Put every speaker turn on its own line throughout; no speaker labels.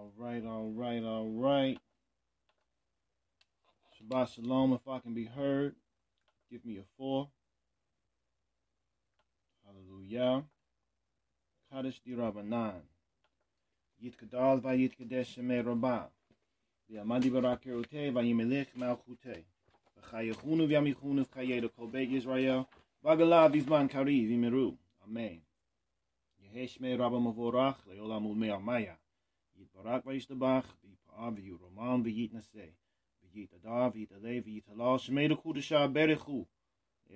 All right. Shabbat shalom. If I can be heard, give me a 4. Hallelujah. Kaddish di Rabbanan. Yitkadal vayitkadesh shemei Rabbah. V'yamadi b'rakirotei v'yimelech malchutei. V'chayechunu v'yamichunu v'chayeda kol beit Yisrael. V'agalav v'zman kariv v'miru. Amen. Yehi shmei Rabba Mavorach le'olam ulmei amaya. Yitbarak v'yishtabach v'yipa'av v'yuroman v'yitnaseh. V'yitadav v'yitaleh v'yitalal shmei l'kudashah berechu.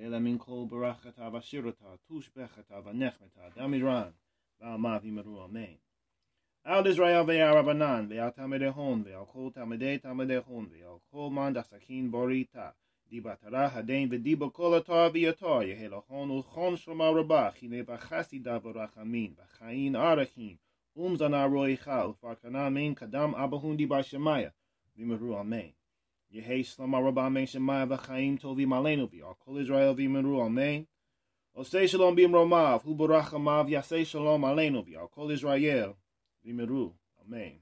Ela min kol barachata v'ashirata tushbechata v'nechmeta damiran v'alma v'yimeru. Amen. Al Israel ve'al Rabbanan ve'al Talmidei ve'al kol Talmidei ve'al kol man dasakin borita dibatara hadein v'diba kol atar v'yatar yehelachon ulchon shlomo rabbah chine v'chasida v'rachamin v'chayin arachin zana roicha u'farkana min kadam abahun dibar shemaya v'yimeru. Amen. Yehi shlomo rabbah men shemaya v'chayin tovim aleinu v'al kol Israel v'yimeru. Amen. Osei shalom b'imromav hu barachamav yasei shalom aleinu v'al kol Israel v'yimeru. Amen.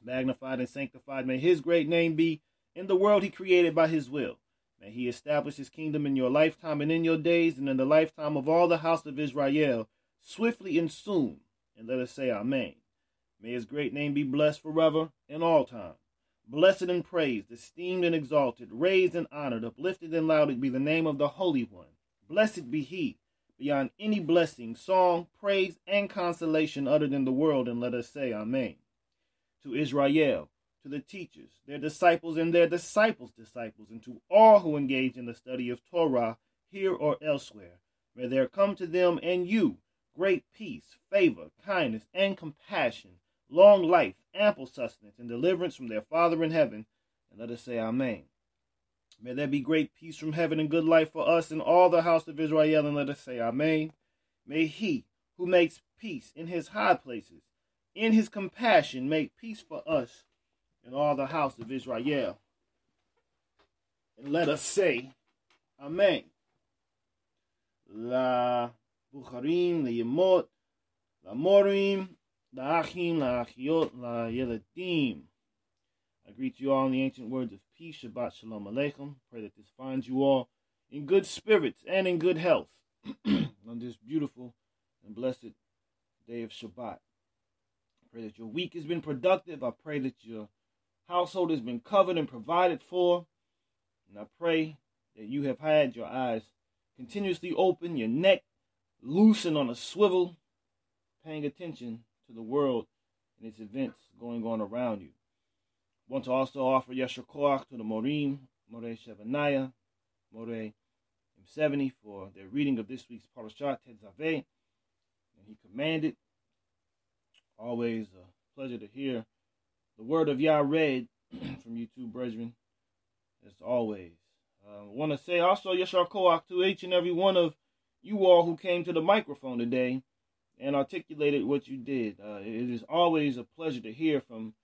Magnified and sanctified may his great name be in the world he created by his will. May he establish his kingdom in your lifetime and in your days and in the lifetime of all the house of Israel, swiftly and soon. And let us say Amen. May his great name be blessed forever and all time. Blessed and praised, esteemed and exalted, raised and honored, uplifted and lauded be the name of the Holy One. Blessed be he, beyond any blessing, song, praise, and consolation uttered in the world, and let us say Amen. To Israel, to the teachers, their disciples, and their disciples' disciples, and to all who engage in the study of Torah, here or elsewhere, may there come to them and you great peace, favor, kindness, and compassion, long life, ample sustenance, and deliverance from their Father in heaven, and let us say Amen. May there be great peace from heaven and good life for us and all the house of Israel, and let us say Amen. May he who makes peace in his high places, in his compassion, make peace for us and all the house of Israel. And let us say Amen. La Bucharim, La Yemot, La Morim, La Achim, La Achiot, La Yeladim. I greet you all in the ancient words of peace. Shabbat Shalom Aleichem. Pray that this finds you all in good spirits and in good health on this beautiful and blessed day of Shabbat. I pray that your week has been productive. I pray that your household has been covered and provided for. And I pray that you have had your eyes continuously open, your neck loosened on a swivel, paying attention to the world and its events going on around you. I want to also offer Yeshar Koach to the Morim, Moreh Shebaniah, Moreh M70 for their reading of this week's Parashat Tetzaveh. And he commanded. Always a pleasure to hear the word of Yah read from you two brethren, as always. I want to say also Yeshar Koach to each and every one of you all who came to the microphone today and articulated what you did. It is always a pleasure to hear from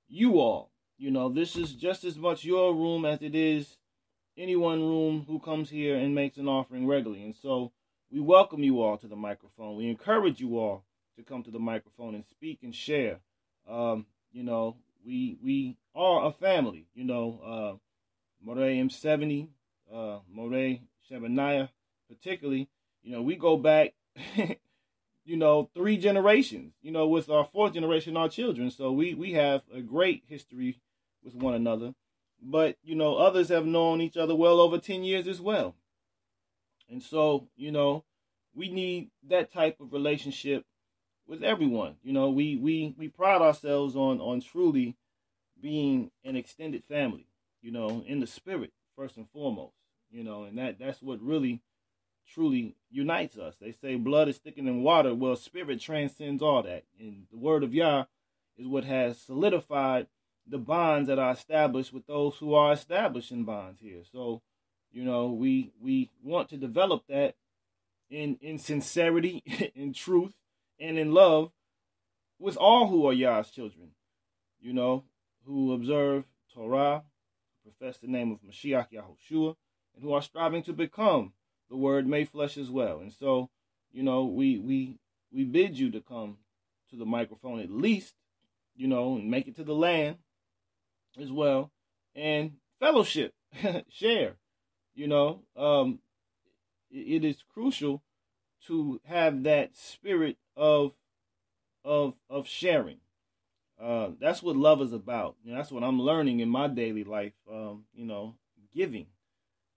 you all. You know, this is just as much your room as it is anyone room who comes here and makes an offering regularly. And so we welcome you all to the microphone. We encourage you all to come to the microphone and speak and share. You know, we are a family. You know, Moreh M70, Moreh Shebaniah particularly. You know, we go back, 3 generations, with our 4th generation, our children. So we have a great history with one another. But, others have known each other well over 10 years as well. And so, we need that type of relationship with everyone. We pride ourselves on truly being an extended family, in the spirit, first and foremost, and that's what really truly unites us. They say blood is thicker than water. Well, spirit transcends all that. And the word of Yah is what has solidified the bonds that are established with those who are established in bonds here. So, we want to develop that in sincerity, in truth, and in love with all who are Yah's children, who observe Torah, profess the name of Mashiach Yahushua, and who are striving to become the word made flesh as well. And so, we bid you to come to the microphone at least, and make it to the land as well, and fellowship, share. It is crucial to have that spirit of sharing. That's what love is about. That's what I'm learning in my daily life. Giving.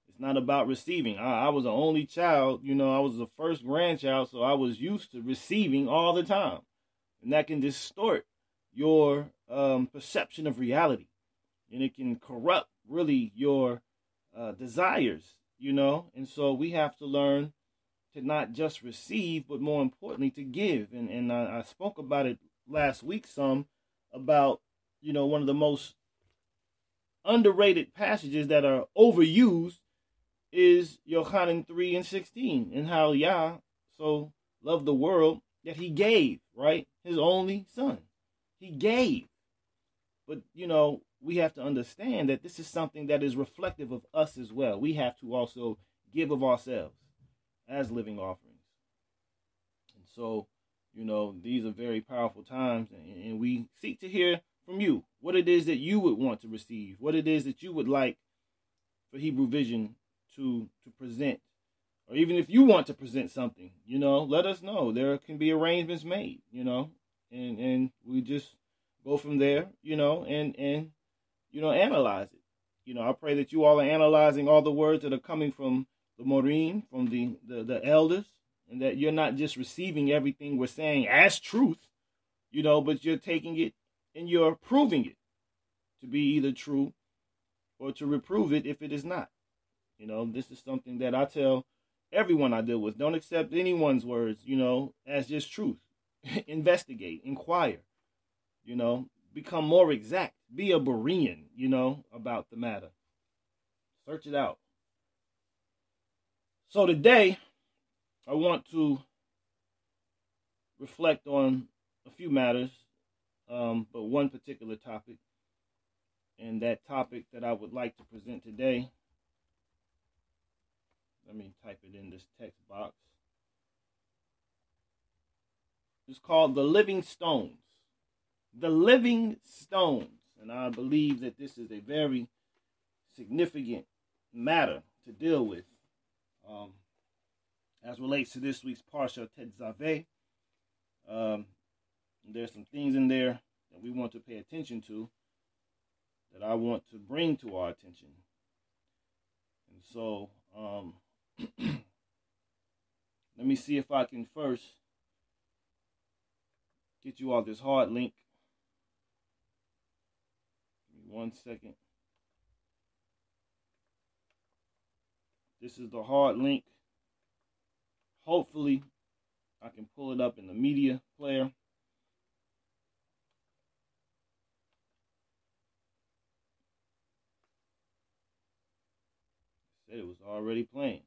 It's not about receiving. I was an only child. I was the first grandchild, so I was used to receiving all the time, and that can distort your perception of reality, and it can corrupt really your desires. And so we have to learn to not just receive, but more importantly, to give. And I spoke about it last week some about, one of the most underrated passages that are overused is Yohanan 3:16, and how Yah so loved the world that he gave, right? His only son. He gave. But, we have to understand that this is something that is reflective of us as well. We have to also give of ourselves as living offerings. And so, these are very powerful times, and we seek to hear from you what it is that you would want to receive, what it is that you would like for Hebrew Vision to present. Or even if you want to present something, let us know. There can be arrangements made, and we just go from there, and analyze it. I pray that you all are analyzing all the words that are coming from the Morim, from the elders, and that you're not just receiving everything we're saying as truth, but you're taking it and you're proving it to be either true or to reprove it if it is not. This is something that I tell everyone I deal with. Don't accept anyone's words, as just truth. Investigate, inquire, become more exact. Be a Berean, about the matter. Search it out. So today, I want to reflect on a few matters, but one particular topic. And that topic that I would like to present today, let me type it in this text box. It's called The Living Stones. The Living Stones. And I believe that this is a very significant matter to deal with as relates to this week's Parsha Tetzaveh. There's some things in there that we want to pay attention to, that I want to bring to our attention. And so, let me see if I can first get you all this hard link. Give me 1 second. This is the hard link. Hopefully, I can pull it up in the media player. Said it was already playing.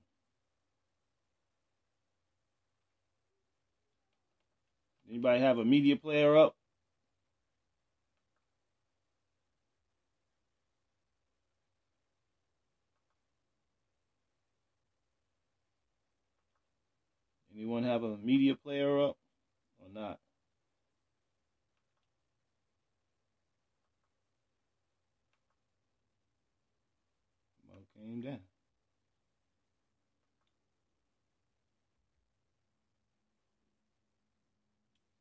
Anybody have a media player up? Anyone have a media player up or not? Came down.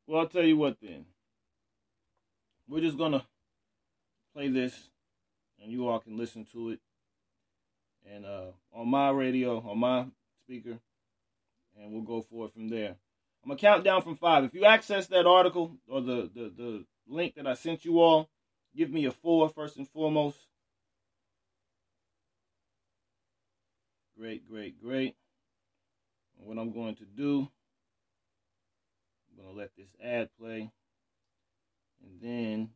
Well, I'll tell you what then. We're just going to play this, and you all can listen to it. And on my radio, on my speaker, and we'll go forward from there. I'm going to count down from 5. If you access that article or the link that I sent you all, give me a 4 first and foremost. Great, great, great. And what I'm going to do, I'm going to let this ad play. And then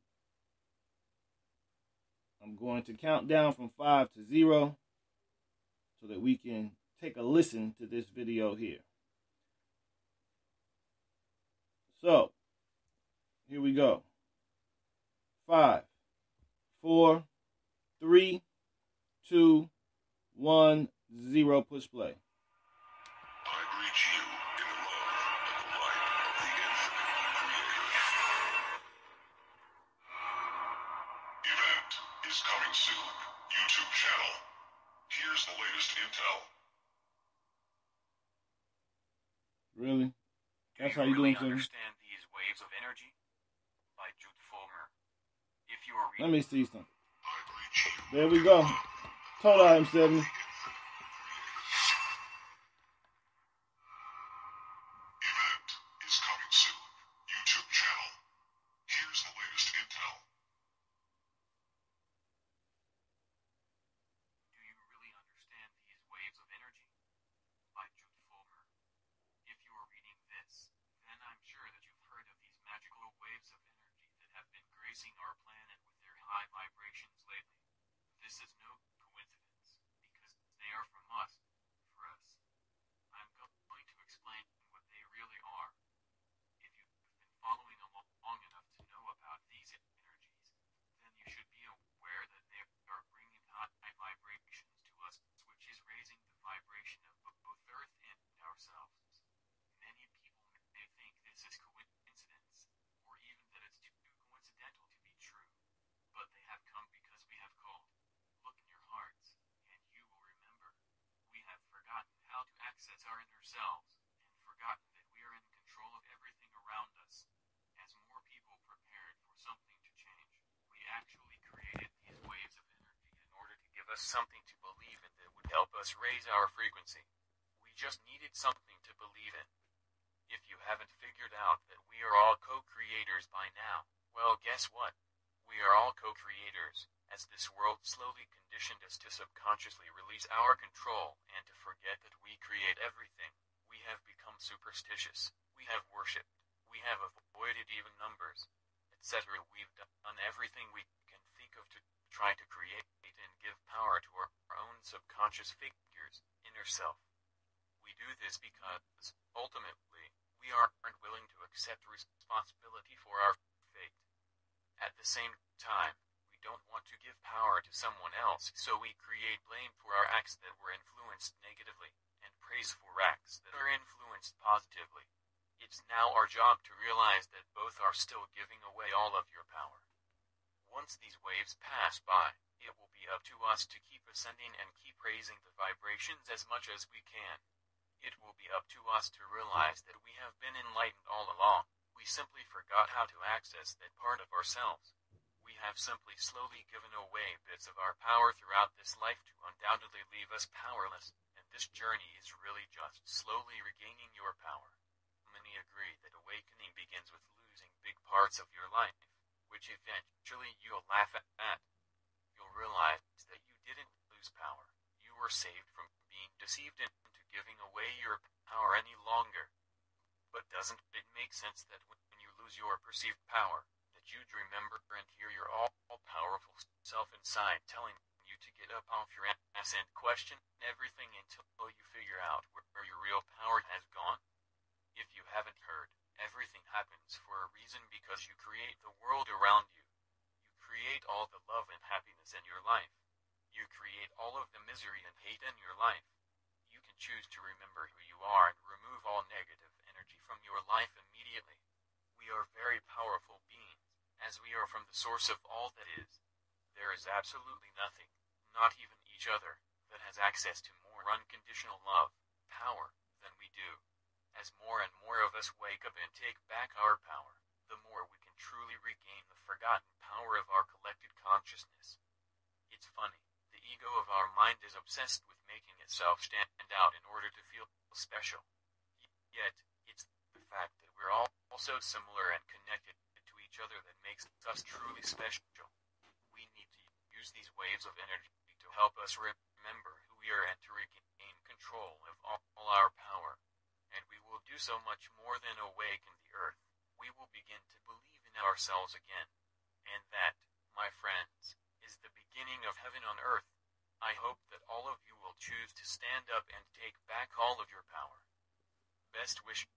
I'm going to count down from 5 to 0 so that we can take a listen to this video here. So, here we go. 5, 4, 3, 2, 1, 0, push play.
I greet you in the love and the light of the infinite creator. is coming soon. YouTube channel. Here's the latest intel.
Really? That's
Do
how
you
you
really
doing, Tim?
understand these waves of energy? By Jude Fulmer. If you are
Let
reading
me see something.
I greet you.
There we go. Total item 70.
Event is coming soon. YouTube channel. Here's the latest intel.
Do you really understand these waves of energy? By Jude Fulmer. If you are reading this, then I'm sure that you've heard of these magical waves of energy that have been gracing our planet with their high vibrations lately. This is no coincidence, because they are from us, for us. I'm going to explain what they really are. If you've been following along long enough to know about these energies, then you should be aware that they are bringing high vibrations to us, which is raising the vibration of both Earth and ourselves. Many people may think this is coincidence, or even that it's too coincidental to be true, but they have come because we have called. Look in your hearts, and you will remember. We have forgotten how to access our inner selves, and forgotten that we are in control of everything around us. As more people prepared for something to change, we actually created these waves of energy in order to give us something to believe in that would help us raise our frequency. We just needed something to believe in. If you haven't figured out that we are all co-creators by now, well, guess what? We are all co-creators, as this world slowly conditioned us to subconsciously release our control and to forget that we create everything. We have become superstitious. We have worshipped. We have avoided even numbers, etc. We've done everything we can think of to try to create and give power to our own subconscious figures, inner self. We do this because, ultimately, we aren't willing to accept responsibility for our fate. At the same time, we don't want to give power to someone else, so we create blame for our acts that were influenced negatively, and praise for acts that are influenced positively. It's now our job to realize that both are still giving away all of your power. Once these waves pass by, it will be up to us to keep ascending and keep raising the vibrations as much as we can. It will be up to us to realize that we have been enlightened all along. We simply forgot how to access that part of ourselves. We have simply slowly given away bits of our power throughout this life to undoubtedly leave us powerless, and this journey is really just slowly regaining your power. Many agree that awakening begins with losing big parts of your life, which eventually you'll laugh at. You'll realize that you didn't lose power. You were saved from being deceived into giving away your power any longer. But doesn't it make sense that when you lose your perceived power, that you'd remember and hear your all-powerful self inside telling you to get up off your ass and question everything until you figure out where your real power has gone? If you haven't heard, everything happens for a reason because you create the world around you. You create all the love and happiness in your life. You create all of the misery and hate in your life. You can choose to remember who you are and remove all negative energy from your life immediately. We are very powerful beings, as we are from the source of all that is. There is absolutely nothing, not even each other, that has access to more unconditional love, power, than we do. As more and more of us wake up and take back our power, the more we can truly regain the forgotten power of our collected consciousness. It's funny, the ego of our mind is obsessed with making itself stand out in order to feel special. Yet, it's the fact that we're all so similar and connected to each other that makes us truly special. We need to use these waves of energy to help us remember who we are and to regain control of all our power. And we will do so much more than awaken the earth. We will begin to believe in ourselves again. And that, my friends, is the beginning of heaven on earth. I hope that all of you will choose to stand up and take back all of your power. Best wishes.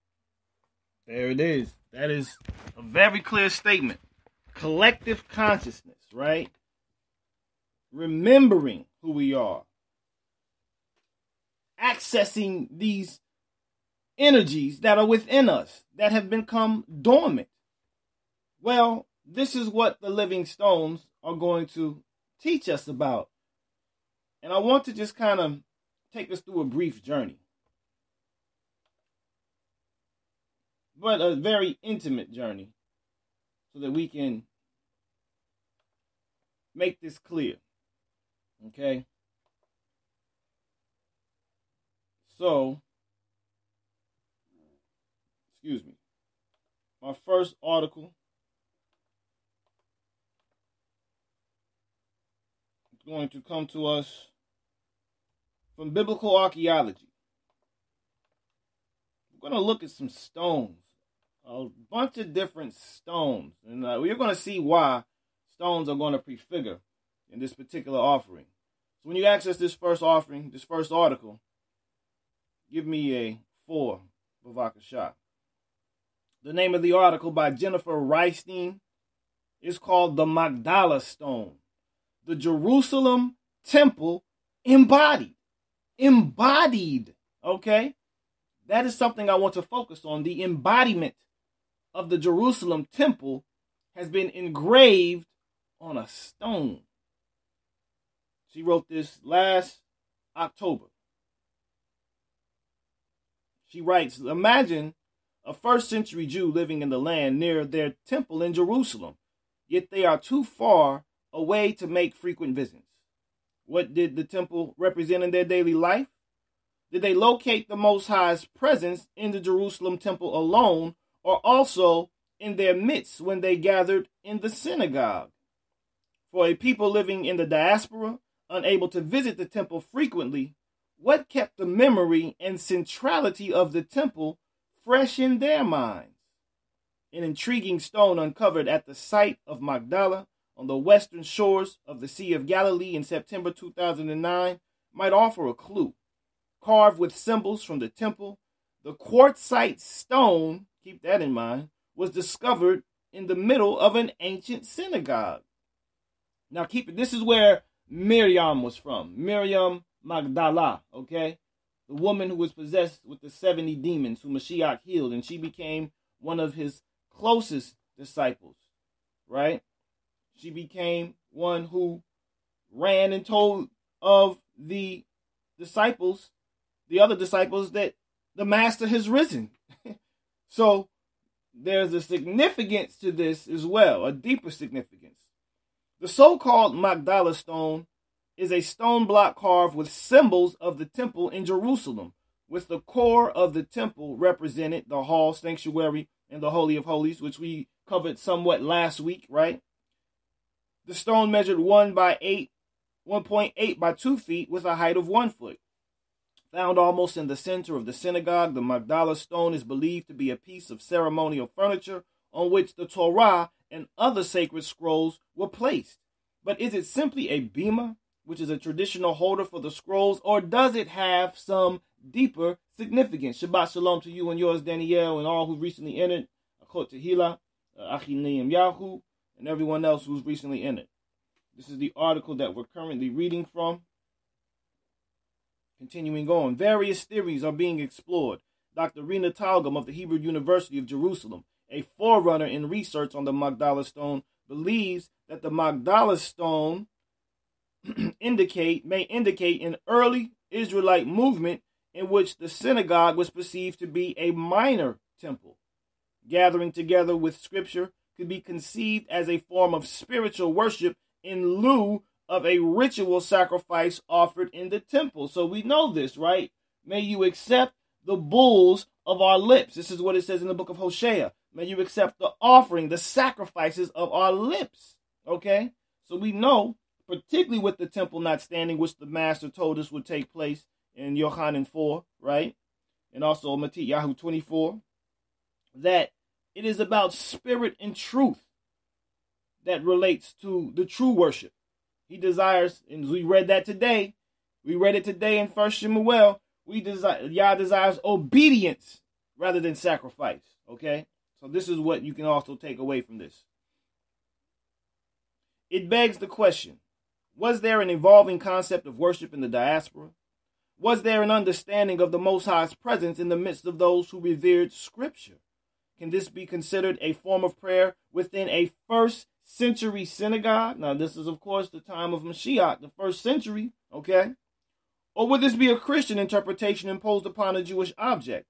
There it is. That is a very clear statement. Collective consciousness, right? Remembering who we are. Accessing these energies that are within us that have become dormant. Well, this is what the living stones are going to teach us about. And I want to just kind of take us through a brief journey, but a very intimate journey, so that we can make this clear. Okay? So, excuse me. My first article is going to come to us from Biblical Archaeology. We're going to look at some stones, a bunch of different stones, and we're going to see why stones are going to prefigure in this particular offering. So when you access this first offering, this first article, give me a 4, Bavakashah. The name of the article by Jennifer Reistein is called The Magdala Stone, the Jerusalem Temple Embodied. Embodied, okay? That is something I want to focus on. The embodiment of the Jerusalem Temple has been engraved on a stone. She wrote this last October. She writes, imagine a first-century Jew living in the land near their temple in Jerusalem, yet they are too far away to make frequent visits. What did the temple represent in their daily life? Did they locate the Most High's presence in the Jerusalem temple alone, or also in their midst when they gathered in the synagogue? For a people living in the diaspora, unable to visit the temple frequently, what kept the memory and centrality of the temple fresh in their minds? An intriguing stone uncovered at the site of Magdala on the western shores of the Sea of Galilee in September 2009 might offer a clue. Carved with symbols from the temple, the quartzite stone, keep that in mind, was discovered in the middle of an ancient synagogue. Now this is where Miriam was from. Miriam Magdala, okay? The woman who was possessed with the 70 demons who Mashiach healed, and she became one of his closest disciples, right? She became one who ran and told of the disciples, the other disciples, that the master has risen. So there's a significance to this as well, a deeper significance. The so-called Magdala stone is a stone block carved with symbols of the temple in Jerusalem, with the core of the temple represented, the hall, sanctuary, and the Holy of Holies, which we covered somewhat last week, right? The stone measured 1.8 by 2 feet with a height of 1 foot. Found almost in the center of the synagogue, the Magdala stone is believed to be a piece of ceremonial furniture on which the Torah and other sacred scrolls were placed. But is it simply a bima, which is a traditional holder for the scrolls, or does it have some deeper significance? Shabbat shalom to you and yours, Danielle, and all who recently entered. Achot Tehillah, Achim Yahu, and everyone else who's recently entered. This is the article that we're currently reading from. Continuing on, various theories are being explored. Dr. Rina Talgum of the Hebrew University of Jerusalem, a forerunner in research on the Magdala stone, believes that the Magdala stone may indicate an early Israelite movement in which the synagogue was perceived to be a minor temple. Gathering together with scripture could be conceived as a form of spiritual worship in lieu of a ritual sacrifice offered in the temple. So we know this, right? May you accept the bulls of our lips. This is what it says in the book of Hosea. May you accept the offering, the sacrifices of our lips. Okay? So we know, particularly with the temple not standing, which the master told us would take place in Yochanan 4, right? And also Matthew 24, that it is about spirit and truth that relates to the true worship. He desires, and we read that today. We read it today in 1 Shemuel. Yah desires obedience rather than sacrifice. Okay? So this is what you can also take away from this. It begs the question, was there an evolving concept of worship in the diaspora? Was there an understanding of the Most High's presence in the midst of those who revered Scripture? Can this be considered a form of prayer within a first century synagogue? Now, this is, of course, the time of Mashiach, the 1st century, okay? Or would this be a Christian interpretation imposed upon a Jewish object?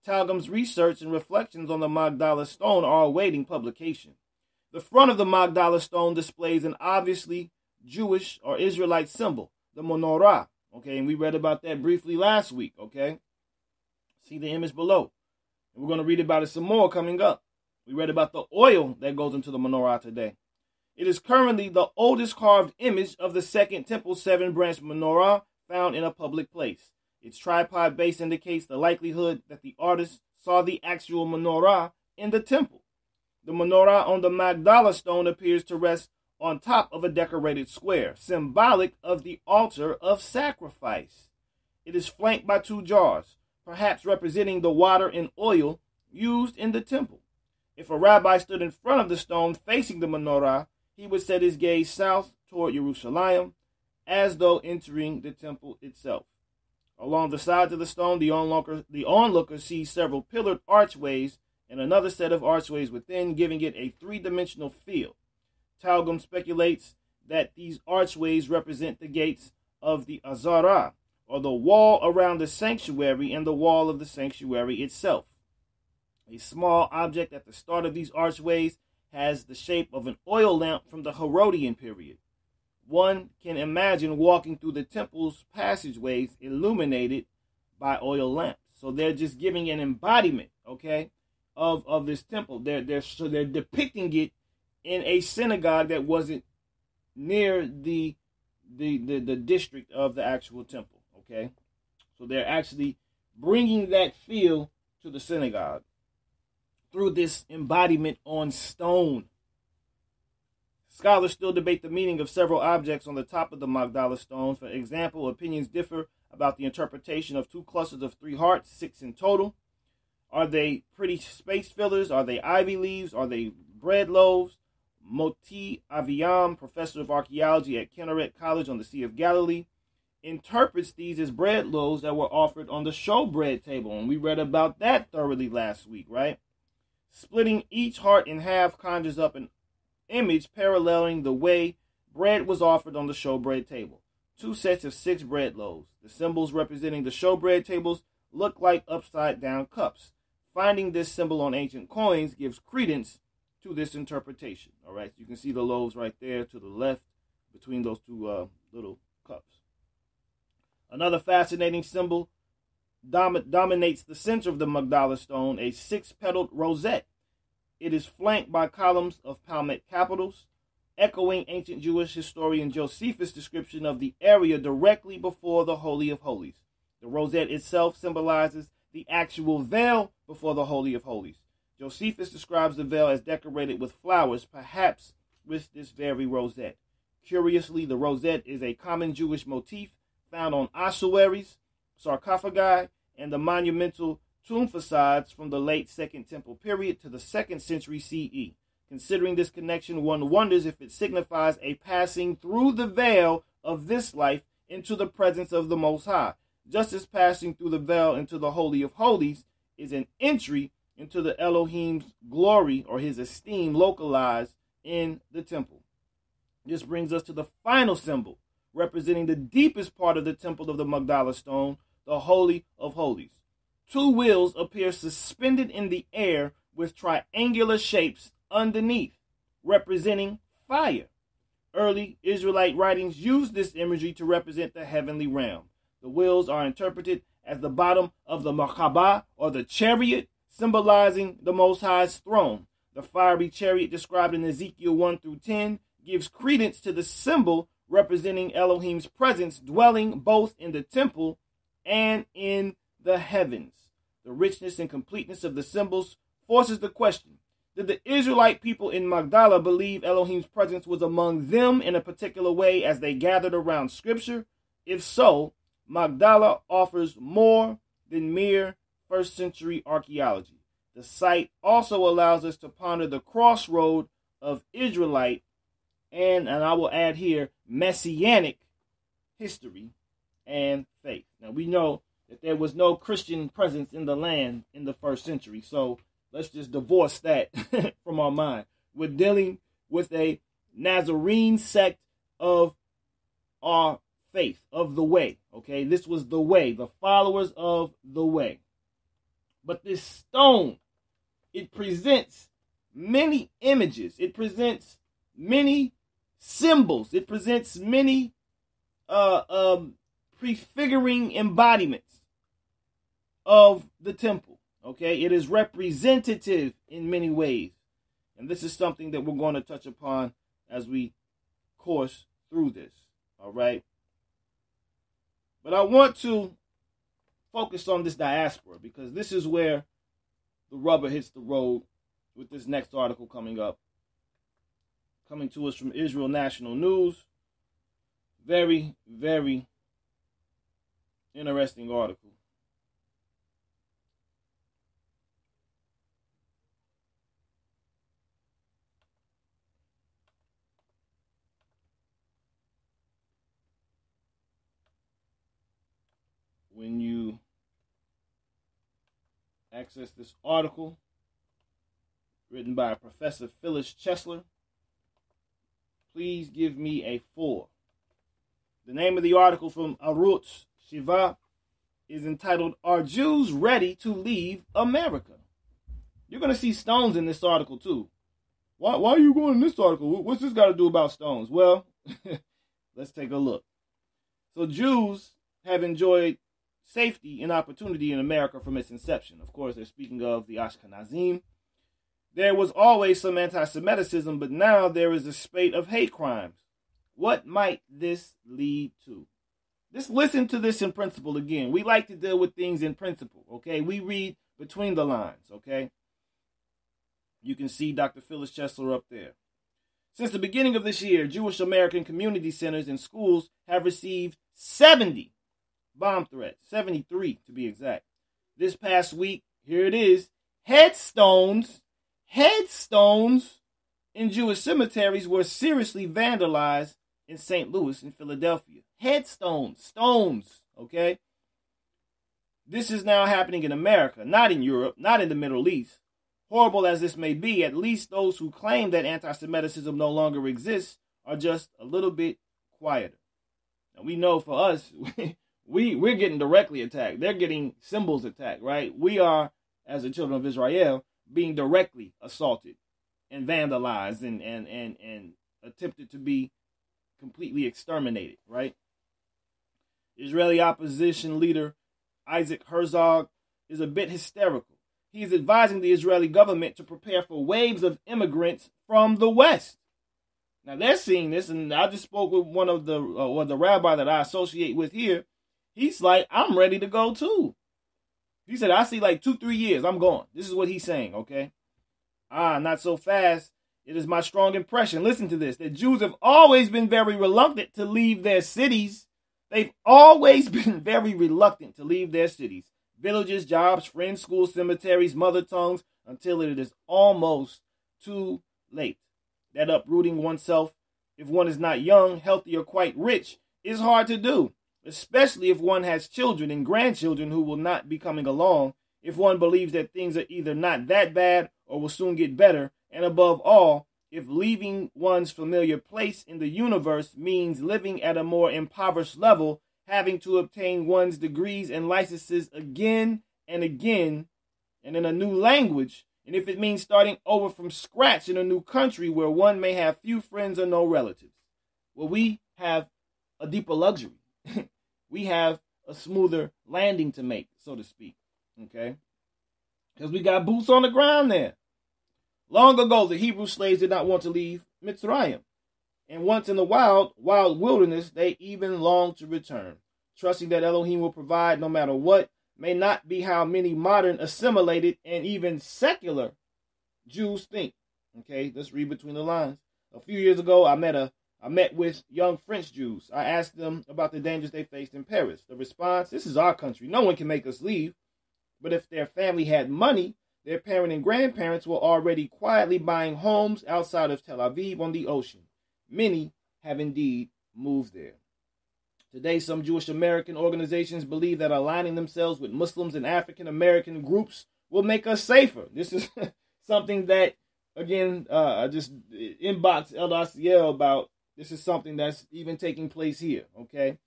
Targum's research and reflections on the Magdala stone are awaiting publication. The front of the Magdala stone displays an obviously Jewish or Israelite symbol, the menorah, okay? And we read about that briefly last week, okay? See the image below. And we're going to read about it some more coming up. We read about the oil that goes into the menorah today. It is currently the oldest carved image of the Second Temple 7-branch menorah found in a public place. Its tripod base indicates the likelihood that the artist saw the actual menorah in the temple. The menorah on the Magdala stone appears to rest on top of a decorated square, symbolic of the altar of sacrifice. It is flanked by 2 jars, perhaps representing the water and oil used in the temple. If a rabbi stood in front of the stone facing the menorah, he would set his gaze south toward Jerusalem, as though entering the temple itself. Along the sides of the stone, the onlooker sees several pillared archways and another set of archways within, giving it a 3-dimensional feel. Targum speculates that these archways represent the gates of the Azara, or the wall around the sanctuary and the wall of the sanctuary itself. A small object at the start of these archways has the shape of an oil lamp from the Herodian period. One can imagine walking through the temple's passageways illuminated by oil lamps. So they're just giving an embodiment, okay, of this temple. They're depicting it in a synagogue that wasn't near the district of the actual temple, okay? So they're actually bringing that feel to the synagogue through this embodiment on stone. Scholars still debate the meaning of several objects on the top of the Magdala stone. For example, opinions differ about the interpretation of 2 clusters of 3 hearts, 6 in total. Are they pretty space fillers? Are they ivy leaves? Are they bread loaves? Moti Aviam, professor of archaeology at Kinneret College on the Sea of Galilee, interprets these as bread loaves that were offered on the showbread table. And we read about that thoroughly last week, right? Splitting each heart in half conjures up an image paralleling the way bread was offered on the showbread table. 2 sets of 6 bread loaves. The symbols representing the showbread tables look like upside-down cups. Finding this symbol on ancient coins gives credence to this interpretation. All right, so you can see the loaves right there to the left between those 2 little cups. Another fascinating symbol dominates the center of the Magdala stone, a 6-petaled rosette. It is flanked by columns of palmate capitals, echoing ancient Jewish historian Josephus' description of the area directly before the Holy of Holies. The rosette itself symbolizes the actual veil before the Holy of Holies. Josephus describes the veil as decorated with flowers, perhaps with this very rosette. Curiously, the rosette is a common Jewish motif found on ossuaries, sarcophagi, and the monumental tomb facades from the late Second Temple period to the 2nd century CE. Considering this connection, one wonders if it signifies a passing through the veil of this life into the presence of the Most High, just as passing through the veil into the Holy of Holies is an entry into the Elohim's glory or his esteem localized in the temple. This brings us to the final symbol, representing the deepest part of the temple of the Magdala stone, the Holy of Holies. 2 wheels appear suspended in the air with triangular shapes underneath, representing fire. Early Israelite writings used this imagery to represent the heavenly realm. The wheels are interpreted as the bottom of the Merkabah, or the chariot, symbolizing the Most High's throne. The fiery chariot described in Ezekiel 1-10 gives credence to the symbol representing Elohim's presence dwelling both in the temple and in the heavens. The richness and completeness of the symbols forces the question: did the Israelite people in Magdala believe Elohim's presence was among them in a particular way as they gathered around Scripture? If so, Magdala offers more than mere 1st century archaeology. The site also allows us to ponder the crossroad of Israelite and I will add here, messianic history and faith. Now we know that there was no Christian presence in the land in the 1st century, so let's just divorce that from our mind. We're dealing with a Nazarene sect of our faith, of the way. Okay, this was the way, the followers of the way. But this stone, it presents many images. It presents many symbols. It presents many prefiguring embodiments of the temple. Okay, it is representative in many ways. And this is something that we're going to touch upon as we course through this. All right. But I want to focus on this diaspora because this is where the rubber hits the road with this next article coming up. Coming to us from Israel National News. Very, very interesting article. When you access this article, written by Professor Phyllis Chesler, please give me a 4. The name of the article from Arutz Shiva is entitled, Are Jews Ready to Leave America? You're going to see stones in this article too. Why are you going in this article? What's this got to do about stones? Well, let's take a look. So Jews have enjoyed safety and opportunity in America from its inception. Of course, they're speaking of the Ashkenazim. There was always some anti-Semitism, but now there is a spate of hate crimes. What might this lead to? Just listen to this in principle again. We like to deal with things in principle, okay? We read between the lines, okay? You can see Dr. Phyllis Chesler up there. Since the beginning of this year, Jewish American community centers and schools have received 70 bomb threats, 73 to be exact. This past week, here it is, headstones in Jewish cemeteries were seriously vandalized in St. Louis and Philadelphia. Headstones, stones, okay? This is now happening in America, not in Europe, not in the Middle East. Horrible as this may be, at least those who claim that anti-Semitism no longer exists are just a little bit quieter. And we know for us, we're getting directly attacked. They're getting symbols attacked, right? We are, as the children of Israel, being directly assaulted and vandalized and attempted to be completely exterminated, right? Israeli opposition leader Isaac Herzog is a bit hysterical. He is advising the Israeli government to prepare for waves of immigrants from the West. Now they're seeing this, and I just spoke with one of the rabbi that I associate with here. He's like, I'm ready to go too. He said, I see like 2-3 years, I'm going. This is what he's saying, okay? Not so fast. It is my strong impression, listen to this, that Jews have always been very reluctant to leave their cities. They've always been very reluctant to leave their cities. Villages, jobs, friends, schools, cemeteries, mother tongues, until it is almost too late. That uprooting oneself, if one is not young, healthy, or quite rich, is hard to do, especially if one has children and grandchildren who will not be coming along, if one believes that things are either not that bad or will soon get better, and above all, if leaving one's familiar place in the universe means living at a more impoverished level, having to obtain one's degrees and licenses again and again, and in a new language, and if it means starting over from scratch in a new country where one may have few friends or no relatives. Well, we have a deeper luxury. We have a smoother landing to make, so to speak, okay? Because we got boots on the ground there. Long ago, the Hebrew slaves did not want to leave Mitzrayim. And once in the wild wilderness, they even longed to return. Trusting that Elohim will provide no matter what may not be how many modern, assimilated, and even secular Jews think. Okay, let's read between the lines. A few years ago, I met with young French Jews. I asked them about the dangers they faced in Paris. The response, this is our country. No one can make us leave. But if their family had money, their parent and grandparents were already quietly buying homes outside of Tel Aviv on the ocean. Many have indeed moved there. Today, some Jewish American organizations believe that aligning themselves with Muslims and African American groups will make us safer. This is something that again, I just inbox Elder Asiel about this is something that's even taking place here, okay?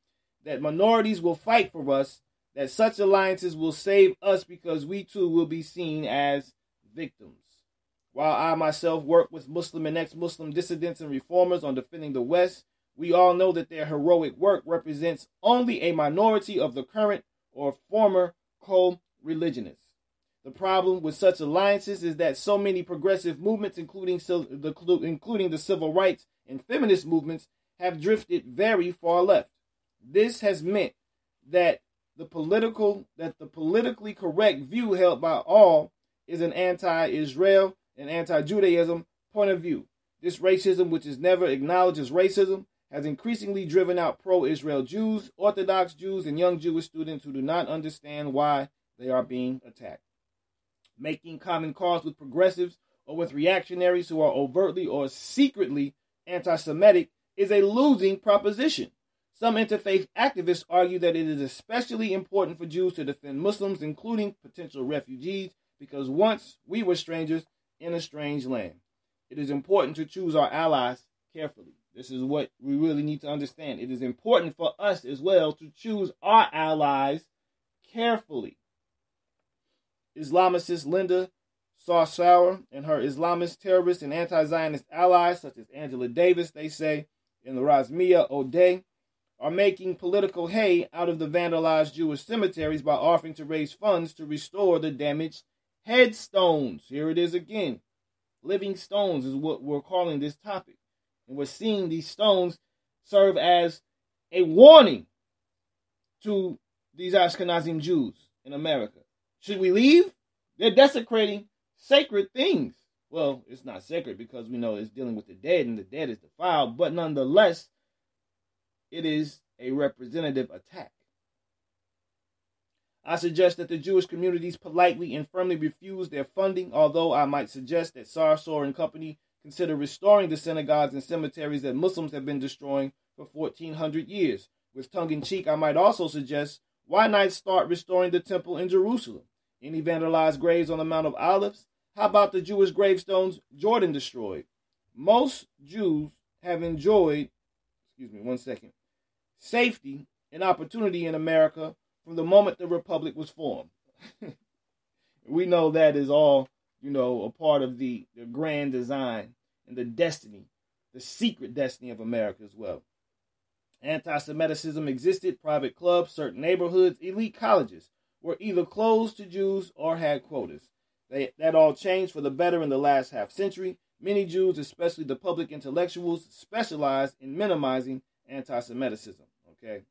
That minorities will fight for us, that such alliances will save us because we too will be seen as victims. While I myself work with Muslim and ex-Muslim dissidents and reformers on defending the West, we all know that their heroic work represents only a minority of the current or former co-religionists. The problem with such alliances is that so many progressive movements, including the civil rights and feminist movements, have drifted very far left. This has meant that the politically correct view held by all is an anti-Israel and anti-Judaism point of view. This racism, which is never acknowledged as racism, has increasingly driven out pro-Israel Jews, Orthodox Jews, and young Jewish students who do not understand why they are being attacked. Making common cause with progressives or with reactionaries who are overtly or secretly anti-Semitic is a losing proposition. Some interfaith activists argue that it is especially important for Jews to defend Muslims, including potential refugees, because once we were strangers in a strange land. It is important to choose our allies carefully. This is what we really need to understand. It is important for us as well to choose our allies carefully. Islamicist Linda Sarsour and her Islamist terrorist and anti-Zionist allies, such as Angela Davis, they say, and the Razmia Odeh, are making political hay out of the vandalized Jewish cemeteries by offering to raise funds to restore the damaged headstones. Here it is again. Living stones is what we're calling this topic. And we're seeing these stones serve as a warning to these Ashkenazim Jews in America. Should we leave? They're desecrating sacred things. Well, it's not sacred because we know it's dealing with the dead and the dead is defiled, but nonetheless, it is a representative attack. I suggest that the Jewish communities politely and firmly refuse their funding, although I might suggest that Sarsour and company consider restoring the synagogues and cemeteries that Muslims have been destroying for 1,400 years. With tongue-in-cheek, I might also suggest, why not start restoring the temple in Jerusalem? Any vandalized graves on the Mount of Olives? How about the Jewish gravestones Jordan destroyed? Most Jews have enjoyed, safety and opportunity in America from the moment the Republic was formed. We know that is all, a part of the grand design and the destiny, the secret destiny of America as well. Anti-Semitism existed, private clubs, certain neighborhoods, elite colleges were either closed to Jews or had quotas. That all changed for the better in the last half century. Many Jews, especially the public intellectuals, specialized in minimizing anti-Semitism. Okay.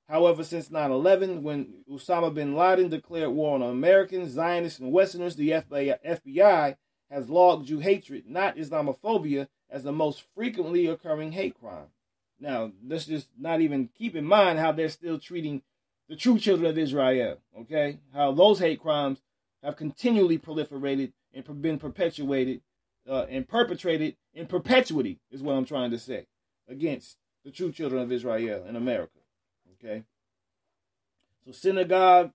However, since 9/11, when Osama bin Laden declared war on Americans, Zionists, and Westerners, the FBI has logged Jew hatred, not Islamophobia, as the most frequently occurring hate crime. Now, let's just not even keep in mind how they're still treating the true children of Israel, okay? How those hate crimes have continually proliferated and been perpetuated and perpetrated in perpetuity, is what I'm trying to say, against the true children of Israel in America. Okay, so synagogue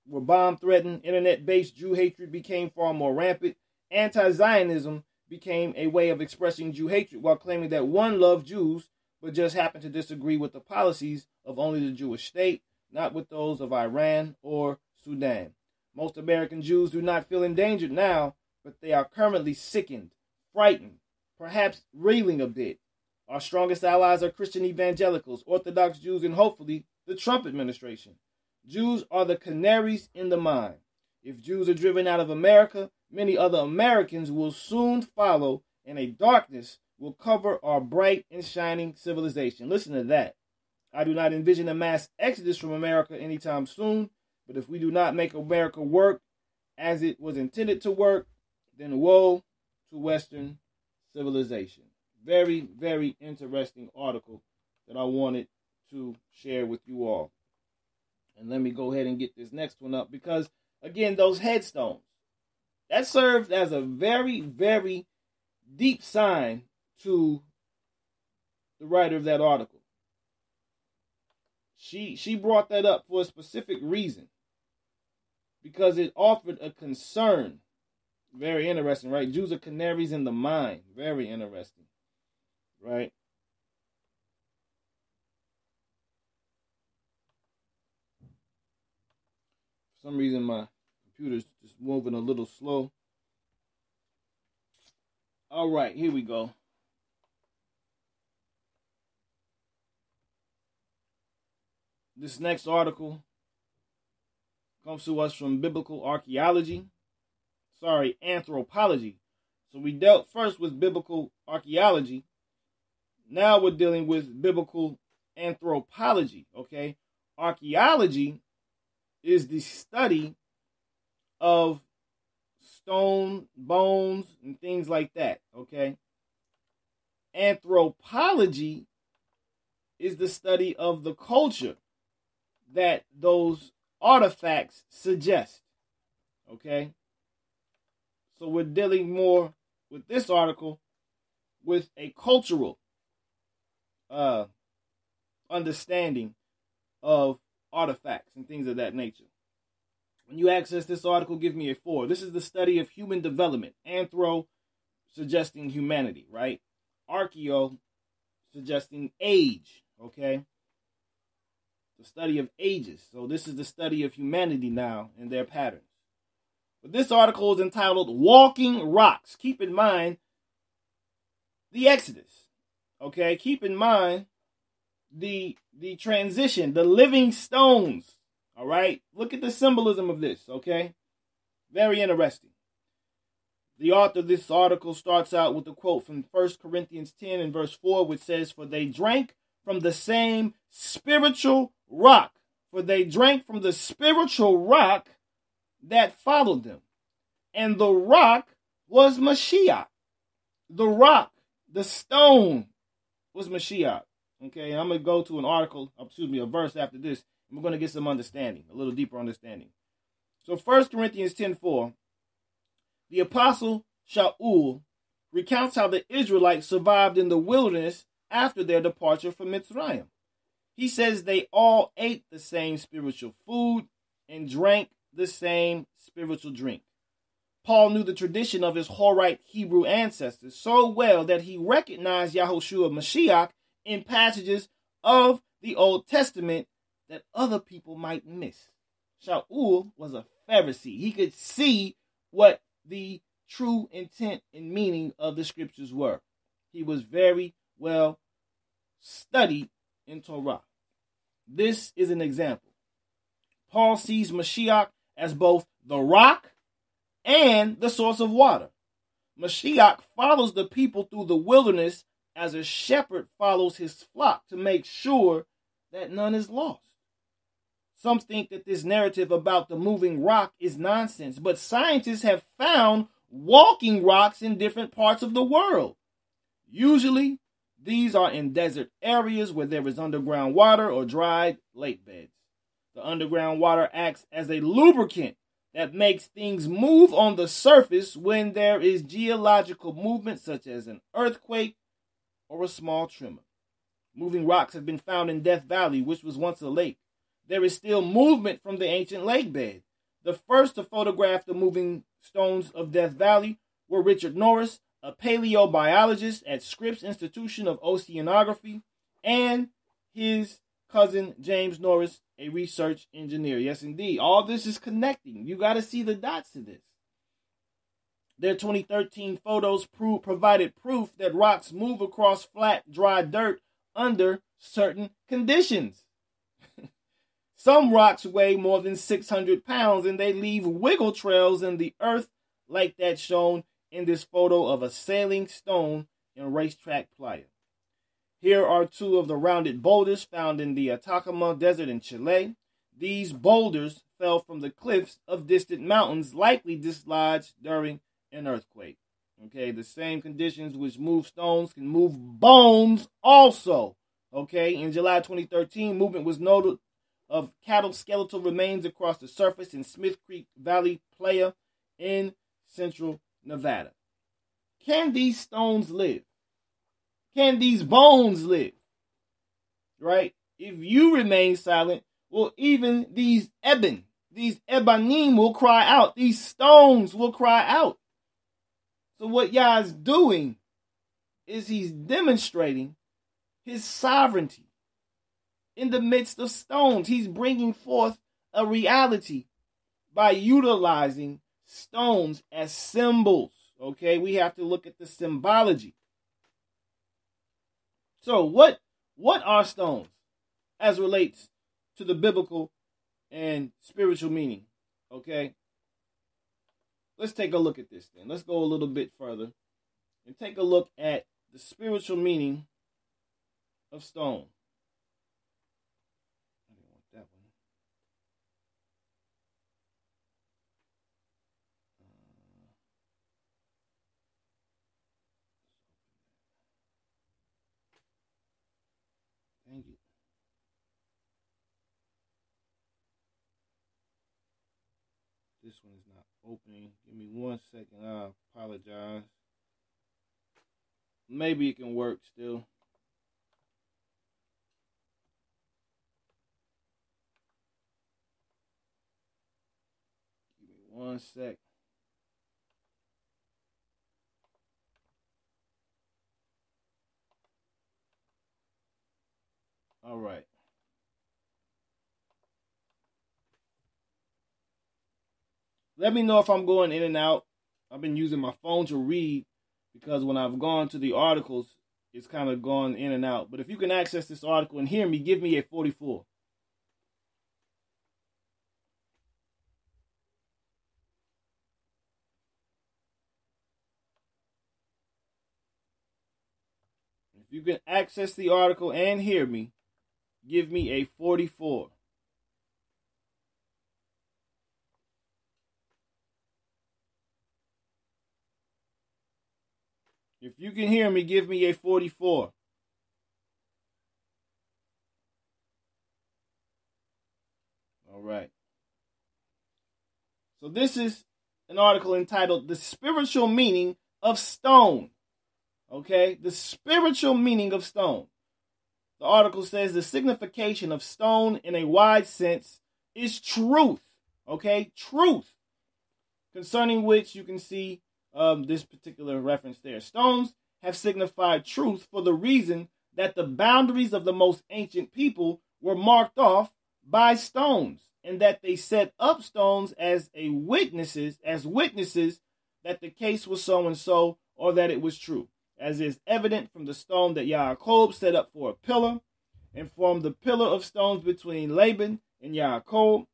were bomb threatened, internet-based Jew hatred became far more rampant. Anti-Zionism became a way of expressing Jew hatred while claiming that one loved Jews, but just happened to disagree with the policies of only the Jewish state, not with those of Iran or Sudan. Most American Jews do not feel endangered now, but they are currently sickened, frightened, perhaps reeling a bit. Our strongest allies are Christian evangelicals, Orthodox Jews, and hopefully the Trump administration. Jews are the canaries in the mine. If Jews are driven out of America, many other Americans will soon follow, and a darkness will cover our bright and shining civilization. Listen to that. I do not envision a mass exodus from America anytime soon, but if we do not make America work as it was intended to work, then woe to Western civilization. Very, very interesting article that I wanted to share with you all. And let me go ahead and get this next one up because, again, those headstones, that served as a very, very deep sign to the writer of that article. She brought that up for a specific reason because it offered a concern Very interesting, right? Jews are canaries in the mine. Very interesting, right? For some reason, my computer's just moving a little slow. All right, here we go. This next article comes to us from biblical anthropology. So we dealt first with biblical archaeology. Now we're dealing with biblical anthropology, okay? Archaeology is the study of stone, bones, and things like that, okay? Anthropology is the study of the culture that those artifacts suggest, okay? So we're dealing more with this article with a cultural understanding of artifacts and things of that nature. When you access this article, give me a 4. This is the study of human development. Anthro, suggesting humanity, right? Archeo, suggesting age, okay? The study of ages. So this is the study of humanity now and their patterns. But this article is entitled Walking Rocks. Keep in mind the Exodus, okay? Keep in mind the transition, the living stones, all right? Look at the symbolism of this, okay? Very interesting. The author of this article starts out with a quote from 1 Corinthians 10 and verse 4, which says, "For they drank from the same spiritual rock. For they drank from the spiritual rock that followed them. And the rock was Mashiach." The rock, the stone, was Mashiach. Okay, I'm going to go to a verse after this, and we're going to get some understanding, a little deeper understanding. So 1 Corinthians 10:4, the apostle Shaul recounts how the Israelites survived in the wilderness after their departure from Mitzrayim. He says they all ate the same spiritual food and drank the same spiritual drink. Paul knew the tradition of his Horite Hebrew ancestors so well that he recognized Yahushua Mashiach in passages of the Old Testament that other people might miss. Shaul was a Pharisee. He could see what the true intent and meaning of the scriptures were. He was very well studied in Torah. This is an example. Paul sees Mashiach as both the rock and the source of water. Mashiach follows the people through the wilderness as a shepherd follows his flock to make sure that none is lost. Some think that this narrative about the moving rock is nonsense, but scientists have found walking rocks in different parts of the world. Usually, these are in desert areas where there is underground water or dried lake beds. The underground water acts as a lubricant that makes things move on the surface when there is geological movement, such as an earthquake or a small tremor. Moving rocks have been found in Death Valley, which was once a lake. There is still movement from the ancient lake bed. The first to photograph the moving stones of Death Valley were Richard Norris, a paleobiologist at Scripps Institution of Oceanography, and his cousin James Norris, a research engineer. Yes, indeed. All this is connecting. You got to see the dots to this. Their 2013 photos provided proof that rocks move across flat, dry dirt under certain conditions. Some rocks weigh more than 600 pounds, and they leave wiggle trails in the earth like that shown in this photo of a sailing stone in Racetrack Playa. Here are two of the rounded boulders found in the Atacama Desert in Chile. These boulders fell from the cliffs of distant mountains, likely dislodged during an earthquake. Okay, the same conditions which move stones can move bones also. Okay, in July 2013, movement was noted of cattle skeletal remains across the surface in Smith Creek Valley Playa in central Nevada. Can these stones live? Can these bones live? Right? If you remain silent, well, even these ebanim will cry out. These stones will cry out. So what Yah is doing is he's demonstrating his sovereignty in the midst of stones. He's bringing forth a reality by utilizing stones as symbols. Okay, we have to look at the symbology. So what are stones as relates to the biblical and spiritual meaning? Okay, let's take a look at this then. Let's go a little bit further and take a look at the spiritual meaning of stone. I didn't want that one. Dang it. This one is not opening. Give me 1 second. I apologize. Maybe it can work still. Give me 1 sec. All right. Let me know if I'm going in and out. I've been using my phone to read because when I've gone to the articles, it's kind of gone in and out. But if you can access this article and hear me, give me a 44. If you can access the article and hear me, give me a 44. If you can hear me, give me a 44. All right. So this is an article entitled The Spiritual Meaning of Stone. Okay? The spiritual meaning of stone. The article says the signification of stone in a wide sense is truth. Okay? Truth. Concerning which you can see this particular reference there. Stones have signified truth for the reason that the boundaries of the most ancient people were marked off by stones, and that they set up stones as witnesses that the case was so and so, or that it was true, as is evident from the stone that Yaakov set up for a pillar, and from the pillar of stones between Laban and Yaakov,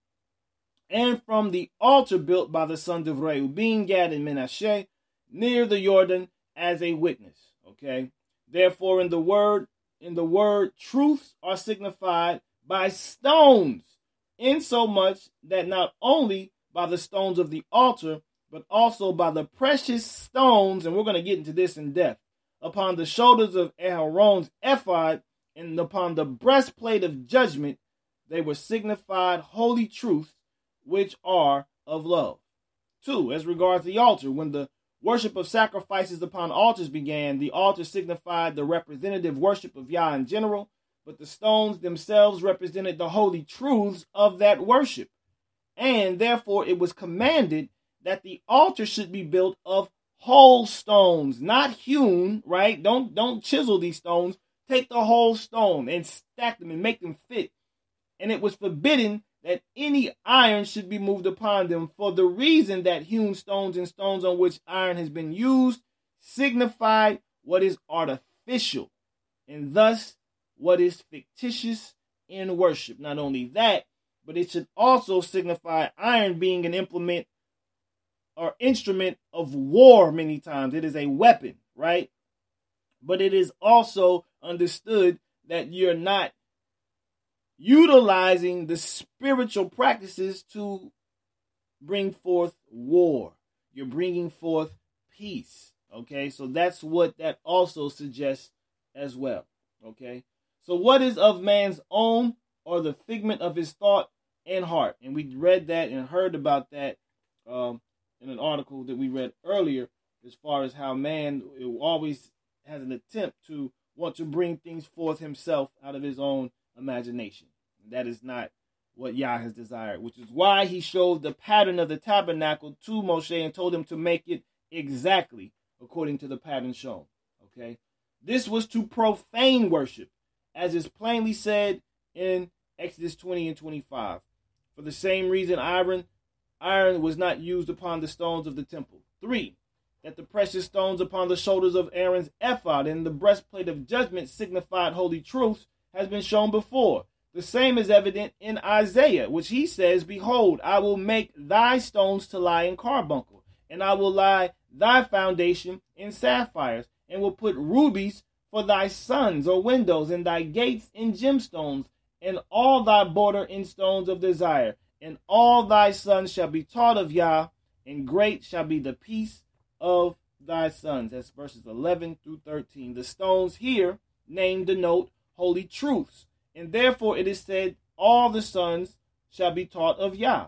and from the altar built by the sons of Reuben, Gad, and Menashe near the Jordan as a witness. Okay. Therefore, in the word, truths are signified by stones, insomuch that not only by the stones of the altar, but also by the precious stones, and we're going to get into this in depth, upon the shoulders of Aaron's ephod and upon the breastplate of judgment, they were signified holy truths, which are of love. 2. As regards the altar, when the worship of sacrifices upon altars began, the altar signified the representative worship of Yah in general, but the stones themselves represented the holy truths of that worship. And therefore it was commanded that the altar should be built of whole stones, not hewn, right? Don't chisel these stones. Take the whole stone and stack them and make them fit. And it was forbidden that any iron should be moved upon them, for the reason that hewn stones and stones on which iron has been used signify what is artificial, and thus what is fictitious in worship. Not only that, but it should also signify iron being an implement or instrument of war many times. It is a weapon, right? But it is also understood that you're not utilizing the spiritual practices to bring forth war. You're bringing forth peace. Okay, so that's what that also suggests as well. Okay, so what is of man's own, or the figment of his thought and heart? And we read that and heard about that in an article that we read earlier, as far as how man always has an attempt to want to bring things forth himself out of his own imagination. That is not what Yah has desired, which is why he showed the pattern of the tabernacle to Moshe and told him to make it exactly. according to the pattern shown. Okay, this was to profane worship, as is plainly said in Exodus 20 and 25. For the same reason, iron was not used upon the stones of the temple. 3. That the precious stones upon the shoulders of Aaron's ephod and the breastplate of judgment signified holy truths has been shown before. The same is evident in Isaiah, which he says, Behold, I will make thy stones to lie in carbuncle, and I will lie thy foundation in sapphires, and will put rubies for thy sons or windows, and thy gates in gemstones, and all thy border in stones of desire. And all thy sons shall be taught of Yah, and great shall be the peace of thy sons. That's verses 11 through 13. The stones here named denote holy truths, and therefore it is said, all the sons shall be taught of Yah.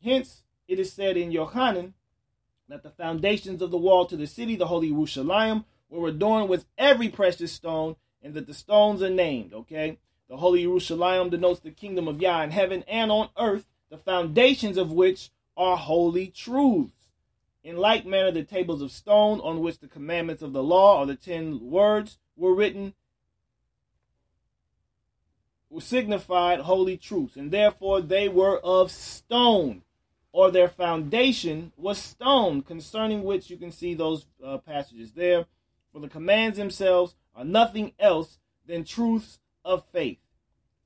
Hence, it is said in Yohanan that the foundations of the wall to the city, the holy Yerushalayim, were adorned with every precious stone, and that the stones are named. Okay, the holy Yerushalayim denotes the kingdom of Yah in heaven and on earth, the foundations of which are holy truths. In like manner, the tables of stone on which the commandments of the law, or the 10 words, were written, signified holy truths, and therefore they were of stone, or their foundation was stone, concerning which you can see those passages there. For the commands themselves are nothing else than truths of faith.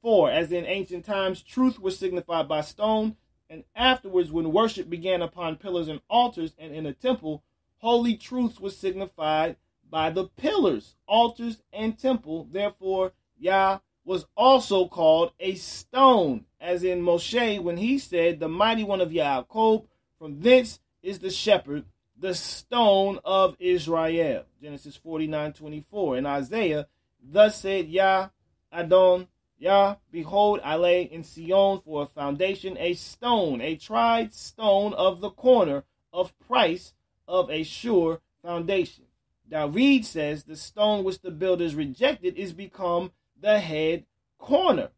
4. As in ancient times, truth was signified by stone, and afterwards, when worship began upon pillars and altars and in a temple, holy truths was signified by the pillars, altars, and temple. Therefore, Yah was also called a stone, as in Moshe when he said, the mighty one of Yaakov, from thence is the shepherd, the stone of Israel. Genesis 49:24. In Isaiah, thus said Yah Adon, Yah, behold, I lay in Sion for a foundation a stone, a tried stone of the corner, of price, of a sure foundation. David says the stone which the builders rejected is become the head corner.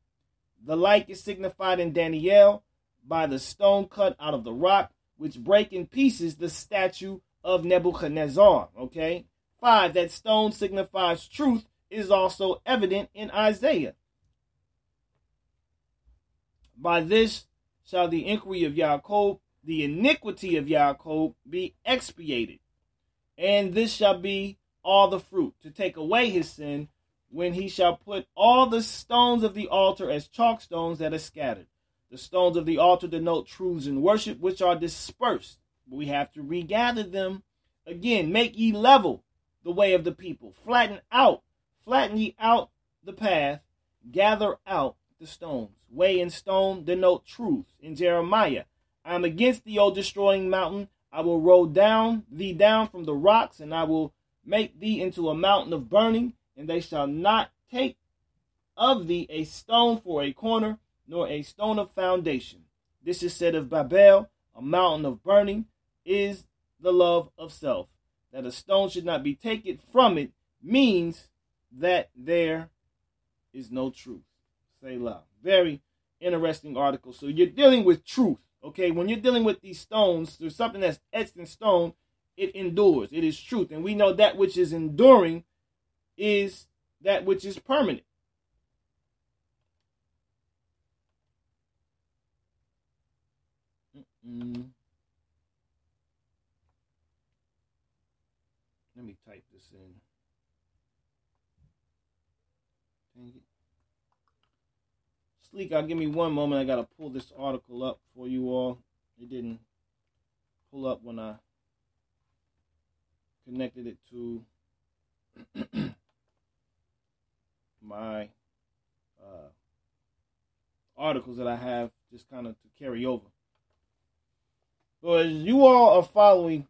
The like is signified in Daniel by the stone cut out of the rock, which break in pieces the statue of Nebuchadnezzar. Okay. 5. That stone signifies truth is also evident in Isaiah. By this shall the inquiry of Yaakov, the iniquity of Yaakov, be expiated. And this shall be all the fruit, to take away his sin, when he shall put all the stones of the altar as chalk stones that are scattered. The stones of the altar denote truths in worship, which are dispersed. We have to regather them. Again, make ye level the way of the people. Flatten ye out the path. Gather out the stones. Way and stone denote truths. In Jeremiah, I am against thee, O destroying mountain. I will roll thee down from the rocks, and I will make thee into a mountain of burning, and they shall not take of thee a stone for a corner, nor a stone of foundation. This is said of Babel, a mountain of burning, is the love of self. That a stone should not be taken from it means that there is no truth. Selah. Very interesting article. So you're dealing with truth, okay? When you're dealing with these stones, there's something that's etched in stone, it endures. It is truth. And we know that which is enduring is that which is permanent. Let me type this in. Dang it. Sleek, give me one moment. I got to pull this article up for you all. It didn't pull up when I connected it to my articles that I have just kind of to carry over. So as you all are following,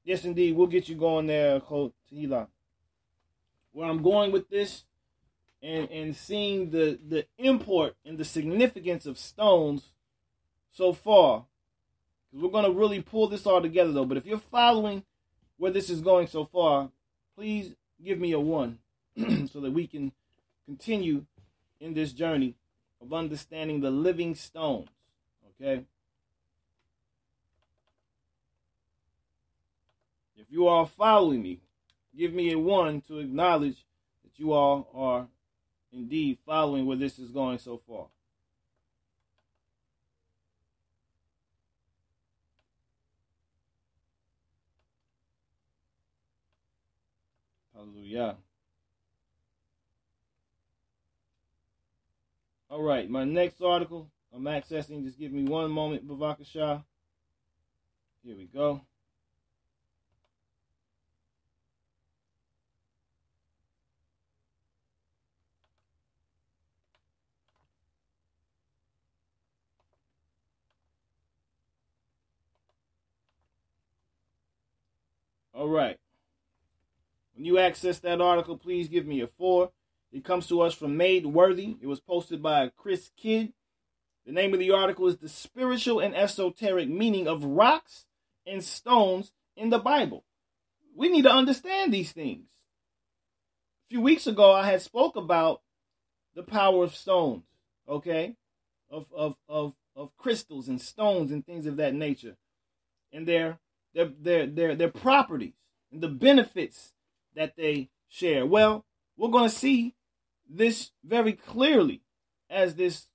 yes, indeed, we'll get you going there, Coach Tehillah. Where I'm going with this and seeing the import and the significance of stones so far. We're going to really pull this all together, though. But if you're following where this is going so far, please give me a 1 so that we can continue in this journey of understanding the living stones. Okay? If If you are following me, give me a 1 to acknowledge that you all are indeed following where this is going so far. Hallelujah. All right, my next article I'm accessing. Just give me 1 moment, Bavakashah. Here we go. All right. When you access that article, please give me a 4. It comes to us from Made Worthy. It was posted by Chris Kidd. The name of the article is The Spiritual and Esoteric Meaning of Rocks and Stones in the Bible. We need to understand these things. A few weeks ago, I had spoke about the power of stones, okay? Of crystals and stones and things of that nature. And their properties and the benefits that they share. Well, we're going to see this very clearly as this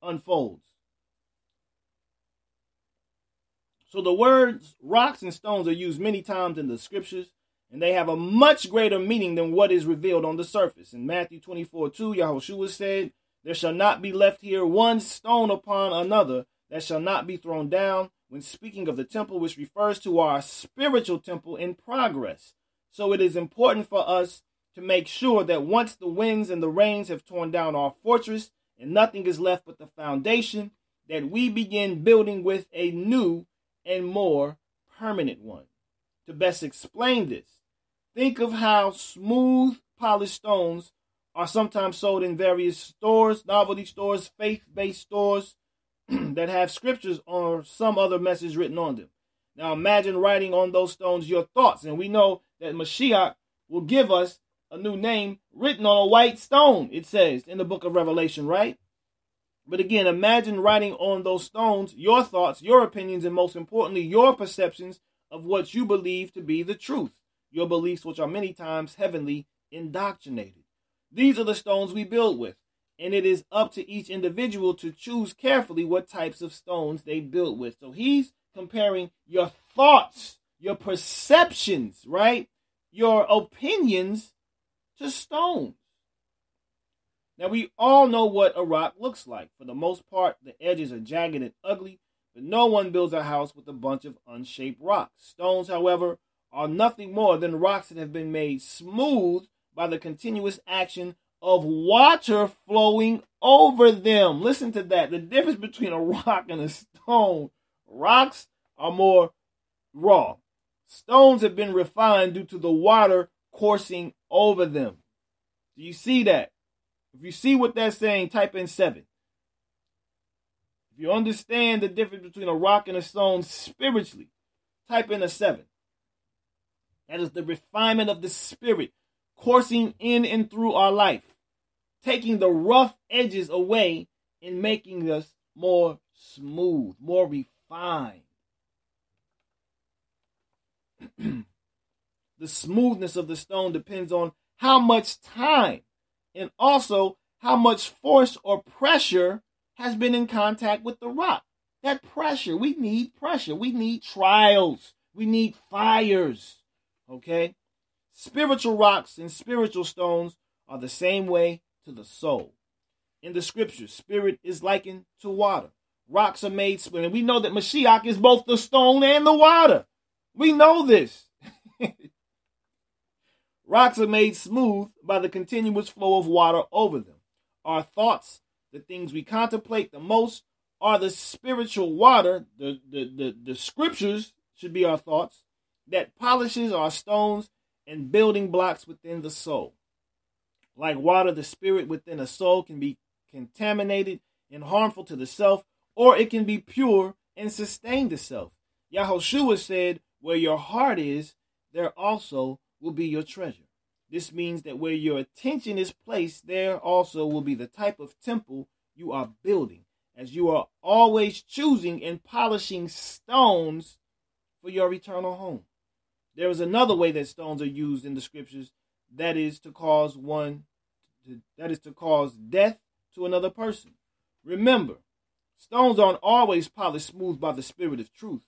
unfolds. So the words rocks and stones are used many times in the scriptures, and they have a much greater meaning than what is revealed on the surface. In Matthew 24:2, Yahushua said, "There shall not be left here one stone upon another that shall not be thrown down," when speaking of the temple, which refers to our spiritual temple in progress. So it is important for us to make sure that once the winds and the rains have torn down our fortress and nothing is left but the foundation, that we begin building with a new and more permanent one. To best explain this, think of how smooth polished stones are sometimes sold in various stores, novelty stores, faith-based stores that have scriptures or some other message written on them. Now imagine writing on those stones your thoughts, and we know that Mashiach will give us a new name written on a white stone, it says in the book of Revelation, right? But again, imagine writing on those stones your thoughts, your opinions, and most importantly, your perceptions of what you believe to be the truth, your beliefs which are many times heavenly indoctrinated. These are the stones we build with, and it is up to each individual to choose carefully what types of stones they build with. So he's comparing your thoughts, your perceptions, right? Your opinions to stones. Now, we all know what a rock looks like. For the most part, the edges are jagged and ugly, but no one builds a house with a bunch of unshaped rocks. Stones, however, are nothing more than rocks that have been made smooth by the continuous action of water flowing over them. Listen to that. The difference between a rock and a stone. Rocks are more raw. Stones have been refined due to the water coursing over them. Do you see that? If you see what that's saying, type in 7. If you understand the difference between a rock and a stone spiritually, type in a 7. That is the refinement of the spirit coursing in and through our life, taking the rough edges away and making us more smooth, more refined. The smoothness of the stone depends on how much time and also how much force or pressure has been in contact with the rock. That pressure, we need pressure. We need trials. We need fires. Okay? Spiritual rocks and spiritual stones are the same way to the soul. In the scriptures, spirit is likened to water. Rocks are made smooth. And we know that Mashiach is both the stone and the water. We know this. Rocks are made smooth by the continuous flow of water over them. Our thoughts, the things we contemplate the most, are the spiritual water. The scriptures should be our thoughts that polishes our stones and building blocks within the soul. Like water, the spirit within a soul can be contaminated and harmful to the self, or it can be pure and sustain the self. Yahushua said, "Where your heart is, there also will be your treasure." This means that where your attention is placed, there also will be the type of temple you are building, as you are always choosing and polishing stones for your eternal home. There is another way that stones are used in the scriptures, that is to cause death to another person. Remember, stones aren't always polished smooth by the spirit of truth.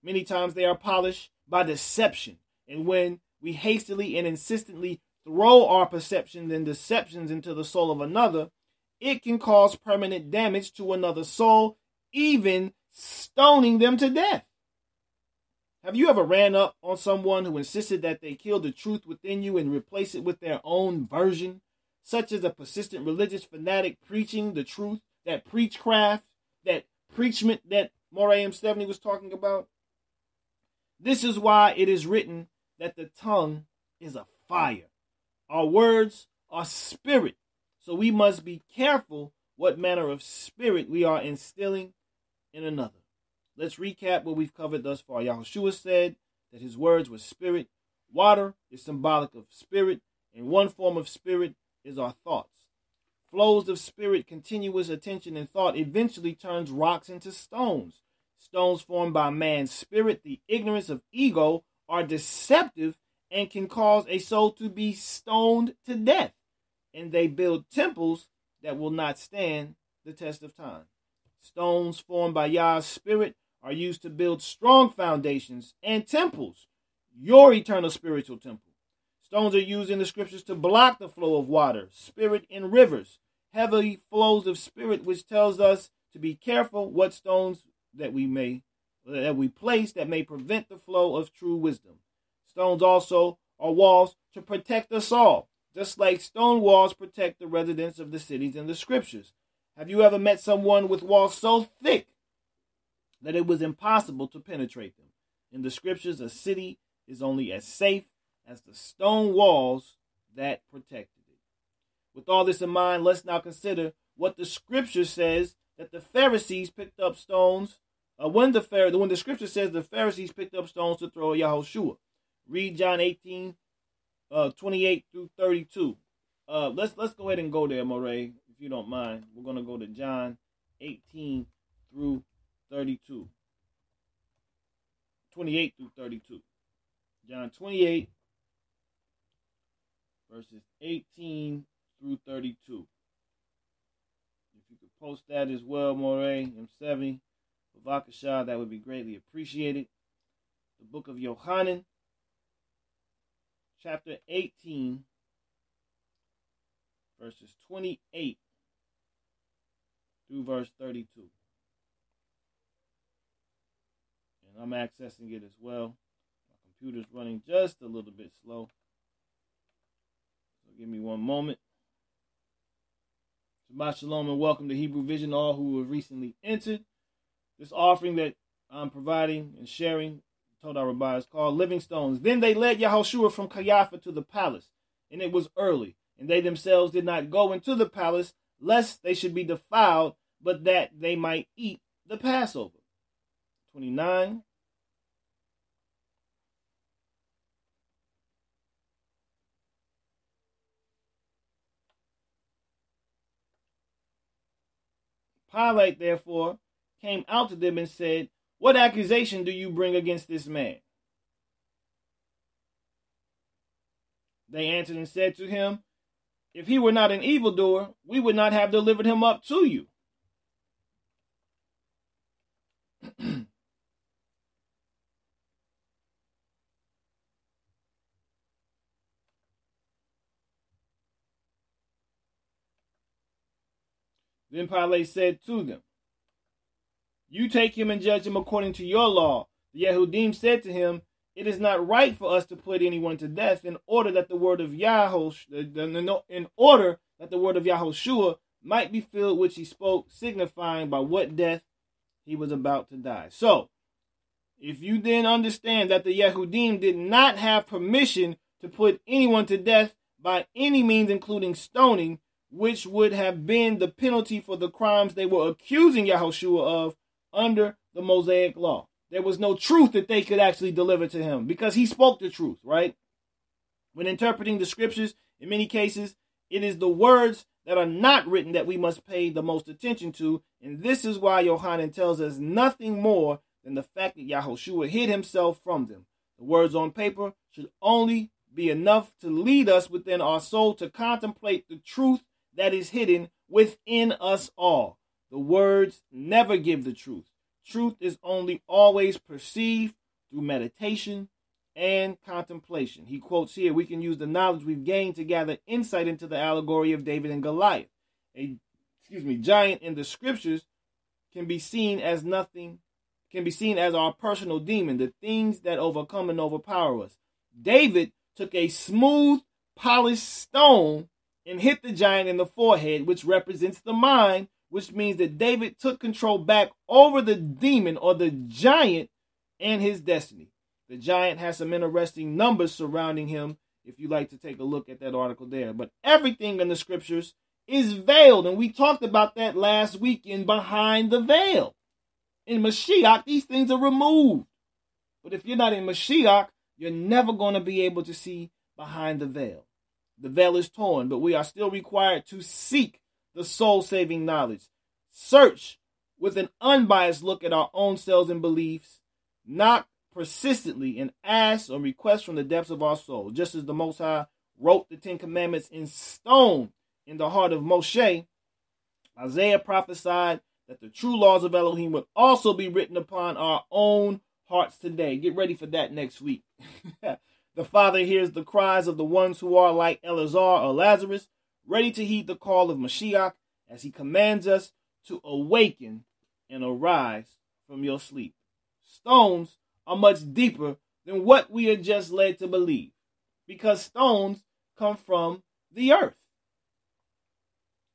Many times they are polished by deception. And when we hastily and insistently throw our perceptions and deceptions into the soul of another, it can cause permanent damage to another's soul, even stoning them to death. Have you ever ran up on someone who insisted that they kill the truth within you and replace it with their own version, such as a persistent religious fanatic preaching the truth, that preachcraft, that preachment that Moreh M70 was talking about? This is why it is written that the tongue is a fire. Our words are spirit, so we must be careful what manner of spirit we are instilling in another. Let's recap what we've covered thus far. Yahushua said that his words were spirit. Water is symbolic of spirit, and one form of spirit is our thoughts. Flows of spirit, continuous attention and thought eventually turns rocks into stones. Stones formed by man's spirit, the ignorance of ego, are deceptive and can cause a soul to be stoned to death. And they build temples that will not stand the test of time. Stones formed by Yah's spirit are used to build strong foundations and temples, your eternal spiritual temple. Stones are used in the scriptures to block the flow of water, spirit in rivers, heavy flows of spirit, which tells us to be careful what stones that we place that may prevent the flow of true wisdom. Stones also are walls to protect us all, just like stone walls protect the residents of the cities in the scriptures. Have you ever met someone with walls so thick that it was impossible to penetrate them? In the scriptures, a city is only as safe as the stone walls that protected it. With all this in mind, let's now consider what the scripture says that the Pharisees picked up stones. When the scripture says the Pharisees picked up stones to throw at Yahushua. Read John 18, 28 through 32. Let's go ahead and go there, Moreh, if you don't mind. We're going to go to John 18 through 32. 28 through 32. John 28, verses 18 through 32. If you could post that as well, Moreh M70, Vakashah, that would be greatly appreciated. The book of Yohanan, chapter 18, verses 28 through verse 32. And I'm accessing it as well. My computer's running just a little bit slow. So give me one moment. Shabbat Shalom and welcome to Hebrew Vision, all who have recently entered. This offering that I'm providing and sharing, Todah Rabbah, is called Living Stones. Then they led Yahushua from Caiaphas to the palace, and it was early. And they themselves did not go into the palace, lest they should be defiled, but that they might eat the Passover. 29. Pilate, therefore, came out to them and said, "What accusation do you bring against this man?" They answered and said to him, "If he were not an evildoer, we would not have delivered him up to you." Then Pilate said to them, "You take him and judge him according to your law." The Yehudim said to him, "It is not right for us to put anyone to death in order that the word of Yahushua might be filled, which he spoke, signifying by what death he was about to die." So, if you then understand that the Yehudim did not have permission to put anyone to death by any means, including stoning, which would have been the penalty for the crimes they were accusing Yahushua of under the Mosaic law. There was no truth that they could actually deliver to him because he spoke the truth, right? When interpreting the scriptures, in many cases, it is the words that are not written that we must pay the most attention to. And this is why Yohanan tells us nothing more than the fact that Yahushua hid himself from them. The words on paper should only be enough to lead us within our soul to contemplate the truth that is hidden within us all. The words never give the truth. Truth is only always perceived through meditation and contemplation. He quotes here, we can use the knowledge we've gained to gather insight into the allegory of David and Goliath. A giant in the scriptures can be seen as our personal demon, the things that overcome and overpower us. David took a smooth, polished stone and hit the giant in the forehead, which represents the mind, which means that David took control back over the demon or the giant and his destiny. The giant has some interesting numbers surrounding him, if you'd like to take a look at that article there. But everything in the scriptures is veiled, and we talked about that last weekend, behind the veil. In Mashiach, these things are removed. But if you're not in Mashiach, you're never going to be able to see behind the veil. The veil is torn, but we are still required to seek the soul-saving knowledge. Search with an unbiased look at our own selves and beliefs. Knock persistently and ask or request from the depths of our soul. Just as the Most High wrote the Ten Commandments in stone in the heart of Moshe, Isaiah prophesied that the true laws of Elohim would also be written upon our own hearts today. Get ready for that next week. The Father hears the cries of the ones who are like Eleazar or Lazarus, ready to heed the call of Mashiach as he commands us to awaken and arise from your sleep. Stones are much deeper than what we are just led to believe, because stones come from the earth.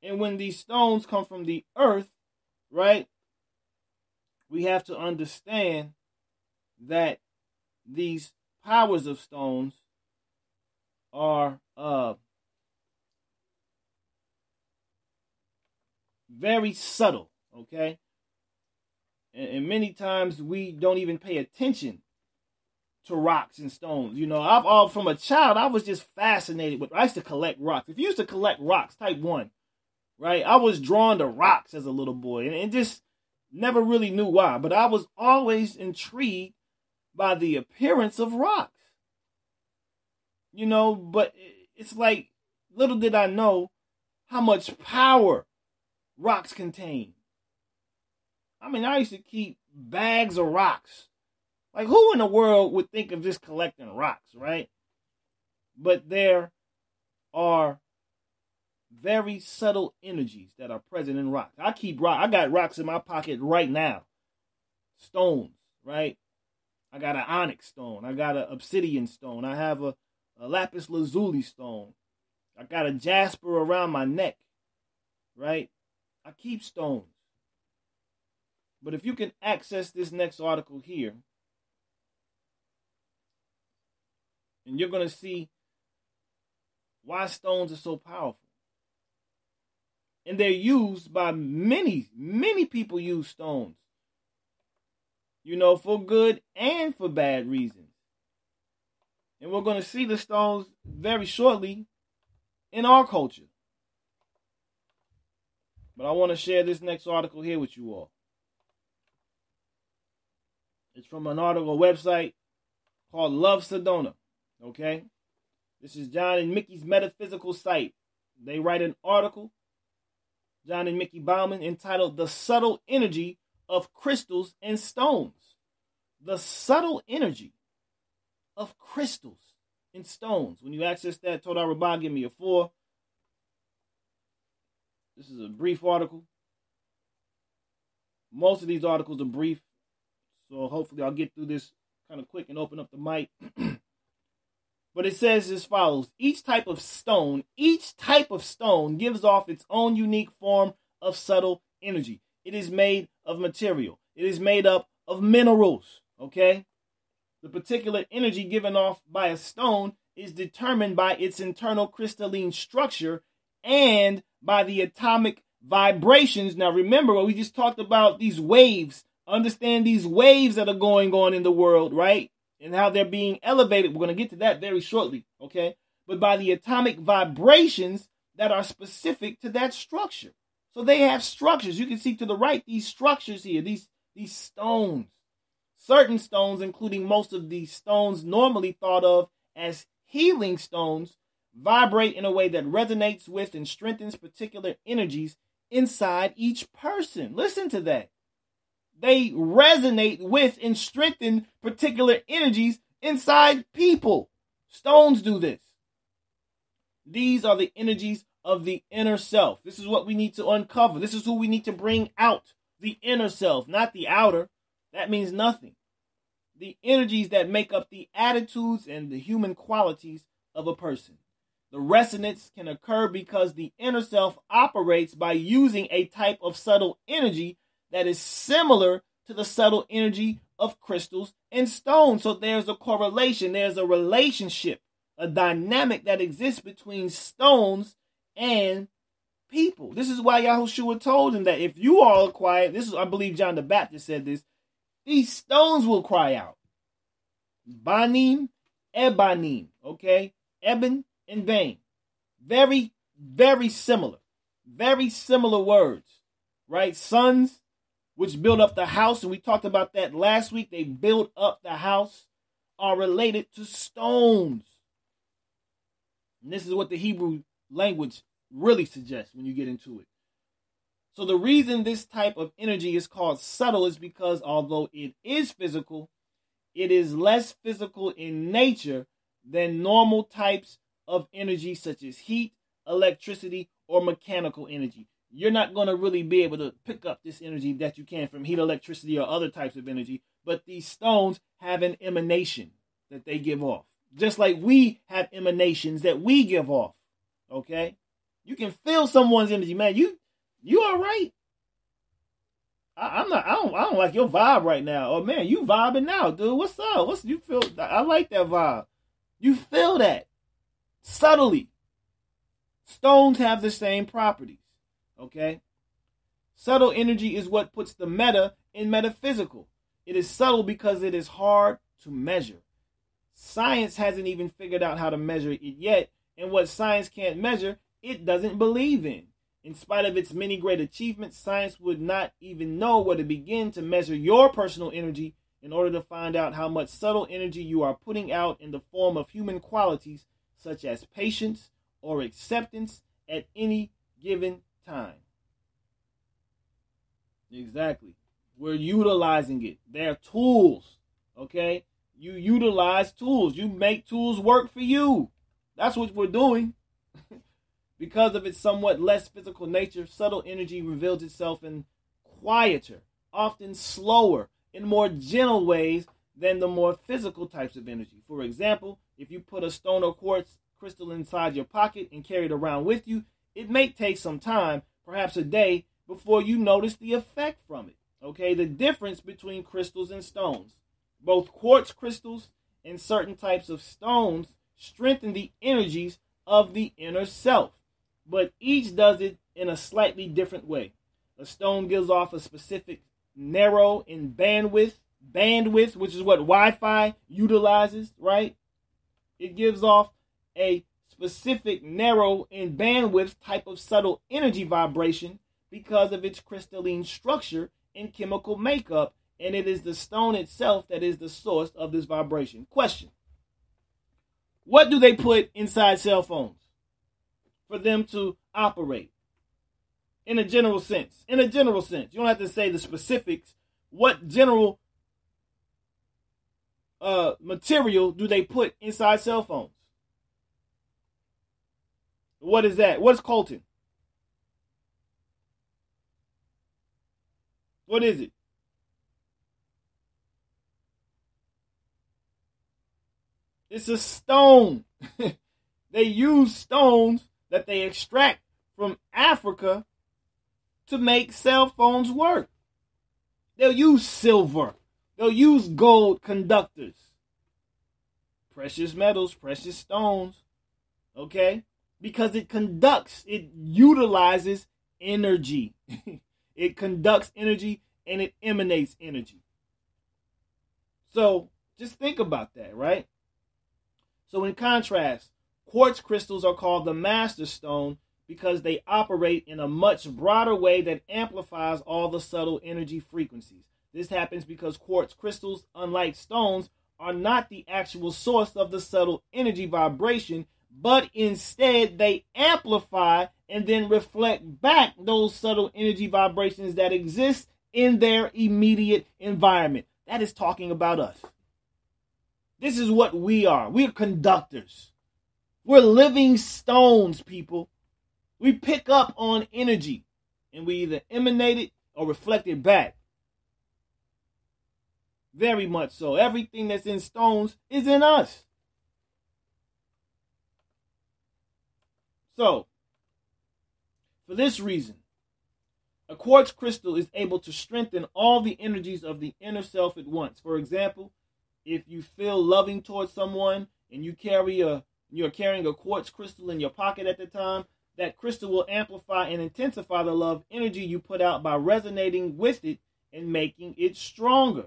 And when these stones come from the earth, right, we have to understand that these powers of stones are very subtle, okay? And many times we don't even pay attention to rocks and stones. You know, from a child, I was just fascinated with, I used to collect rocks. If you used to collect rocks, type 1, right? I was drawn to rocks as a little boy and just never really knew why. But I was always intrigued by the appearance of rocks. You know, but it's like, little did I know how much power rocks contain. I mean, I used to keep bags of rocks. Like, who in the world would think of just collecting rocks, right? But there are very subtle energies that are present in rocks. I got rocks in my pocket right now. Stones, right? I got an onyx stone. I got an obsidian stone. I have a lapis lazuli stone. I got a jasper around my neck, right? I keep stones. But if you can access this next article here, and you're going to see why stones are so powerful. And they're used by many people use stones. You know, for good and for bad reasons. And we're going to see the stones very shortly in our culture. But I want to share this next article here with you all. It's from an article website called Love Sedona. Okay? This is John and Mickey's metaphysical site. They write an article, John and Mickey Bauman, entitled The Subtle Energy of Crystals and Stones. The subtle energy of crystals and stones. When you access that, Toda Rabbah, give me a 4. This is a brief article. Most of these articles are brief, so hopefully I'll get through this kind of quick and open up the mic. But it says as follows. Each type of stone gives off its own unique form of subtle energy. It is made of material. It is made up of minerals, okay? The particular energy given off by a stone is determined by its internal crystalline structure and by the atomic vibrations. Now remember what we just talked about, these waves. Understand these waves that are going on in the world, right? And how they're being elevated. We're going to get to that very shortly, okay? But by the atomic vibrations that are specific to that structure. So they have structures. You can see to the right, these structures here, these stones. Certain stones, including most of the stones normally thought of as healing stones, vibrate in a way that resonates with and strengthens particular energies inside each person. Listen to that. They resonate with and strengthen particular energies inside people. Stones do this. These are the energies of the inner self. This is what we need to uncover. This is who we need to bring out. The inner self, not the outer. That means nothing. The energies that make up the attitudes and the human qualities of a person. The resonance can occur because the inner self operates by using a type of subtle energy that is similar to the subtle energy of crystals and stones. So there's a correlation, there's a relationship, a dynamic that exists between stones and people. This is why Yahushua told him that if you all are quiet, this is, I believe John the Baptist said this, these stones will cry out. Banim, Ebanim, okay? Eben and Bain. Very, very similar. Very similar words, right? Sons, which build up the house, and we talked about that last week. They build up the house, are related to stones. And this is what the Hebrew language really suggests when you get into it. So the reason this type of energy is called subtle is because although it is physical, it is less physical in nature than normal types of energy such as heat, electricity, or mechanical energy. You're not going to really be able to pick up this energy that you can from heat, electricity, or other types of energy, but these stones have an emanation that they give off. Just like we have emanations that we give off. Okay? You can feel someone's energy, man. You all right? I don't like your vibe right now. Oh man, you vibing now, dude. What's up? You feel? I like that vibe. You feel that subtly. Stones have the same properties. Okay? Subtle energy is what puts the meta in metaphysical. It is subtle because it is hard to measure. Science hasn't even figured out how to measure it yet, and what science can't measure, it doesn't believe in. In spite of its many great achievements, science would not even know where to begin to measure your personal energy in order to find out how much subtle energy you are putting out in the form of human qualities such as patience or acceptance at any given time. Exactly. We're utilizing it. They're tools. Okay? You utilize tools. You make tools work for you. That's what we're doing. Because of its somewhat less physical nature, subtle energy reveals itself in quieter, often slower, in more gentle ways than the more physical types of energy. For example, if you put a stone or quartz crystal inside your pocket and carry it around with you, it may take some time, perhaps a day, before you notice the effect from it. Okay, the difference between crystals and stones. Both quartz crystals and certain types of stones strengthen the energies of the inner self, but each does it in a slightly different way. A stone gives off a specific narrow in bandwidth, which is what Wi-Fi utilizes, right? It gives off a specific narrow in bandwidth type of subtle energy vibration because of its crystalline structure and chemical makeup, and it is the stone itself that is the source of this vibration. Question: what do they put inside cell phones for them to operate? In a general sense. In a general sense. You don't have to say the specifics. What general material do they put inside cell phones? What is that? What's coltan? What is it? It's a stone. They use stones that they extract from Africa to make cell phones work. They'll use silver. They'll use gold conductors. Precious metals, precious stones. Okay? Because it conducts, it utilizes energy. It conducts energy and it emanates energy. So just think about that, right? So in contrast, quartz crystals are called the master stone because they operate in a much broader way that amplifies all the subtle energy frequencies. This happens because quartz crystals, unlike stones, are not the actual source of the subtle energy vibration, but instead they amplify and then reflect back those subtle energy vibrations that exist in their immediate environment. That is talking about us. This is what we are. We're conductors. We're living stones, people. We pick up on energy and we either emanate it or reflect it back. Very much so. Everything that's in stones is in us. So, for this reason, a quartz crystal is able to strengthen all the energies of the inner self at once. For example, if you feel loving towards someone and you're carrying a quartz crystal in your pocket at the time, that crystal will amplify and intensify the love energy you put out by resonating with it and making it stronger.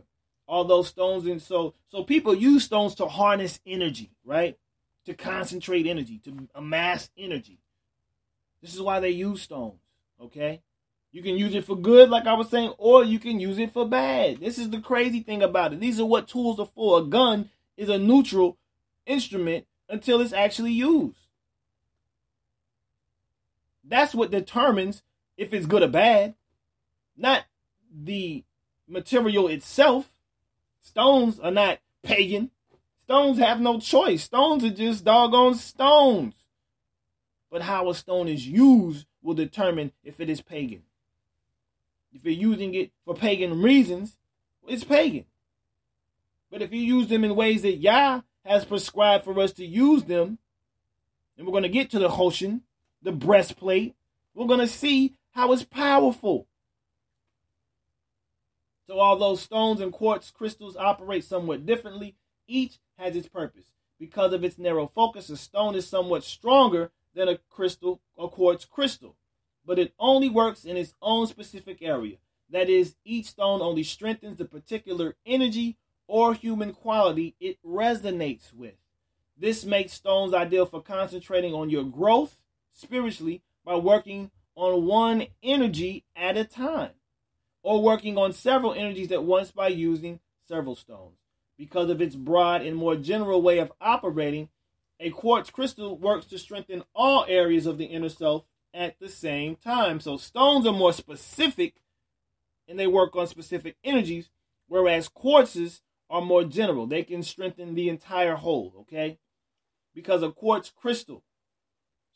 All those stones, and so people use stones to harness energy, right? To concentrate energy, to amass energy. This is why they use stones, okay? You can use it for good, like I was saying, or you can use it for bad. This is the crazy thing about it. These are what tools are for. A gun is a neutral instrument until it's actually used. That's what determines if it's good or bad, not the material itself. Stones are not pagan. Stones have no choice. Stones are just doggone stones. But how a stone is used will determine if it is pagan. If you're using it for pagan reasons, it's pagan. But if you use them in ways that Yah has prescribed for us to use them, and we're going to get to the Hoshin, the breastplate, we're going to see how it's powerful. So although stones and quartz crystals operate somewhat differently, each has its purpose. Because of its narrow focus, a stone is somewhat stronger than a quartz crystal. But it only works in its own specific area. That is, each stone only strengthens the particular energy or human quality it resonates with. This makes stones ideal for concentrating on your growth spiritually by working on one energy at a time, or working on several energies at once by using several stones. Because of its broad and more general way of operating, a quartz crystal works to strengthen all areas of the inner self at the same time. So stones are more specific and they work on specific energies, whereas quartzes are more general. They can strengthen the entire whole, okay? Because a quartz crystal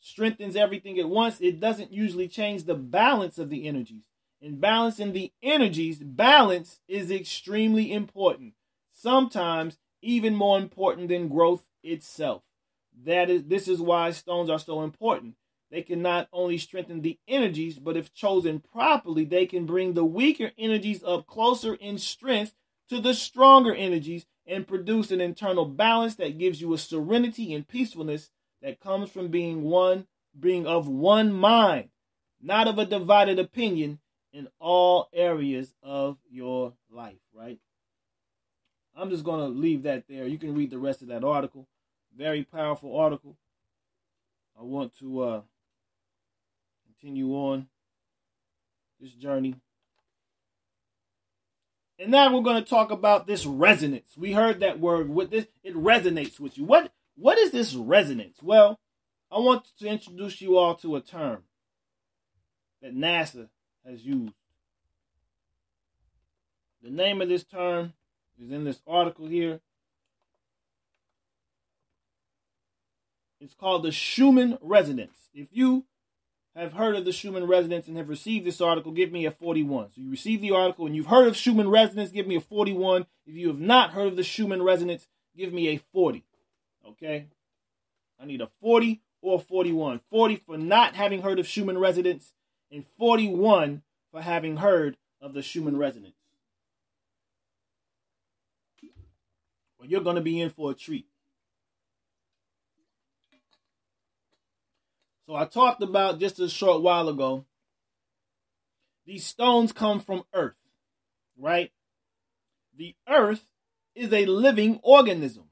strengthens everything at once, it doesn't usually change the balance of the energies. In balancing the energies, balance is extremely important. Sometimes even more important than growth itself. This is why stones are so important. They can not only strengthen the energies, but if chosen properly, they can bring the weaker energies up closer in strength to the stronger energies and produce an internal balance that gives you a serenity and peacefulness that comes from being of one mind, not of a divided opinion in all areas of your life, right? I'm just going to leave that there. You can read the rest of that article. Very powerful article. I want to continue on this journey. And now we're going to talk about this resonance. We heard that word with this. It resonates with you. What is this resonance? Well, I want to introduce you all to a term that NASA has used. The name of this term is in this article here. It's called the Schumann resonance. If you have heard of the Schumann resonance and have received this article, give me a 41. So you received the article and you've heard of Schumann resonance, give me a 41. If you have not heard of the Schumann resonance, give me a 40. Okay? I need a 40 or a 41. 40 for not having heard of Schumann resonance and 41 for having heard of the Schumann resonance. Well, you're going to be in for a treat. So I talked about just a short while ago, these stones come from Earth, right? The Earth is a living organism.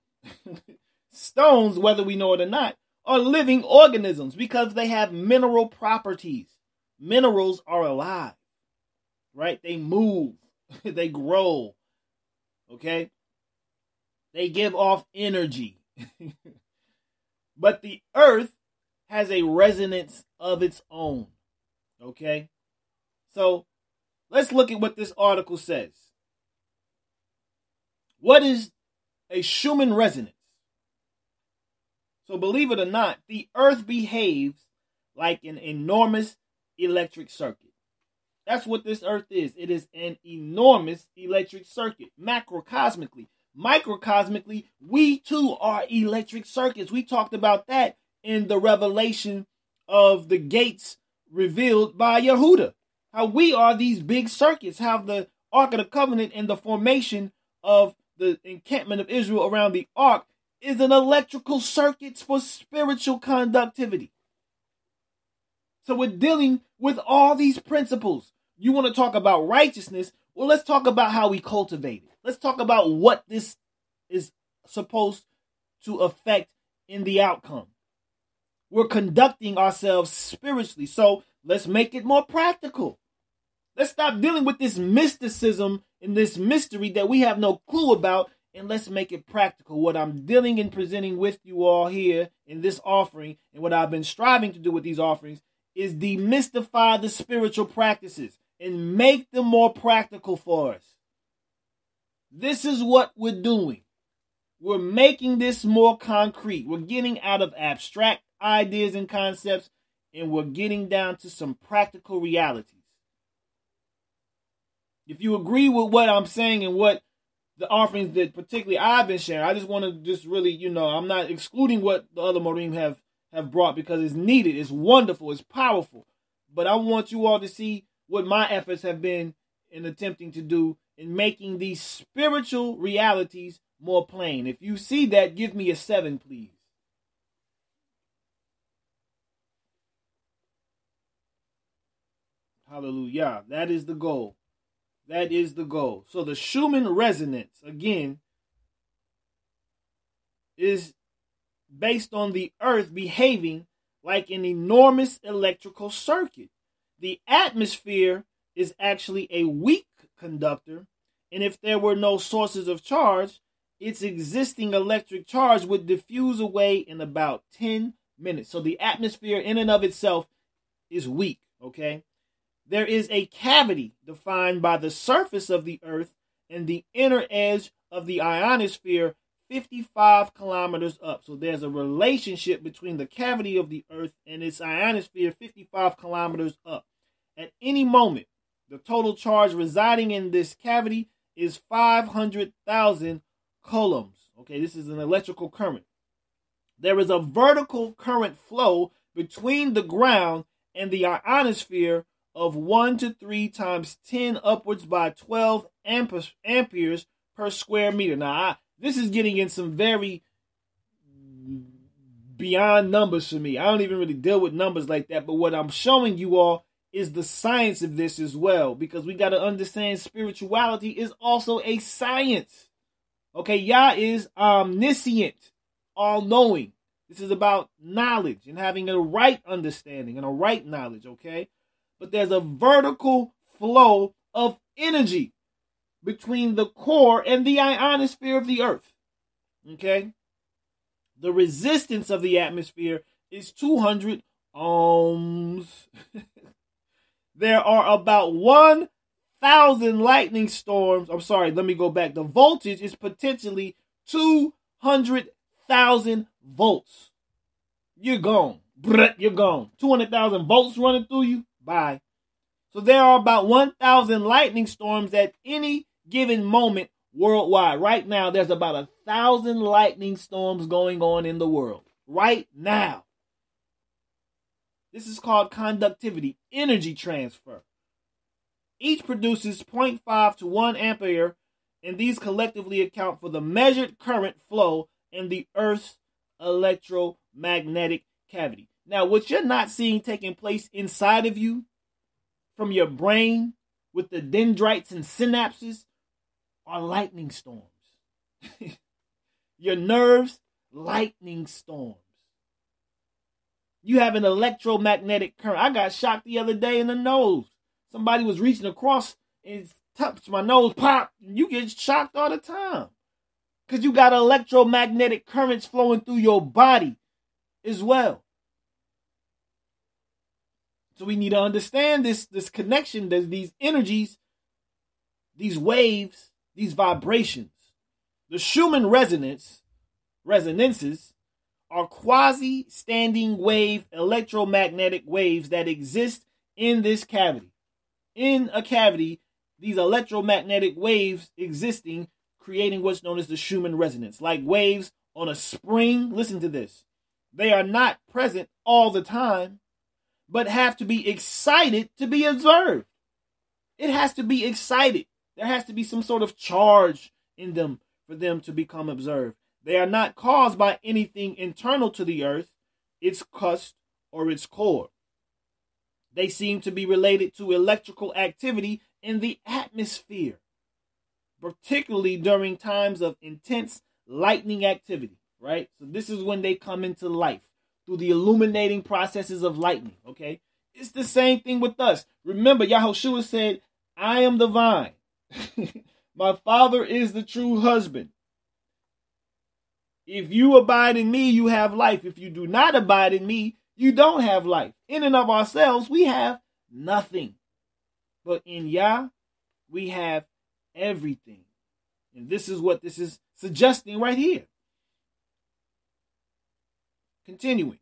Stones, whether we know it or not, are living organisms because they have mineral properties. Minerals are alive, right? They move. They grow. Okay? They give off energy. But the earth has a resonance of its own. Okay? So, let's look at what this article says. What is a Schumann resonance? So, believe it or not, the earth behaves like an enormous electric circuit. That's what this earth is. It is an enormous electric circuit, macrocosmically. Microcosmically, we too are electric circuits. We talked about that in the revelation of the gates revealed by Yehuda. How we are these big circuits. How the Ark of the Covenant and the formation of the encampment of Israel around the Ark is an electrical circuit for spiritual conductivity. So we're dealing with all these principles. You want to talk about righteousness? Well, let's talk about how we cultivate it. Let's talk about what this is supposed to affect in the outcome. We're conducting ourselves spiritually, so let's make it more practical. Let's stop dealing with this mysticism and this mystery that we have no clue about, and let's make it practical. What I'm dealing and presenting with you all here in this offering, and what I've been striving to do with these offerings, is demystify the spiritual practices and make them more practical for us. This is what we're doing. We're making this more concrete. We're getting out of abstract ideas and concepts, and we're getting down to some practical realities. If you agree with what I'm saying and what the offerings that particularly I've been sharing, I just want to just really, I'm not excluding what the other Morim have brought, because it's needed, it's wonderful, it's powerful. But I want you all to see what my efforts have been in attempting to do in making these spiritual realities more plain. If you see that, give me a 7, please. Hallelujah. That is the goal. That is the goal. So the Schumann resonance, again, is based on the earth behaving like an enormous electrical circuit. The atmosphere is actually a weak conductor, and if there were no sources of charge, its existing electric charge would diffuse away in about 10 minutes. So the atmosphere in and of itself is weak, okay? There is a cavity defined by the surface of the earth and the inner edge of the ionosphere 55 kilometers up. So there's a relationship between the cavity of the earth and its ionosphere 55 kilometers up. At any moment, the total charge residing in this cavity is 500,000 coulombs. Okay, this is an electrical current. There is a vertical current flow between the ground and the ionosphere of 1 to 3 times 10 upwards by 12 amperes per square meter. Now, this is getting in some very beyond numbers for me. I don't even really deal with numbers like that, but what I'm showing you all is the science of this as well, because we got to understand spirituality is also a science. Okay, Yah is omniscient, all-knowing. This is about knowledge and having a right understanding and a right knowledge, okay? But there's a vertical flow of energy between the core and the ionosphere of the earth, okay? The resistance of the atmosphere is 200 ohms. There are about 1,000 lightning storms. I'm sorry, let me go back. The voltage is potentially 200,000 volts. You're gone. You're gone. 200,000 volts running through you. Bye. So there are about 1,000 lightning storms at any given moment worldwide. Right now, there's about 1,000 lightning storms going on in the world. Right now. This is called conductivity, energy transfer. Each produces 0.5 to 1 ampere, and these collectively account for the measured current flow in the Earth's electromagnetic cavity. Now, what you're not seeing taking place inside of you from your brain with the dendrites and synapses are lightning storms. Your nerves, lightning storms. You have an electromagnetic current. I got shocked the other day in the nose. Somebody was reaching across and touch my nose, pop. You get shocked all the time. Because you got electromagnetic currents flowing through your body as well. So we need to understand this connection. There's these energies, these waves, these vibrations. The Schumann resonances are quasi-standing wave electromagnetic waves that exist in this cavity. In a cavity, these electromagnetic waves existing, creating what's known as the Schumann resonance. Like waves on a spring, listen to this. They are not present all the time, but have to be excited to be observed. It has to be excited. There has to be some sort of charge in them for them to become observed. They are not caused by anything internal to the earth, its crust, or its core. They seem to be related to electrical activity in the atmosphere, particularly during times of intense lightning activity, right? So this is when they come into life through the illuminating processes of lightning, okay? It's the same thing with us. Remember, Yahushua said, I am the vine. My Father is the true husband. If you abide in me, you have life. If you do not abide in me, you don't have life. In and of ourselves, we have nothing. But in Yah, we have everything. And this is what this is suggesting right here. Continuing.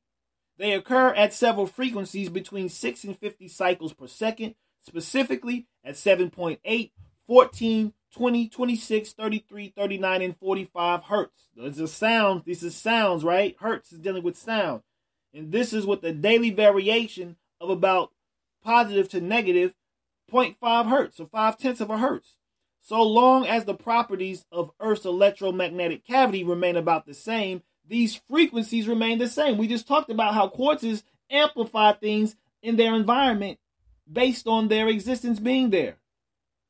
They occur at several frequencies between 6 and 50 cycles per second, specifically at 7.8, 14, 20, 26, 33, 39, and 45 hertz. This is sound. This is sounds, right? Hertz is dealing with sound. And this is with a daily variation of about positive to negative 0.5 hertz, or 0.5 of a hertz. So long as the properties of Earth's electromagnetic cavity remain about the same, these frequencies remain the same. We just talked about how quartzes amplify things in their environment based on their existence being there.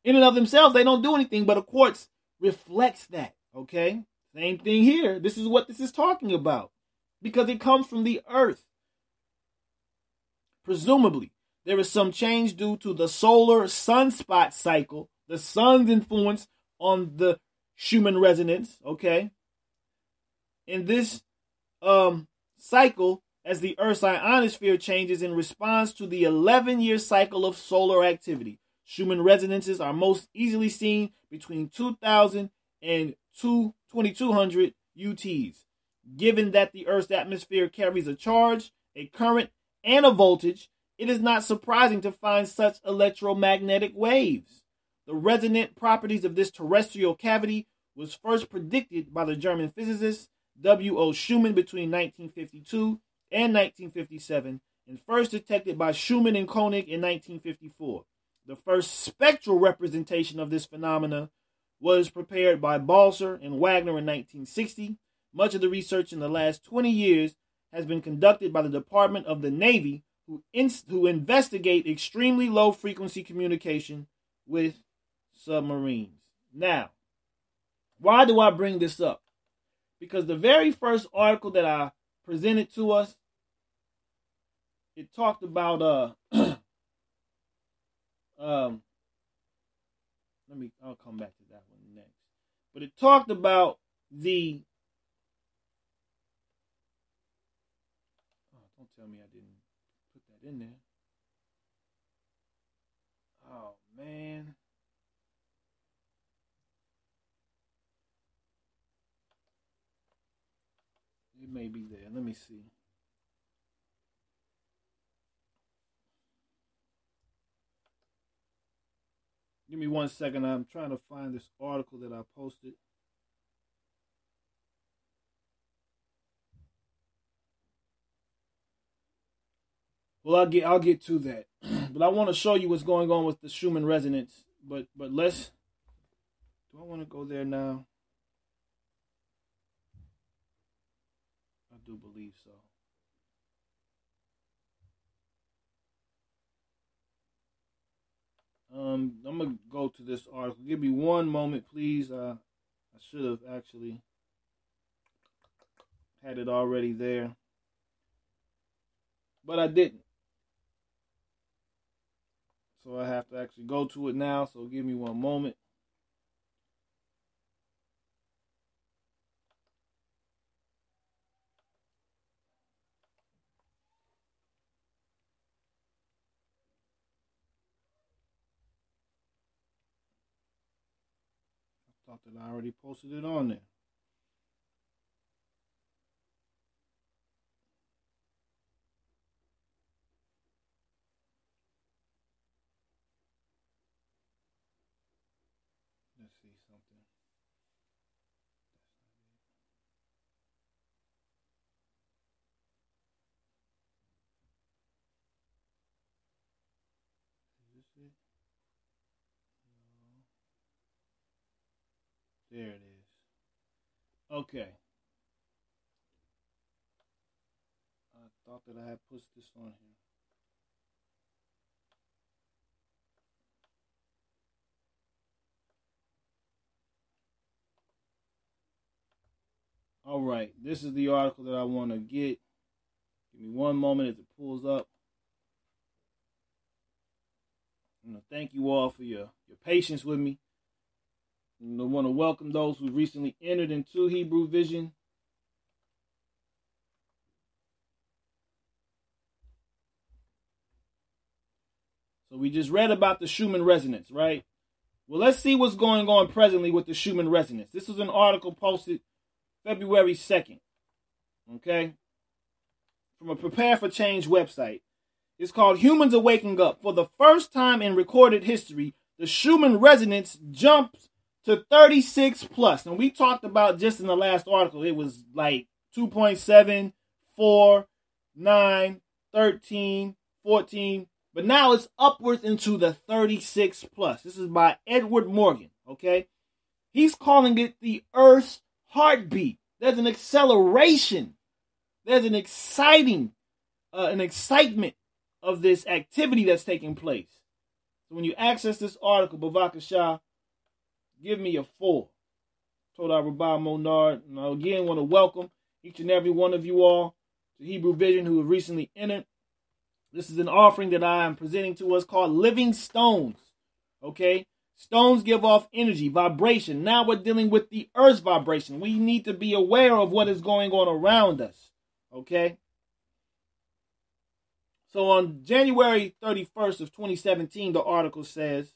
In and of themselves, they don't do anything, but a quartz reflects that, okay? Same thing here. This is what this is talking about, because it comes from the earth. Presumably, there is some change due to the solar sunspot cycle, the sun's influence on the Schumann resonance, okay? In this cycle, as the Earth's ionosphere changes in response to the 11-year cycle of solar activity. Schumann resonances are most easily seen between 2000 and 2200 UTs. Given that the Earth's atmosphere carries a charge, a current, and a voltage, it is not surprising to find such electromagnetic waves. The resonant properties of this terrestrial cavity was first predicted by the German physicist W.O. Schumann between 1952 and 1957, and first detected by Schumann and Koenig in 1954. The first spectral representation of this phenomena was prepared by Balser and Wagner in 1960. Much of the research in the last 20 years has been conducted by the Department of the Navy, who investigate extremely low-frequency communication with submarines. Now, why do I bring this up? Because the very first article that I presented to us, it talked about I'll come back to that one next. But it talked about the don't tell me I didn't put that in there. Oh man. It may be there. Let me see. Give me 1 second. I'm trying to find this article that I posted. Well, I'll get to that. But I want to show you what's going on with the Schumann resonance. But let's. Do I want to go there now? I do believe so. I'm gonna go to this article. Give me 1 moment, please. I should have actually had it already there, but I didn't. so I have to actually go to it now. So give me one moment. I thought that I already posted it on there. Let's see something. Is this it? No. There it is. Okay. I thought that I had put this on here. All right, this is the article that I want to get. Give me one moment as it pulls up. Thank you all for your patience with me. I want to welcome those who recently entered into Hebrew Vision. So we just read about the Schumann resonance, right? Well, let's see what's going on presently with the Schumann resonance. This is an article posted February 2nd, okay, from a Prepare for Change website. It's called Humans Are Waking Up. For the first time in recorded history, the Schumann resonance jumps to 36 plus. And we talked about just in the last article, it was like 2.7, 4, 9, 13, 14. But now it's upwards into the 36 plus. This is by Edward Morgan, okay? He's calling it the Earth's heartbeat. There's an acceleration. There's an excitement of this activity that's taking place. So when you access this article, Bavakashah, give me a 4. Toda Rabbi Monard. And I again want to welcome each and every one of you all to Hebrew Vision who have recently entered. This is an offering that I am presenting to us called Living Stones. Okay? Stones give off energy, vibration. Now we're dealing with the Earth's vibration. We need to be aware of what is going on around us. Okay? So on January 31st of 2017, the article says,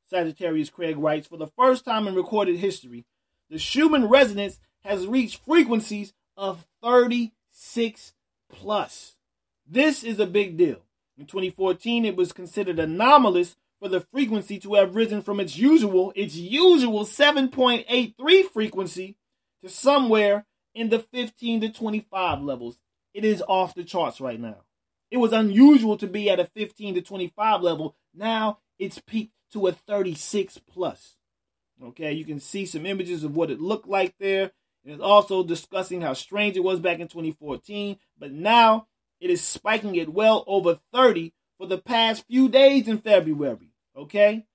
Sagittarius Craig writes, for the first time in recorded history, the Schumann resonance has reached frequencies of 36 plus. This is a big deal. In 2014, it was considered anomalous for the frequency to have risen from its usual 7.83 frequency to somewhere in the 15 to 25 levels. It is off the charts right now. It was unusual to be at a 15 to 25 level. Now it's peaked to a 36 plus. Okay, you can see some images of what it looked like there. It's also discussing how strange it was back in 2014. But now it is spiking at well over 30 for the past few days in February. Okay,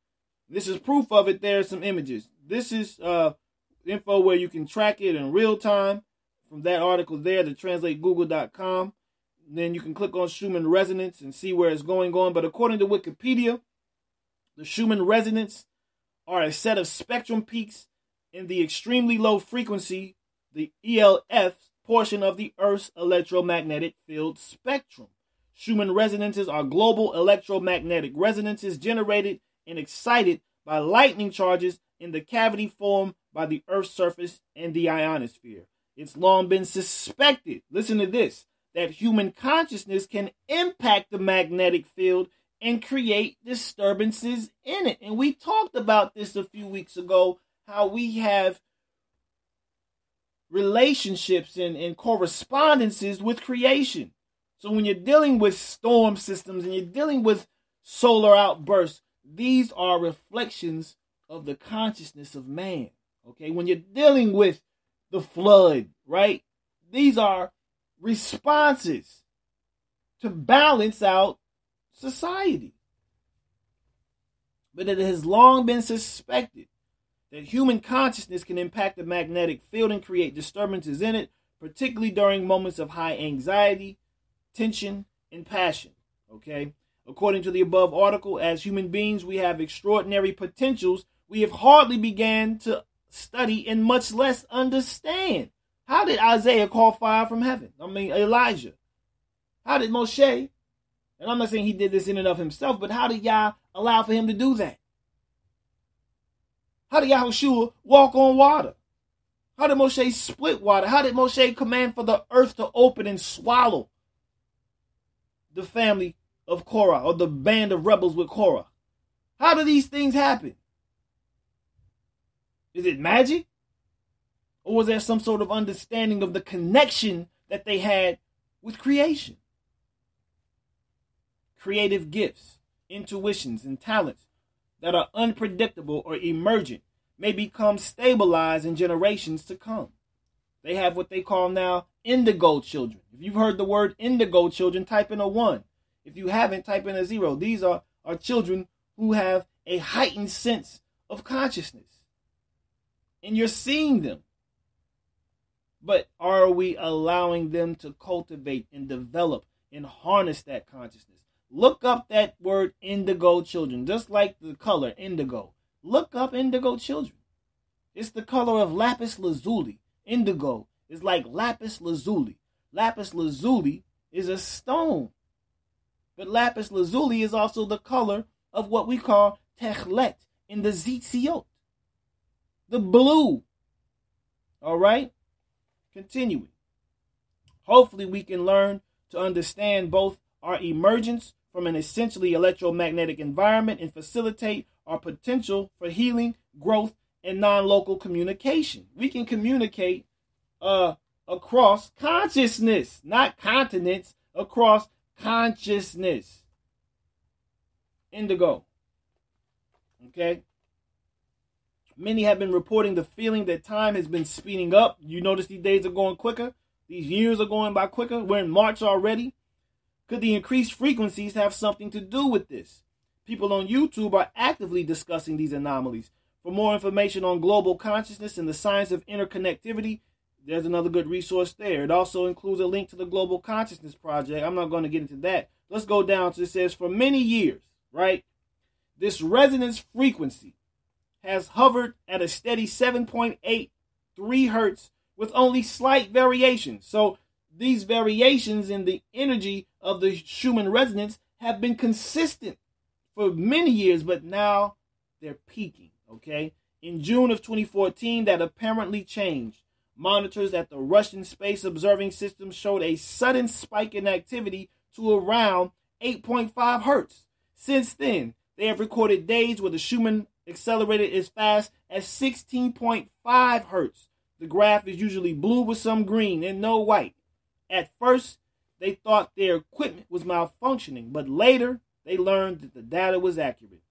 this is proof of it. There are some images. This is info where you can track it in real time from that article there, the translategoogle.com. Then you can click on Schumann resonance and see where it's going on. But according to Wikipedia, the Schumann resonance are a set of spectrum peaks in the extremely low frequency, the ELF portion of the Earth's electromagnetic field spectrum. Schumann resonances are global electromagnetic resonances generated and excited by lightning charges in the cavity formed by the Earth's surface and the ionosphere. It's long been suspected, listen to this, that human consciousness can impact the magnetic field and create disturbances in it. And we talked about this a few weeks ago, how we have relationships and correspondences with creation. So when you're dealing with storm systems and you're dealing with solar outbursts, these are reflections of the consciousness of man. Okay, when you're dealing with the flood, right? These are responses to balance out society. But it has long been suspected that human consciousness can impact the magnetic field and create disturbances in it, particularly during moments of high anxiety, tension, and passion. Okay? According to the above article, as human beings, we have extraordinary potentials we have hardly began to study and much less understand. How did Isaiah call fire from heaven? Elijah. How did Moshe, and I'm not saying he did this in and of himself, but how did Yah allow for him to do that? How did Yahushua walk on water? How did Moshe split water? How did Moshe command for the earth to open and swallow the family of Korah, or the band of rebels with Korah? How do these things happen? Is it magic? Or was there some sort of understanding of the connection that they had with creation? Creative gifts, intuitions, and talents that are unpredictable or emergent may become stabilized in generations to come. They have what they call now indigo children. If you've heard the word indigo children, type in a 1. If you haven't, type in a 0. These are children who have a heightened sense of consciousness. And you're seeing them. But are we allowing them to cultivate and develop and harness that consciousness? Look up that word indigo children, just like the color indigo. Look up indigo children. It's the color of lapis lazuli. Indigo is like lapis lazuli. Lapis lazuli is a stone. But lapis lazuli is also the color of what we call techlet in the Zitziot. The blue. All right? Continuing. Hopefully we can learn to understand both our emergence from an essentially electromagnetic environment and facilitate our potential for healing, growth, and non-local communication. We can communicate across consciousness, not continents, across consciousness. Indigo. Okay? Many have been reporting the feeling that time has been speeding up. You notice these days are going quicker. These years are going by quicker. We're in March already. Could the increased frequencies have something to do with this? People on YouTube are actively discussing these anomalies. For more information on global consciousness and the science of interconnectivity, there's another good resource there. It also includes a link to the Global Consciousness Project. I'm not going to get into that. Let's go down to, it says, for many years, right, this resonance frequency has hovered at a steady 7.83 hertz with only slight variations. So these variations in the energy of the Schumann resonance have been consistent for many years, but now they're peaking, okay? In June of 2014, that apparently changed. Monitors at the Russian Space Observing System showed a sudden spike in activity to around 8.5 hertz. Since then, they have recorded days where the Schumann accelerated as fast as 16.5 hertz. The graph is usually blue with some green and no white. At first, they thought their equipment was malfunctioning, but later they learned that the data was accurate.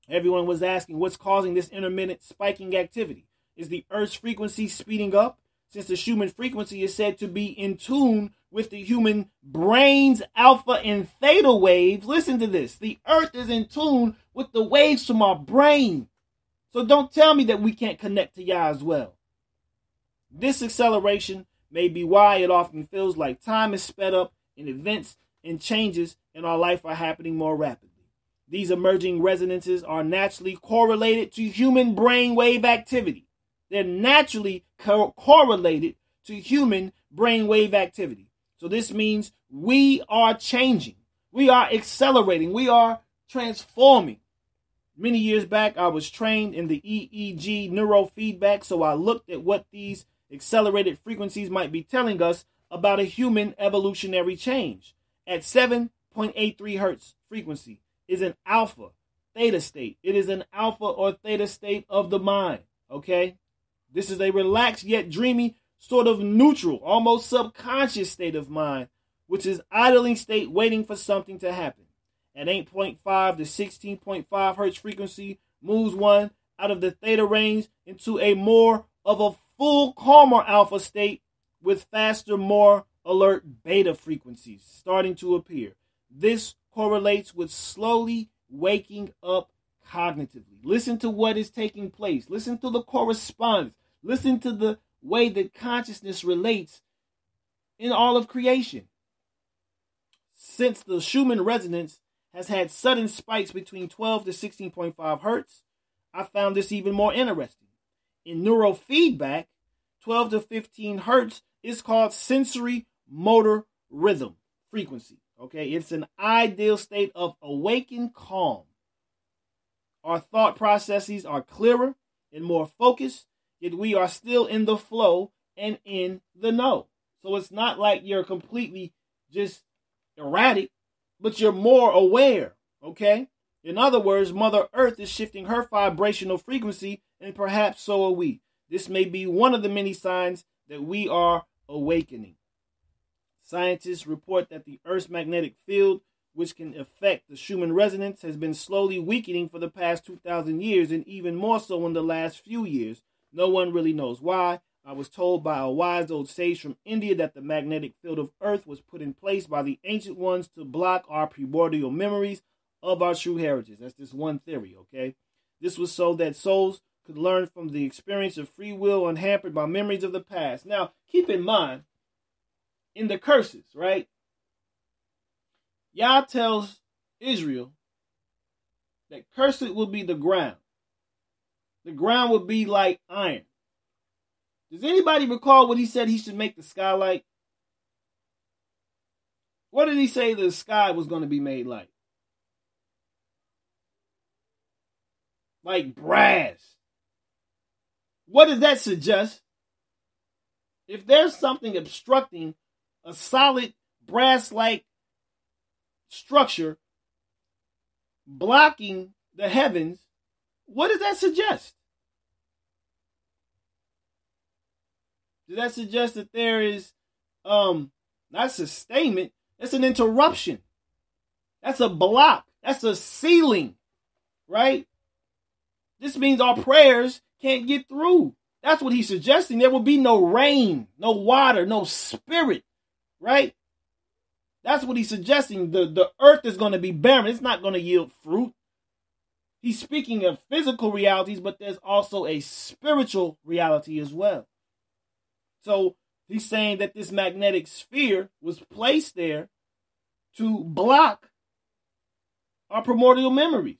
Everyone was asking what's causing this intermittent spiking activity. Is the Earth's frequency speeding up? Since the Schumann frequency is said to be in tune with the human brain's alpha and theta waves. Listen to this. The Earth is in tune with the waves from our brain. So don't tell me that we can't connect to Yah as well. This acceleration may be why it often feels like time is sped up and events and changes in our life are happening more rapidly. These emerging resonances are naturally correlated to human brainwave activity. They're naturally correlated to human brainwave activity. So this means we are changing. We are accelerating. We are transforming. Many years back, I was trained in the EEG neurofeedback, so I looked at what these accelerated frequencies might be telling us about a human evolutionary change. At 7.83 hertz frequency is an alpha theta state. It is an alpha or theta state of the mind, okay? This is a relaxed yet dreamy, sort of neutral, almost subconscious state of mind, which is idling state waiting for something to happen. At 8.5 to 16.5 hertz frequency moves one out of the theta range into a more of a full calmer alpha state with faster, more alert beta frequencies starting to appear. This correlates with slowly waking up cognitively. Listen to what is taking place. Listen to the correspondence. Listen to the way that consciousness relates in all of creation. Since the Schumann resonance has had sudden spikes between 12 to 16.5 hertz. I found this even more interesting. In neurofeedback, 12 to 15 hertz is called sensory motor rhythm frequency. Okay, it's an ideal state of awakened calm. Our thought processes are clearer and more focused, yet we are still in the flow and in the know. So it's not like you're completely just erratic, but you're more aware, okay? In other words, Mother Earth is shifting her vibrational frequency, and perhaps so are we. This may be one of the many signs that we are awakening. Scientists report that the Earth's magnetic field, which can affect the Schumann resonance, has been slowly weakening for the past 2,000 years, and even more so in the last few years. No one really knows why. I was told by a wise old sage from India that the magnetic field of Earth was put in place by the ancient ones to block our primordial memories of our true heritage. That's just one theory, okay? This was so that souls could learn from the experience of free will unhampered by memories of the past. Now, keep in mind, in the curses, right? Yah tells Israel that cursed will be the ground. The ground will be like iron. Does anybody recall what he said he should make the sky like? What did he say the sky was going to be made like? Like brass. What does that suggest? If there's something obstructing a solid brass-like structure blocking the heavens, what does that suggest? Does that suggest that there is not sustainment? That's an interruption. That's a block. That's a ceiling, right? This means our prayers can't get through. That's what he's suggesting. There will be no rain, no water, no spirit, right? That's what he's suggesting. The earth is going to be barren. It's not going to yield fruit. He's speaking of physical realities, but there's also a spiritual reality as well. So he's saying that this magnetic sphere was placed there to block our primordial memories.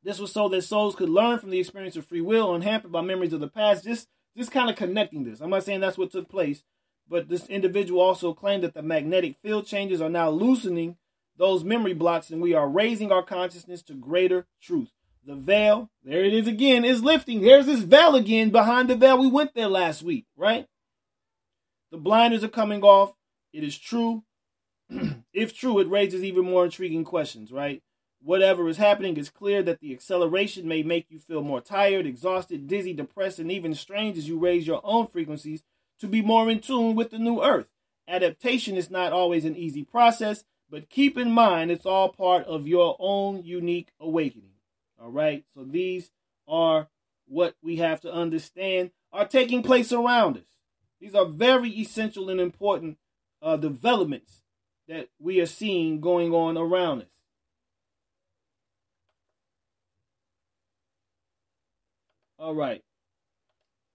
This was so that souls could learn from the experience of free will unhampered by memories of the past. Just kind of connecting this. I'm not saying that's what took place, but this individual also claimed that the magnetic field changes are now loosening those memory blocks, and we are raising our consciousness to greater truth. The veil, there it is again, is lifting. There's this veil again behind the veil. We went there last week, right? The blinders are coming off. It is true. If true, it raises even more intriguing questions, right? Whatever is happening, it's clear that the acceleration may make you feel more tired, exhausted, dizzy, depressed, and even strange as you raise your own frequencies to be more in tune with the new earth. Adaptation is not always an easy process, but keep in mind it's all part of your own unique awakening. All right, so these are what we have to understand are taking place around us. These are very essential and important developments that we are seeing going on around us. All right,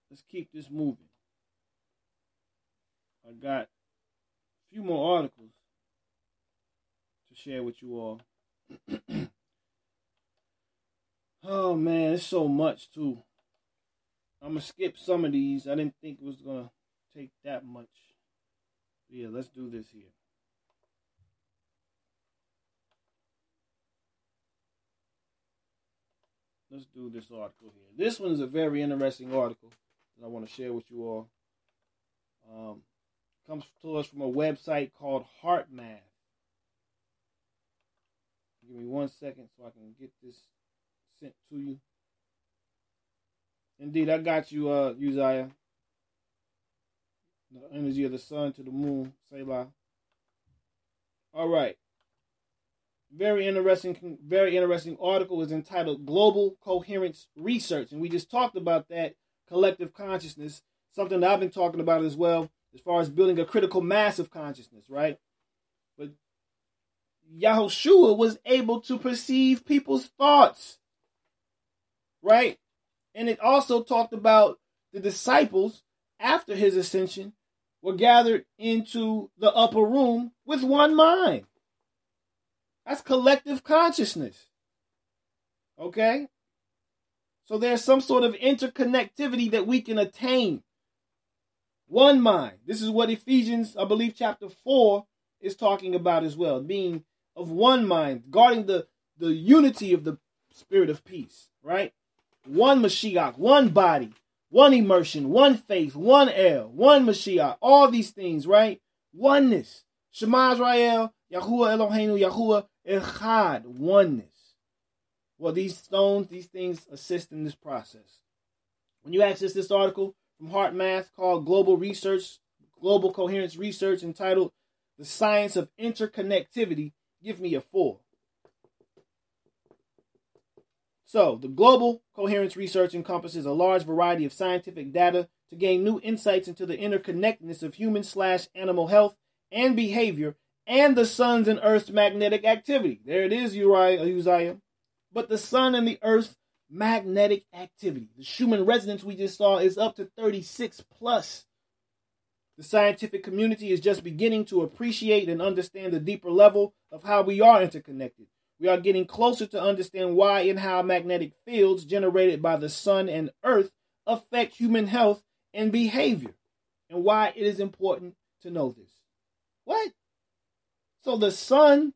let's keep this moving. I got a few more articles to share with you all. Oh man, it's so much too. I'm gonna skip some of these. I didn't think it was gonna take that much. Yeah, let's do this here. Let's do this article here. This one is a very interesting article that I want to share with you all. Comes to us from a website called HeartMath. Give me 1 second so I can get this sent to you. Indeed, I got you, Uzziah. The energy of the sun to the moon, Selah. All right. Very interesting article is entitled Global Coherence Research. And we just talked about that collective consciousness, something that I've been talking about as well, as far as building a critical mass of consciousness, right? But Yahushua was able to perceive people's thoughts, right? And it also talked about the disciples after his ascension were gathered into the upper room with one mind. That's collective consciousness. Okay? So there's some sort of interconnectivity that we can attain. One mind. This is what Ephesians, I believe, chapter 4 is talking about as well. Being of one mind, guarding the unity of the spirit of peace, right? One Mashiach, one body, one immersion, one faith, one El, one Mashiach, all these things, right? Oneness. Shema Israel, Yahuwah Eloheinu, Yahuwah Echad, oneness. Well, these stones, these things assist in this process. When you access this article from HeartMath called Global Coherence Research, entitled The Science of Interconnectivity, give me a 4. So, the global coherence research encompasses a large variety of scientific data to gain new insights into the interconnectedness of human/animal health and behavior and the sun's and earth's magnetic activity. There it is, Uzziah. But the sun and the earth's magnetic activity, the Schumann resonance we just saw, is up to 36 plus. The scientific community is just beginning to appreciate and understand the deeper level of how we are interconnected. We are getting closer to understand why and how magnetic fields generated by the sun and earth affect human health and behavior, and why it is important to know this. What? So the sun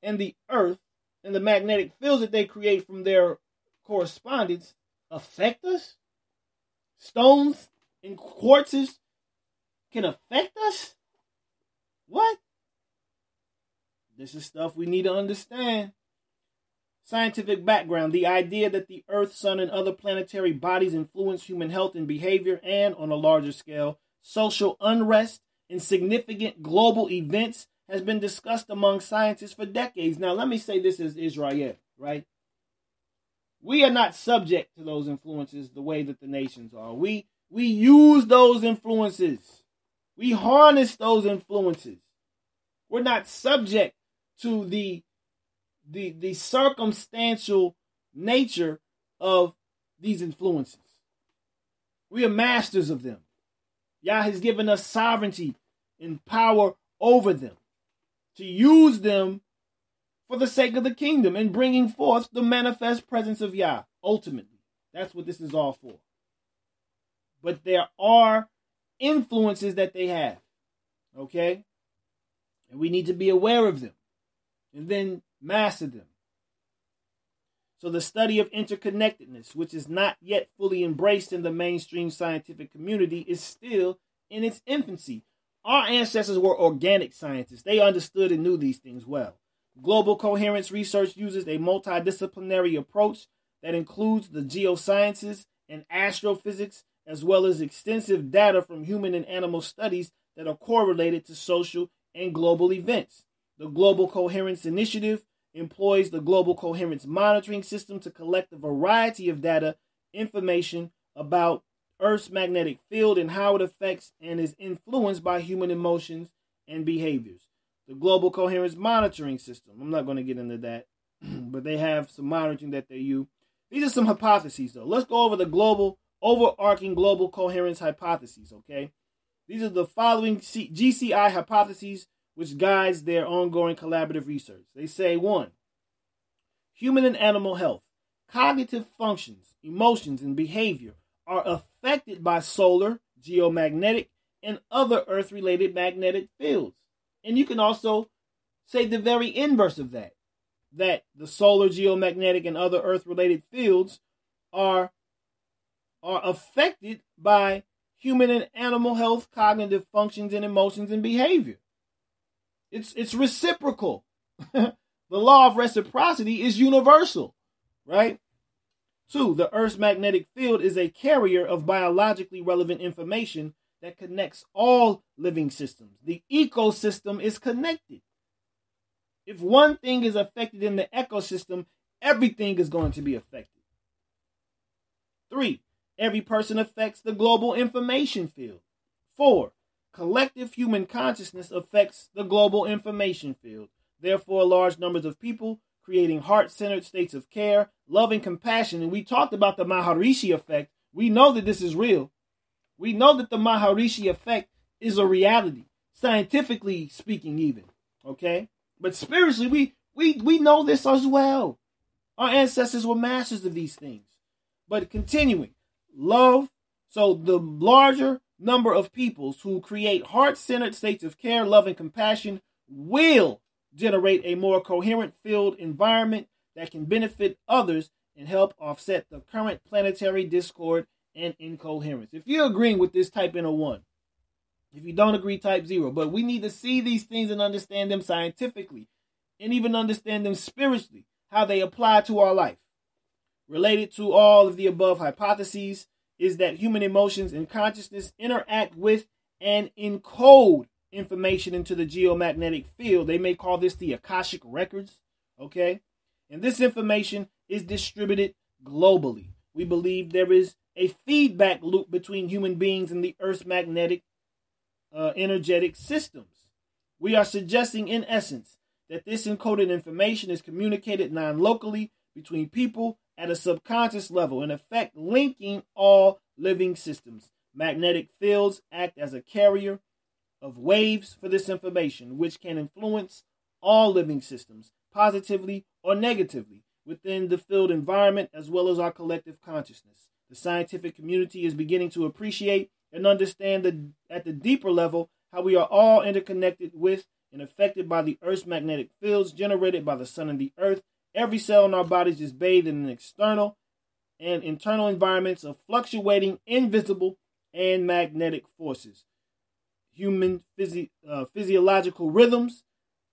and the earth and the magnetic fields that they create from their correspondence affect us? Stones and quartzes can affect us? What? This is stuff we need to understand. Scientific background. The idea that the Earth, Sun, and other planetary bodies influence human health and behavior, and, on a larger scale, social unrest and significant global events has been discussed among scientists for decades. Now, let me say this as Israel, right? We are not subject to those influences the way that the nations are. We use those influences. We harness those influences. We're not subject to the circumstantial nature of these influences. We are masters of them. Yah has given us sovereignty and power over them, to use them for the sake of the kingdom and bringing forth the manifest presence of Yah, ultimately. That's what this is all for. But there are influences that they have, okay? And we need to be aware of them and then master them. So the study of interconnectedness, which is not yet fully embraced in the mainstream scientific community, is still in its infancy. Our ancestors were organic scientists. They understood and knew these things well. Global coherence research uses a multidisciplinary approach that includes the geosciences and astrophysics, as well as extensive data from human and animal studies that are correlated to social and global events. The Global Coherence Initiative employs the Global Coherence Monitoring System to collect a variety of data, information about Earth's magnetic field and how it affects and is influenced by human emotions and behaviors. The Global Coherence Monitoring System, I'm not going to get into that, but they have some monitoring that they use. These are some hypotheses, though. Let's go over the overarching global coherence hypotheses, okay? These are the following GCI hypotheses which guides their ongoing collaborative research. They say, 1, human and animal health, cognitive functions, emotions, and behavior are affected by solar, geomagnetic, and other Earth-related magnetic fields. And you can also say the very inverse of that the solar, geomagnetic, and other Earth-related fields are affected by human and animal health, cognitive functions, and emotions and behavior. It's reciprocal. The law of reciprocity is universal, right? 2, the Earth's magnetic field is a carrier of biologically relevant information that connects all living systems. The ecosystem is connected. If one thing is affected in the ecosystem, everything is going to be affected. 3, every person affects the global information field. 4, collective human consciousness affects the global information field. Therefore, large numbers of people creating heart-centered states of care, love, and compassion. And we talked about the Maharishi effect. We know that this is real. We know that the Maharishi effect is a reality, scientifically speaking even, okay? But spiritually, We know this as well. Our ancestors were masters of these things. But continuing, love. So the larger number of peoples who create heart-centered states of care, love, and compassion will generate a more coherent field environment that can benefit others and help offset the current planetary discord and incoherence. If you're agreeing with this, type in a 1. If you don't agree, type 0. But we need to see these things and understand them scientifically and even understand them spiritually, how they apply to our life. Related to all of the above hypotheses is that human emotions and consciousness interact with and encode information into the geomagnetic field. They may call this the Akashic records, okay? And this information is distributed globally. We believe there is a feedback loop between human beings and the Earth's magnetic energetic systems. We are suggesting, in essence, that this encoded information is communicated non-locally between people at a subconscious level, in effect linking all living systems. Magnetic fields act as a carrier of waves for this information, which can influence all living systems, positively or negatively, within the field environment as well as our collective consciousness. The scientific community is beginning to appreciate and understand at the deeper level how we are all interconnected with and affected by the Earth's magnetic fields generated by the sun and the Earth. Every cell in our bodies is bathed in an external and internal environments of fluctuating, invisible, and magnetic forces. Human physiological rhythms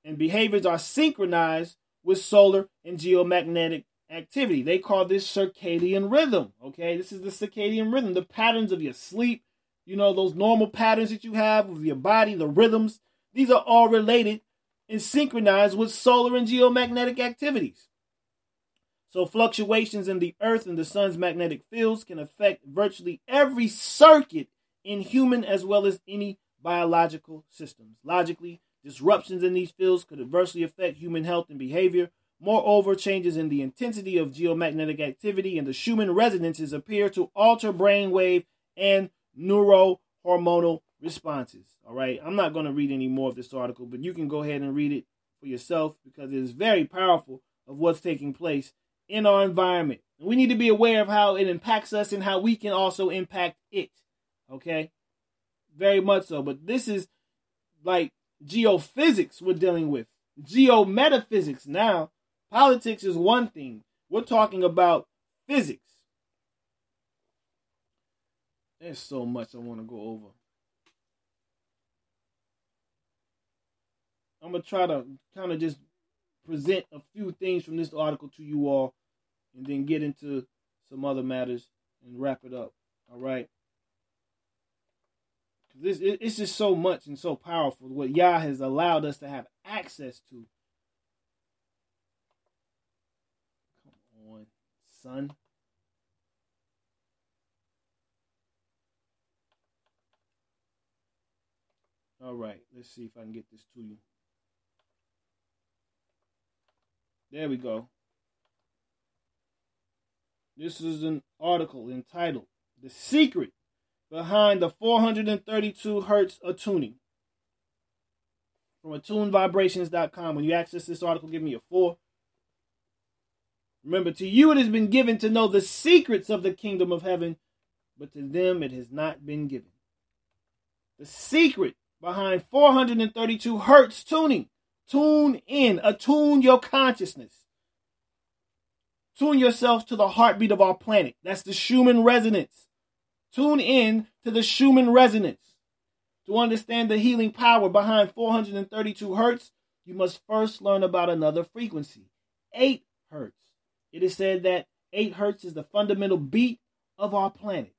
and behaviors are synchronized with solar and geomagnetic activity. They call this circadian rhythm. Okay, this is the circadian rhythm, the patterns of your sleep, those normal patterns that you have with your body, the rhythms. These are all related and synchronized with solar and geomagnetic activities. So fluctuations in the Earth and the sun's magnetic fields can affect virtually every circuit in human as well as any biological systems. Logically, disruptions in these fields could adversely affect human health and behavior. Moreover, changes in the intensity of geomagnetic activity and the Schumann resonances appear to alter brainwave and neurohormonal responses. All right, I'm not going to read any more of this article, but you can go ahead and read it for yourself because it is very powerful of what's taking place in our environment. And we need to be aware of how it impacts us and how we can also impact it. Okay, very much so. But this is like geophysics we're dealing with. Geometaphysics now. Politics is one thing. We're talking about physics. There's so much I want to go over. I'm going to try to kind of just present a few things from this article to you all and then get into some other matters and wrap it up. All right? It's just so much and so powerful what Yah has allowed us to have access to. Come on, son. All right, let's see if I can get this to you. There we go. This is an article entitled "The Secret Behind the 432 Hertz Attuning" from attunevibrations.com. When you access this article, give me a 4. Remember, to you it has been given to know the secrets of the kingdom of heaven, but to them it has not been given. The secret behind 432 Hertz tuning. Tune in. Attune your consciousness. Tune yourself to the heartbeat of our planet. That's the Schumann resonance. Tune in to the Schumann resonance. To understand the healing power behind 432 Hertz, you must first learn about another frequency, 8 Hertz. It is said that 8 Hertz is the fundamental beat of our planet.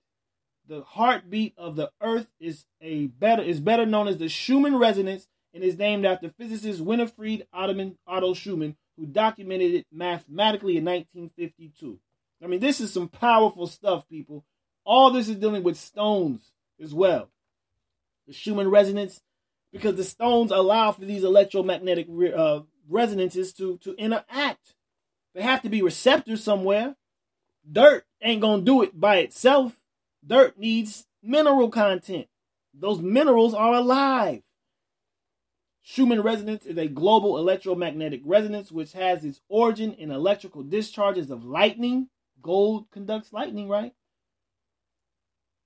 The heartbeat of the Earth is better known as the Schumann resonance and is named after physicist Winifred Otto Schumann, who documented it mathematically in 1952. I mean, this is some powerful stuff, people. All this is dealing with stones as well. The Schumann resonance, because the stones allow for these electromagnetic resonances to interact. They have to be receptors somewhere. Dirt ain't going to do it by itself. Dirt needs mineral content. Those minerals are alive. Schumann resonance is a global electromagnetic resonance which has its origin in electrical discharges of lightning. Gold conducts lightning, right?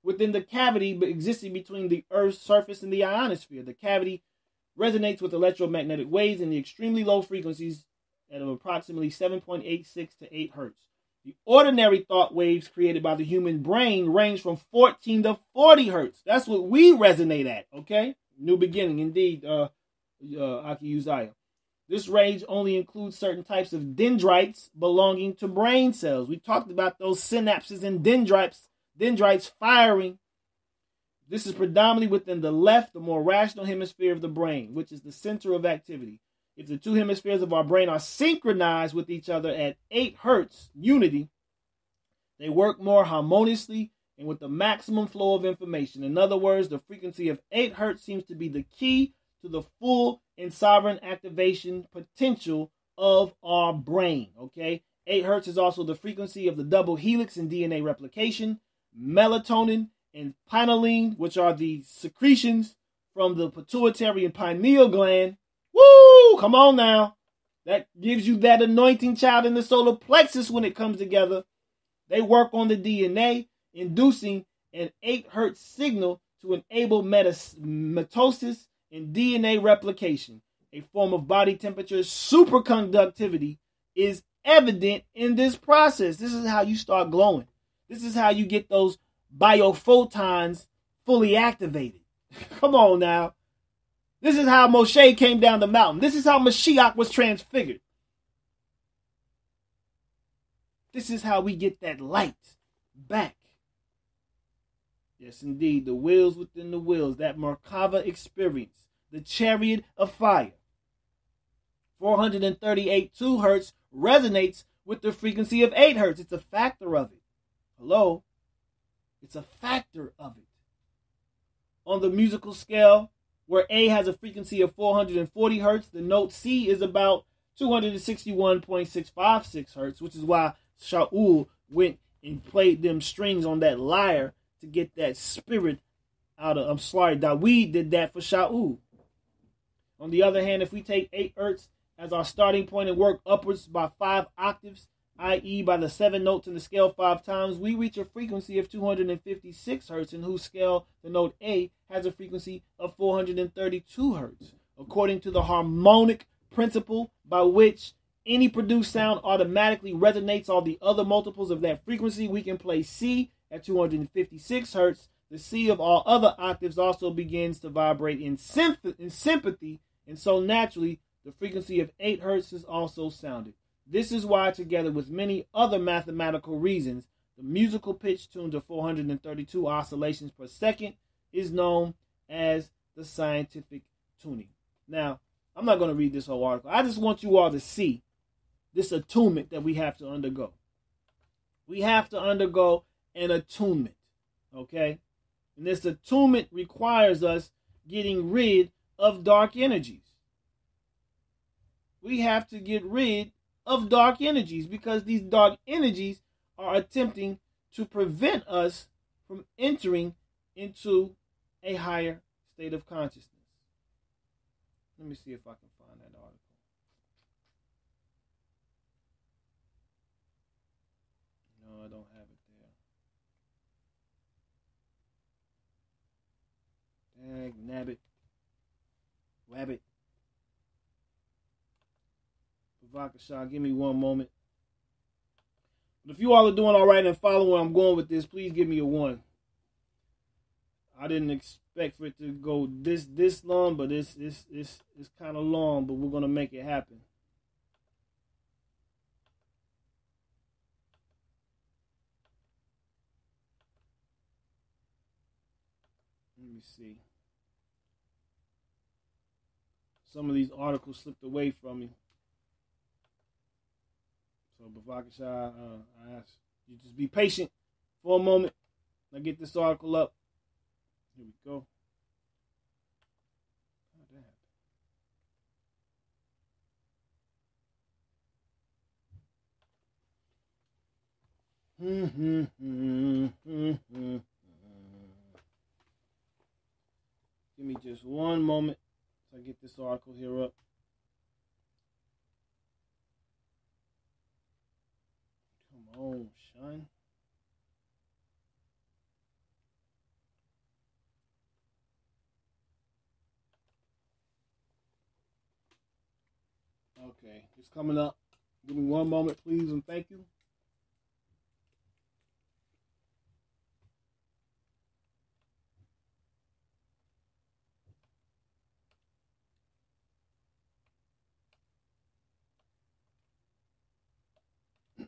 Within the cavity existing between the Earth's surface and the ionosphere. The cavity resonates with electromagnetic waves in the extremely low frequencies at approximately 7.86 to 8 hertz. The ordinary thought waves created by the human brain range from 14 to 40 hertz. That's what we resonate at, okay? New beginning, indeed, Aki Uzziah. This range only includes certain types of dendrites belonging to brain cells. We talked about those synapses and dendrites firing. This is predominantly within the left, the more rational hemisphere of the brain, which is the center of activity. If the two hemispheres of our brain are synchronized with each other at 8 hertz unity, they work more harmoniously and with the maximum flow of information. In other words, the frequency of 8 hertz seems to be the key to the full and sovereign activation potential of our brain. Okay, 8 hertz is also the frequency of the double helix in DNA replication. Melatonin and pinealine, which are the secretions from the pituitary and pineal gland. Woo! Come on now. That gives you that anointing child in the solar plexus when it comes together. They work on the DNA, inducing an 8 hertz signal to enable mitosis and DNA replication. A form of body temperature superconductivity is evident in this process. This is how you start glowing. This is how you get those biophotons fully activated. Come on now. This is how Moshe came down the mountain. This is how Mashiach was transfigured. This is how we get that light back. Yes, indeed, the wheels within the wheels, that Merkava experience, the chariot of fire. 438.2 hertz resonates with the frequency of 8 hertz. It's a factor of it. Hello? It's a factor of it. On the musical scale, where A has a frequency of 440 hertz, the note C is about 261.656 hertz, which is why Shaul went and played them strings on that lyre to get that spirit out of, Dawid did that for Shaul. On the other hand, if we take 8 hertz as our starting point and work upwards by 5 octaves, i.e. by the 7 notes in the scale 5 times, we reach a frequency of 256 hertz, in whose scale the note A has a frequency of 432 hertz. According to the harmonic principle by which any produced sound automatically resonates all the other multiples of that frequency, we can play C at 256 hertz. The C of all other octaves also begins to vibrate in sympathy, and so naturally the frequency of 8 hertz is also sounded. This is why, together with many other mathematical reasons, the musical pitch tuned to 432 oscillations per second is known as the scientific tuning. Now, I'm not going to read this whole article. I just want you all to see this attunement that we have to undergo. We have to undergo an attunement, okay? And this attunement requires us getting rid of dark energies. We have to get rid of dark energies because these dark energies are attempting to prevent us from entering into a higher state of consciousness. Let me see if I can find that article. No, I don't have it there. Dag nabbit. Wabbit. Vakasha, give me one moment. But if you all are doing all right and following where I'm going with this, please give me a 1. I didn't expect for it to go this long, but it's kind of long, but we're going to make it happen. Let me see. Some of these articles slipped away from me. So, Bavakasha, I ask you just be patient for a moment. I get this article up. Here we go. Give me just one moment so I I get this article here up. Come on, son. Okay, it's coming up. Give me one moment, please, and thank you.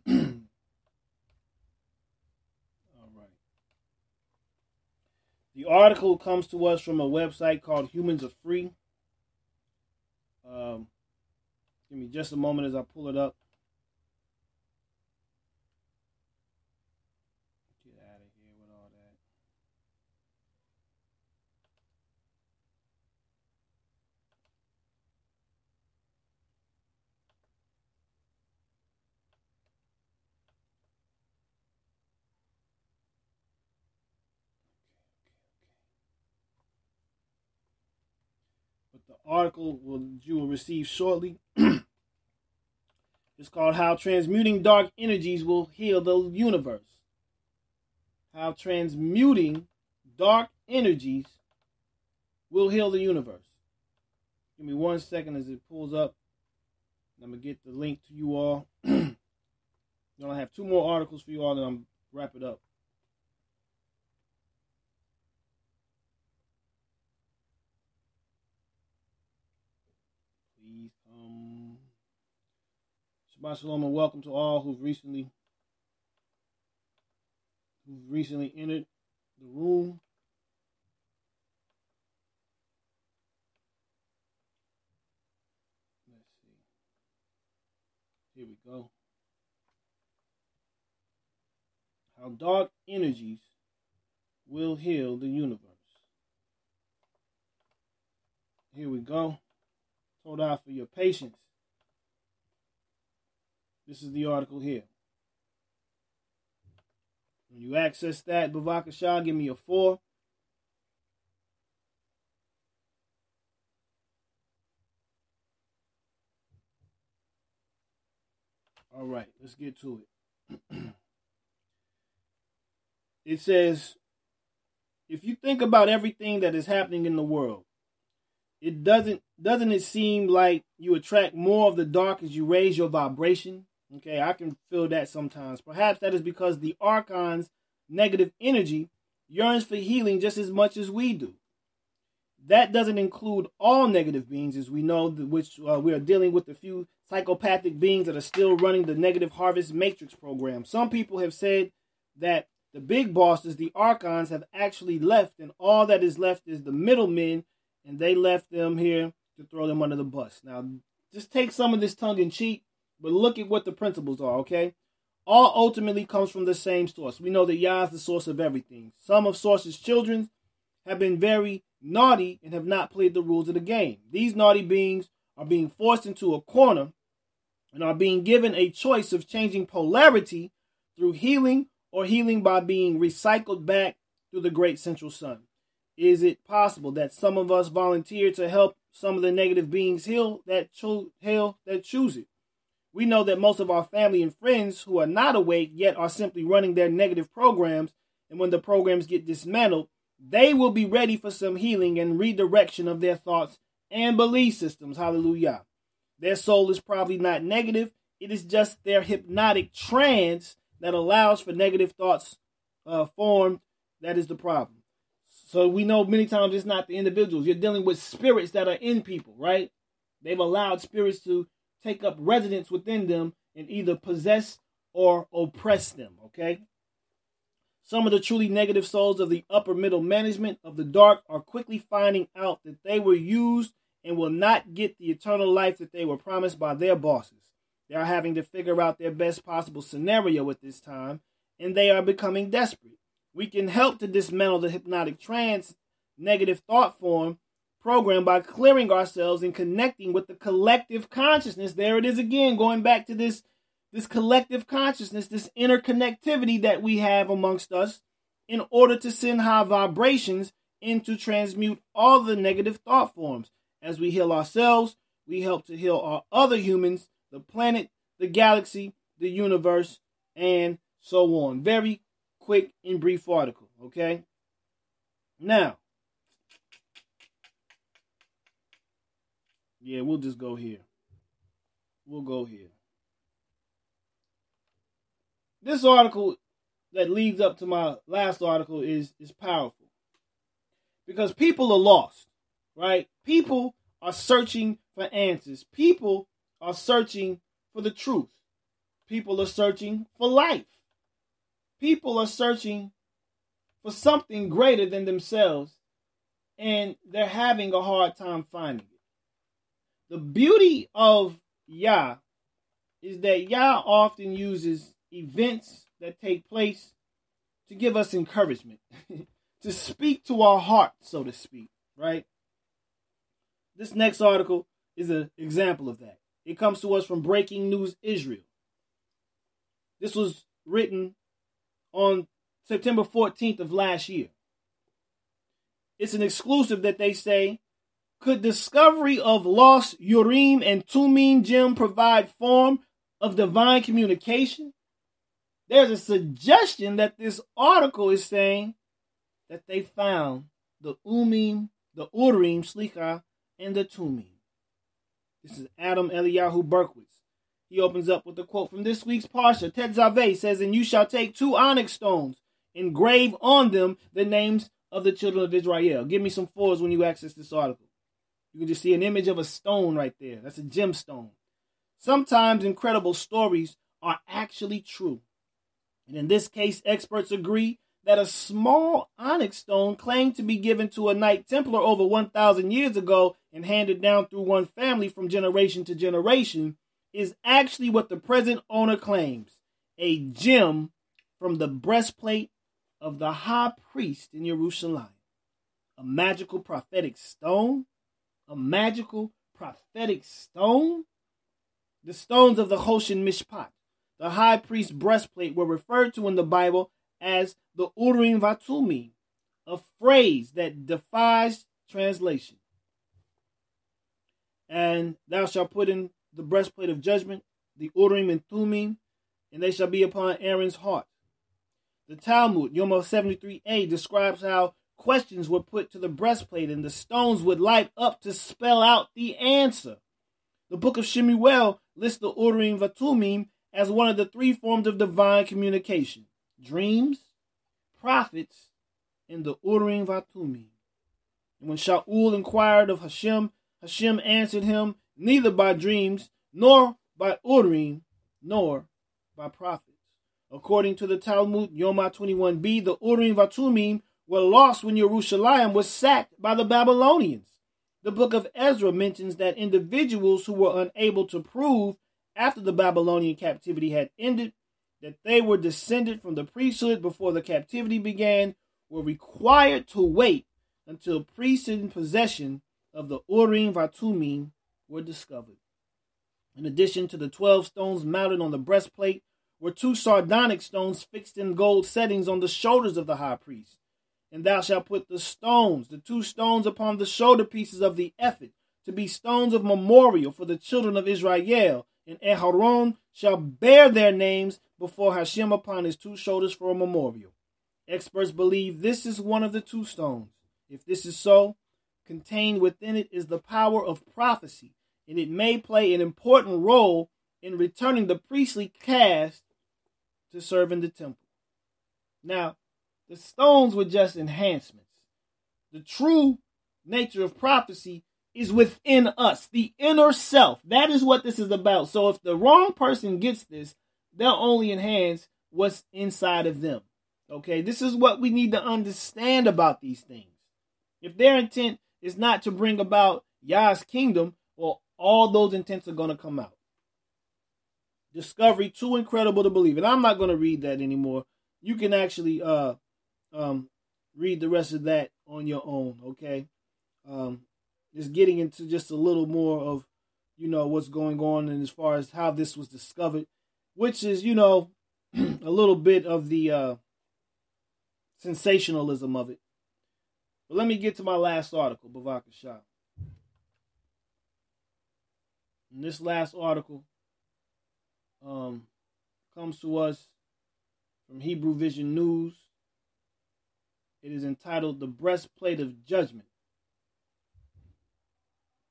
All right. The article comes to us from a website called Humans Are Free. Give me just a moment as I pull it up. Get out of here with all that. But the article you will receive shortly. It's called How Transmuting Dark Energies Will Heal the Universe. How transmuting dark energies will heal the universe. Give me 1 second as it pulls up. I'm going to get the link to you all. Then I have 2 more articles for you all, and I'm wrap it up. Please come. Shabbat Shalom and welcome to all who've recently entered the room. Let's see. Here we go. How dark energies will heal the universe. Here we go. Hold out for your patience. This is the article here. When you access that, Bavakashah, give me a 4. All right, let's get to it. It says, if you think about everything that is happening in the world, doesn't it seem like you attract more of the dark as you raise your vibration? Okay, I can feel that sometimes. Perhaps that is because the Archon's negative energy yearns for healing just as much as we do. That doesn't include all negative beings, as we know, which we are dealing with a few psychopathic beings that are still running the Negative Harvest Matrix program. Some people have said that the big bosses, the Archons, have actually left, and all that is left is the middlemen, and they left them here to throw them under the bus. Now, just take some of this tongue-in-cheek, but look at what the principles are, okay? All ultimately comes from the same source. We know that Yah is the source of everything. Some of Source's children have been very naughty and have not played the rules of the game. These naughty beings are being forced into a corner and are being given a choice of changing polarity through healing or healing by being recycled back through the great central sun. Is it possible that some of us volunteer to help some of the negative beings heal that choose it? We know that most of our family and friends who are not awake yet are simply running their negative programs, and when the programs get dismantled, they will be ready for some healing and redirection of their thoughts and belief systems. Hallelujah. Their soul is probably not negative. It is just their hypnotic trance that allows for negative thoughts formed. That is the problem. So we know many times it's not the individuals. You're dealing with spirits that are in people, right? They've allowed spirits to take up residence within them and either possess or oppress them, okay? Some of the truly negative souls of the upper middle management of the dark are quickly finding out that they were used and will not get the eternal life that they were promised by their bosses. They are having to figure out their best possible scenario at this time, and they are becoming desperate. We can help to dismantle the hypnotic trance negative thought form program by clearing ourselves and connecting with the collective consciousness. There it is again, going back to this collective consciousness, this interconnectivity that we have amongst us in order to send high vibrations and to transmute all the negative thought forms. As we heal ourselves, we help to heal our other humans, the planet, the galaxy, the universe, and so on. Very quick and brief article, okay? Now, yeah, we'll just go here. We'll go here. This article that leads up to my last article is powerful. Because people are lost, right? People are searching for answers. People are searching for the truth. People are searching for life. People are searching for something greater than themselves, and they're having a hard time finding it. The beauty of Yah is that Yah often uses events that take place to give us encouragement, to speak to our heart, so to speak, right? This next article is an example of that. It comes to us from Breaking News Israel. This was written on September 14th of last year. It's an exclusive that they say, could discovery of lost Urim and Tumim gem provide form of divine communication? There's a suggestion that this article is saying that they found the Urim, Slicha, and the Tumim. This is Adam Eliyahu Berkowitz. He opens up with a quote from this week's Parsha. Tetzaveh says, and you shall take 2 onyx stones, engrave on them the names of the children of Israel. Give me some 4s when you access this article. You can just see an image of a stone right there. That's a gemstone. Sometimes incredible stories are actually true. And in this case, experts agree that a small onyx stone claimed to be given to a Knight Templar over 1,000 years ago and handed down through one family from generation to generation is actually what the present owner claims, a gem from the breastplate of the high priest in Jerusalem. A magical prophetic stone? A magical prophetic stone? The stones of the Choshen Mishpat, the high priest's breastplate, were referred to in the Bible as the Urim Vatumim, a phrase that defies translation. And thou shalt put in the breastplate of judgment, the Urim and Thummim, and they shall be upon Aaron's heart. The Talmud, Yoma 73a, describes how questions were put to the breastplate and the stones would light up to spell out the answer. The book of Shemuel lists the Urim Vatumim as one of the 3 forms of divine communication: dreams, prophets, and the Urim Vatumim. And when Shaul inquired of Hashem, Hashem answered him, neither by dreams, nor by Urim, nor by prophets. According to the Talmud, Yoma 21b, the Urim Vatumim were lost when Jerusalem was sacked by the Babylonians. The book of Ezra mentions that individuals who were unable to prove after the Babylonian captivity had ended that they were descended from the priesthood before the captivity began were required to wait until priests in possession of the Urim Vatumim were discovered. In addition to the 12 stones mounted on the breastplate were 2 sardonyx stones fixed in gold settings on the shoulders of the high priest. And thou shalt put the stones, the 2 stones, upon the shoulder pieces of the ephod, to be stones of memorial for the children of Israel. And Aharon shall bear their names before Hashem upon his 2 shoulders for a memorial. Experts believe this is one of the 2 stones. If this is so, contained within it is the power of prophecy, and it may play an important role in returning the priestly caste to serve in the temple. Now, the stones were just enhancements. The true nature of prophecy is within us, the inner self. That is what this is about. So if the wrong person gets this, they'll only enhance what's inside of them. Okay, this is what we need to understand about these things. If their intent is not to bring about Yah's kingdom, well, all those intents are going to come out. Discovery too incredible to believe. And I'm not going to read that anymore. You can actually read the rest of that on your own, okay? Just getting into just a little more of, what's going on and as far as how this was discovered, which is, a little bit of the sensationalism of it. But let me get to my last article, Bavakashah. And this last article comes to us from Hebrew Vision News. It is entitled The Breastplate of Judgment.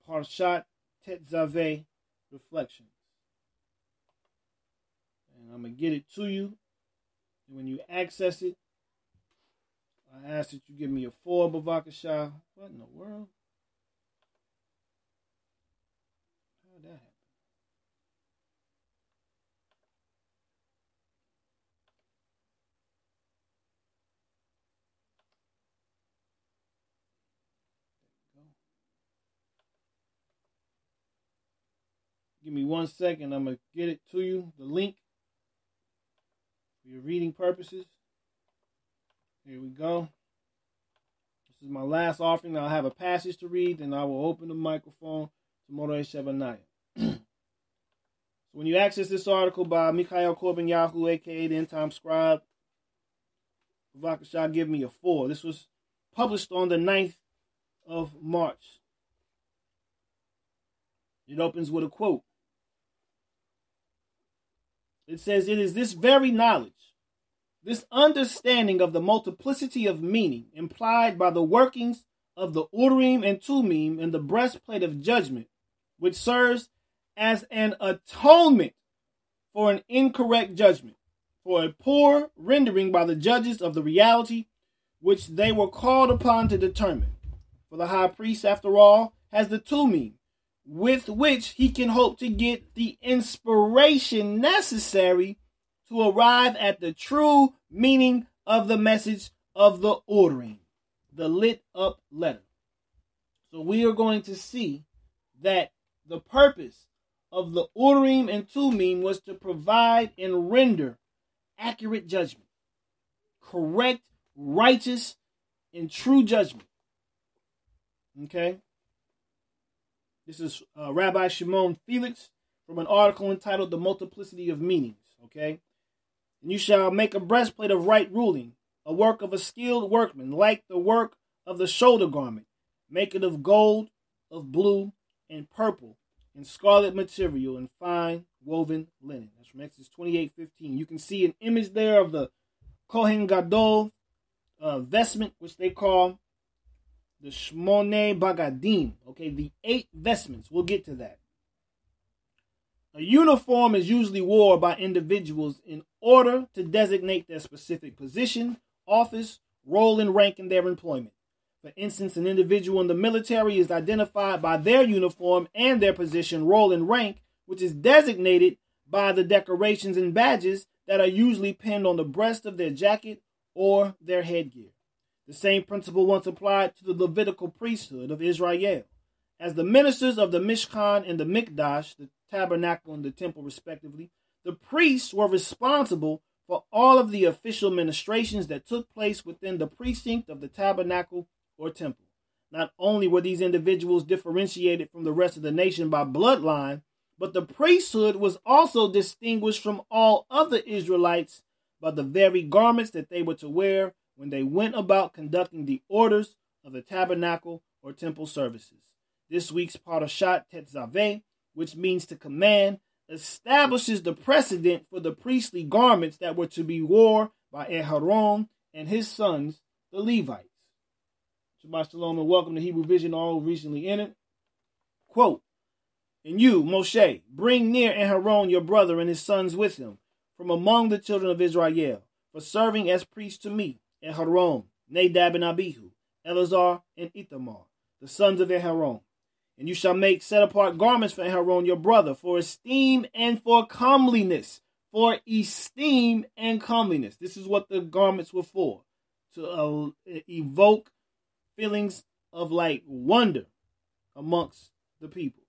Parshat Tetzaveh Reflections. And I'm going to get it to you. And when you access it, I ask that you give me a 4, Bavakashah. What in the world? How did that happen? Give me 1 second. I'm going to get it to you. The link for your reading purposes. Here we go. This is my last offering. I'll have a passage to read, and I will open the microphone to Moreh Shebanaya. So when you access this article by Mikhail Corbin Yahoo, a.k.a. the End Time Scribe, Bavakashah, give me a 4. This was published on the 9th of March. It opens with a quote. It says, "It is this very knowledge, this understanding of the multiplicity of meaning implied by the workings of the Urim and Tumim in the breastplate of judgment, which serves as an atonement for an incorrect judgment, for a poor rendering by the judges of the reality which they were called upon to determine. For the high priest, after all, has the Tumim, with which he can hope to get the inspiration necessary to arrive at the true meaning of the message of the ordering, the lit up letter." So we are going to see that the purpose of the Urim and Tumim was to provide and render accurate judgment, correct, righteous, and true judgment. Okay? This is Rabbi Shimon Felix from an article entitled The Multiplicity of Meanings. Okay? "And you shall make a breastplate of right ruling, a work of a skilled workman, like the work of the shoulder garment. Make it of gold, of blue, and purple, and scarlet material, and fine woven linen." That's from Exodus 28:15. You can see an image there of the Kohen Gadol vestment, which they call the Shmoneh Bagadim. Okay, the 8 vestments. We'll get to that. A uniform is usually worn by individuals in order to designate their specific position, office, role, and rank in their employment. For instance, an individual in the military is identified by their uniform and their position, role, and rank, which is designated by the decorations and badges that are usually pinned on the breast of their jacket or their headgear. The same principle once applied to the Levitical priesthood of Israel. As the ministers of the Mishkan and the Mikdash, the tabernacle and the temple respectively, the priests were responsible for all of the official ministrations that took place within the precinct of the tabernacle or temple. Not only were these individuals differentiated from the rest of the nation by bloodline, but the priesthood was also distinguished from all other Israelites by the very garments that they were to wear when they went about conducting the orders of the tabernacle or temple services. This week's Parashat Tetzaveh, which means to command, establishes the precedent for the priestly garments that were to be worn by Aharon and his sons, the Levites. Shabbat Shalom and welcome to Hebrew Vision, all recently entered. Quote, "And you, Moshe, bring near Aharon your brother and his sons with him, from among the children of Israel, for serving as priests to me, Aharon, Nadab and Abihu, Eleazar and Ithamar, the sons of Aharon. And you shall make set-apart garments for Aharon your brother, for esteem and for comeliness." For esteem and comeliness. This is what the garments were for. To evoke feelings of like wonder amongst the people.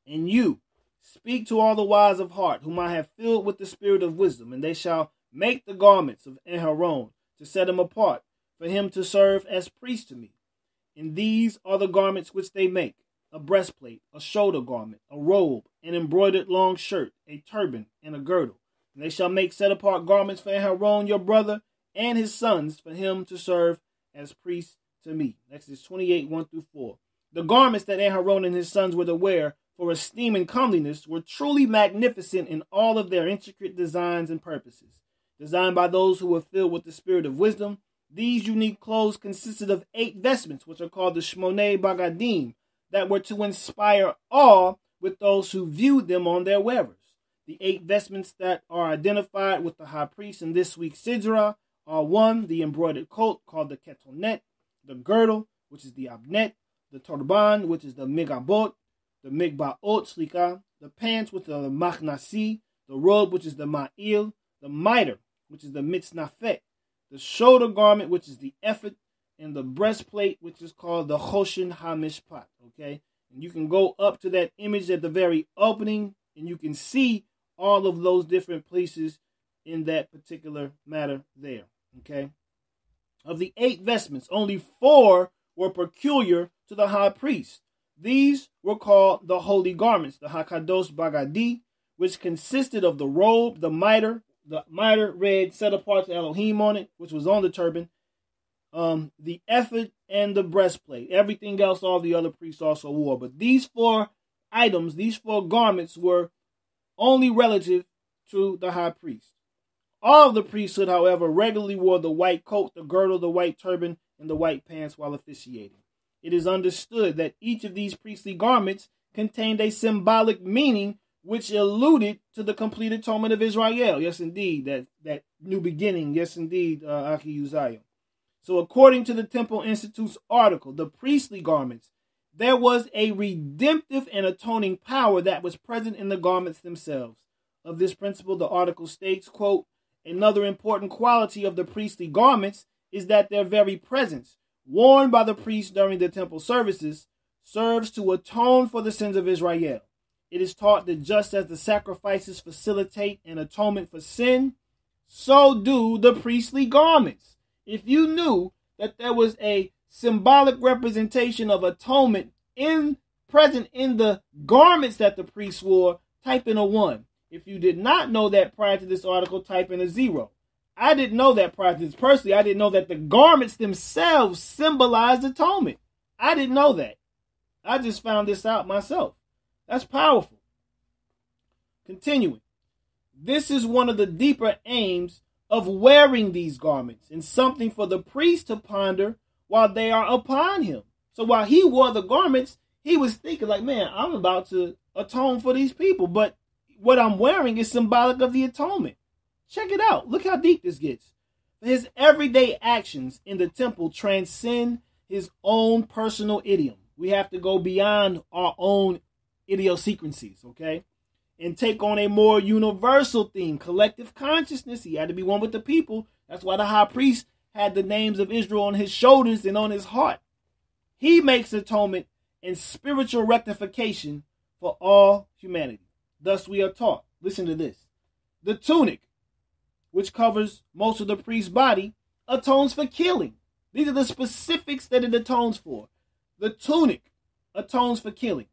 "And you speak to all the wise of heart, whom I have filled with the spirit of wisdom, and they shall make the garments of Aharon to set him apart, for him to serve as priest to me. And these are the garments which they make: a breastplate, a shoulder garment, a robe, an embroidered long shirt, a turban, and a girdle. And they shall make set-apart garments for Aharon your brother and his sons, for him to serve as priests to me." Exodus 28, 1-4. The garments that Aharon and his sons were to wear for esteem and comeliness, were truly magnificent in all of their intricate designs and purposes. Designed by those who were filled with the spirit of wisdom, these unique clothes consisted of 8 vestments, which are called the Shmoneh Bagadim, that were to inspire awe with those who viewed them on their wearers. The 8 vestments that are identified with the high priest in this week's Sidra are 1, the embroidered coat called the Ketonet, the girdle, which is the Abnet, the Turban, which is the Migabot, the Migbaot Slika, the pants, which are the Machnasi, the robe, which is the Ma'il, the mitre, which is the Mitznafet, the shoulder garment, which is the Ephod, and the breastplate, which is called the Choshen HaMishpat, okay? And you can go up to that image at the very opening, and you can see all of those different places in that particular matter there, okay? Of the 8 vestments, only 4 were peculiar to the high priest. These were called the holy garments, the Hakadosh Bagadi, which consisted of the robe, the mitre read set apart to Elohim on it, which was on the turban, the ephod, and the breastplate. Everything else, all the other priests also wore. But these 4 items, these 4 garments were only relative to the high priest. All of the priesthood, however, regularly wore the white coat, the girdle, the white turban, and the white pants while officiating. It is understood that each of these priestly garments contained a symbolic meaning which alluded to the complete atonement of Israel. Yes, indeed, that new beginning. Yes, indeed, Aki Uzziah. So according to the Temple Institute's article, the priestly garments, there was a redemptive and atoning power that was present in the garments themselves. Of this principle, the article states, quote, another important quality of the priestly garments is that their very presence, worn by the priest during the temple services, serves to atone for the sins of Israel. It is taught that just as the sacrifices facilitate an atonement for sin, so do the priestly garments. If you knew that there was a symbolic representation of atonement present in the garments that the priests wore, type in a 1. If you did not know that prior to this article, type in a 0. I didn't know that prior to this. Personally, I didn't know that the garments themselves symbolized atonement. I didn't know that. I just found this out myself. That's powerful. Continuing. This is one of the deeper aims of wearing these garments, and something for the priest to ponder while they are upon him. So while he wore the garments, he was thinking like, man, I'm about to atone for these people, but what I'm wearing is symbolic of the atonement. Check it out. Look how deep this gets. His everyday actions in the temple transcend his own personal idiom. We have to go beyond our own idiosyncrasies, okay? And take on a more universal theme, collective consciousness. He had to be one with the people. That's why the high priest had the names of Israel on his shoulders and on his heart. He makes atonement and spiritual rectification for all humanity. Thus we are taught, listen to this, the tunic, which covers most of the priest's body, atones for killing. These are the specifics that it atones for. The tunic atones for killing.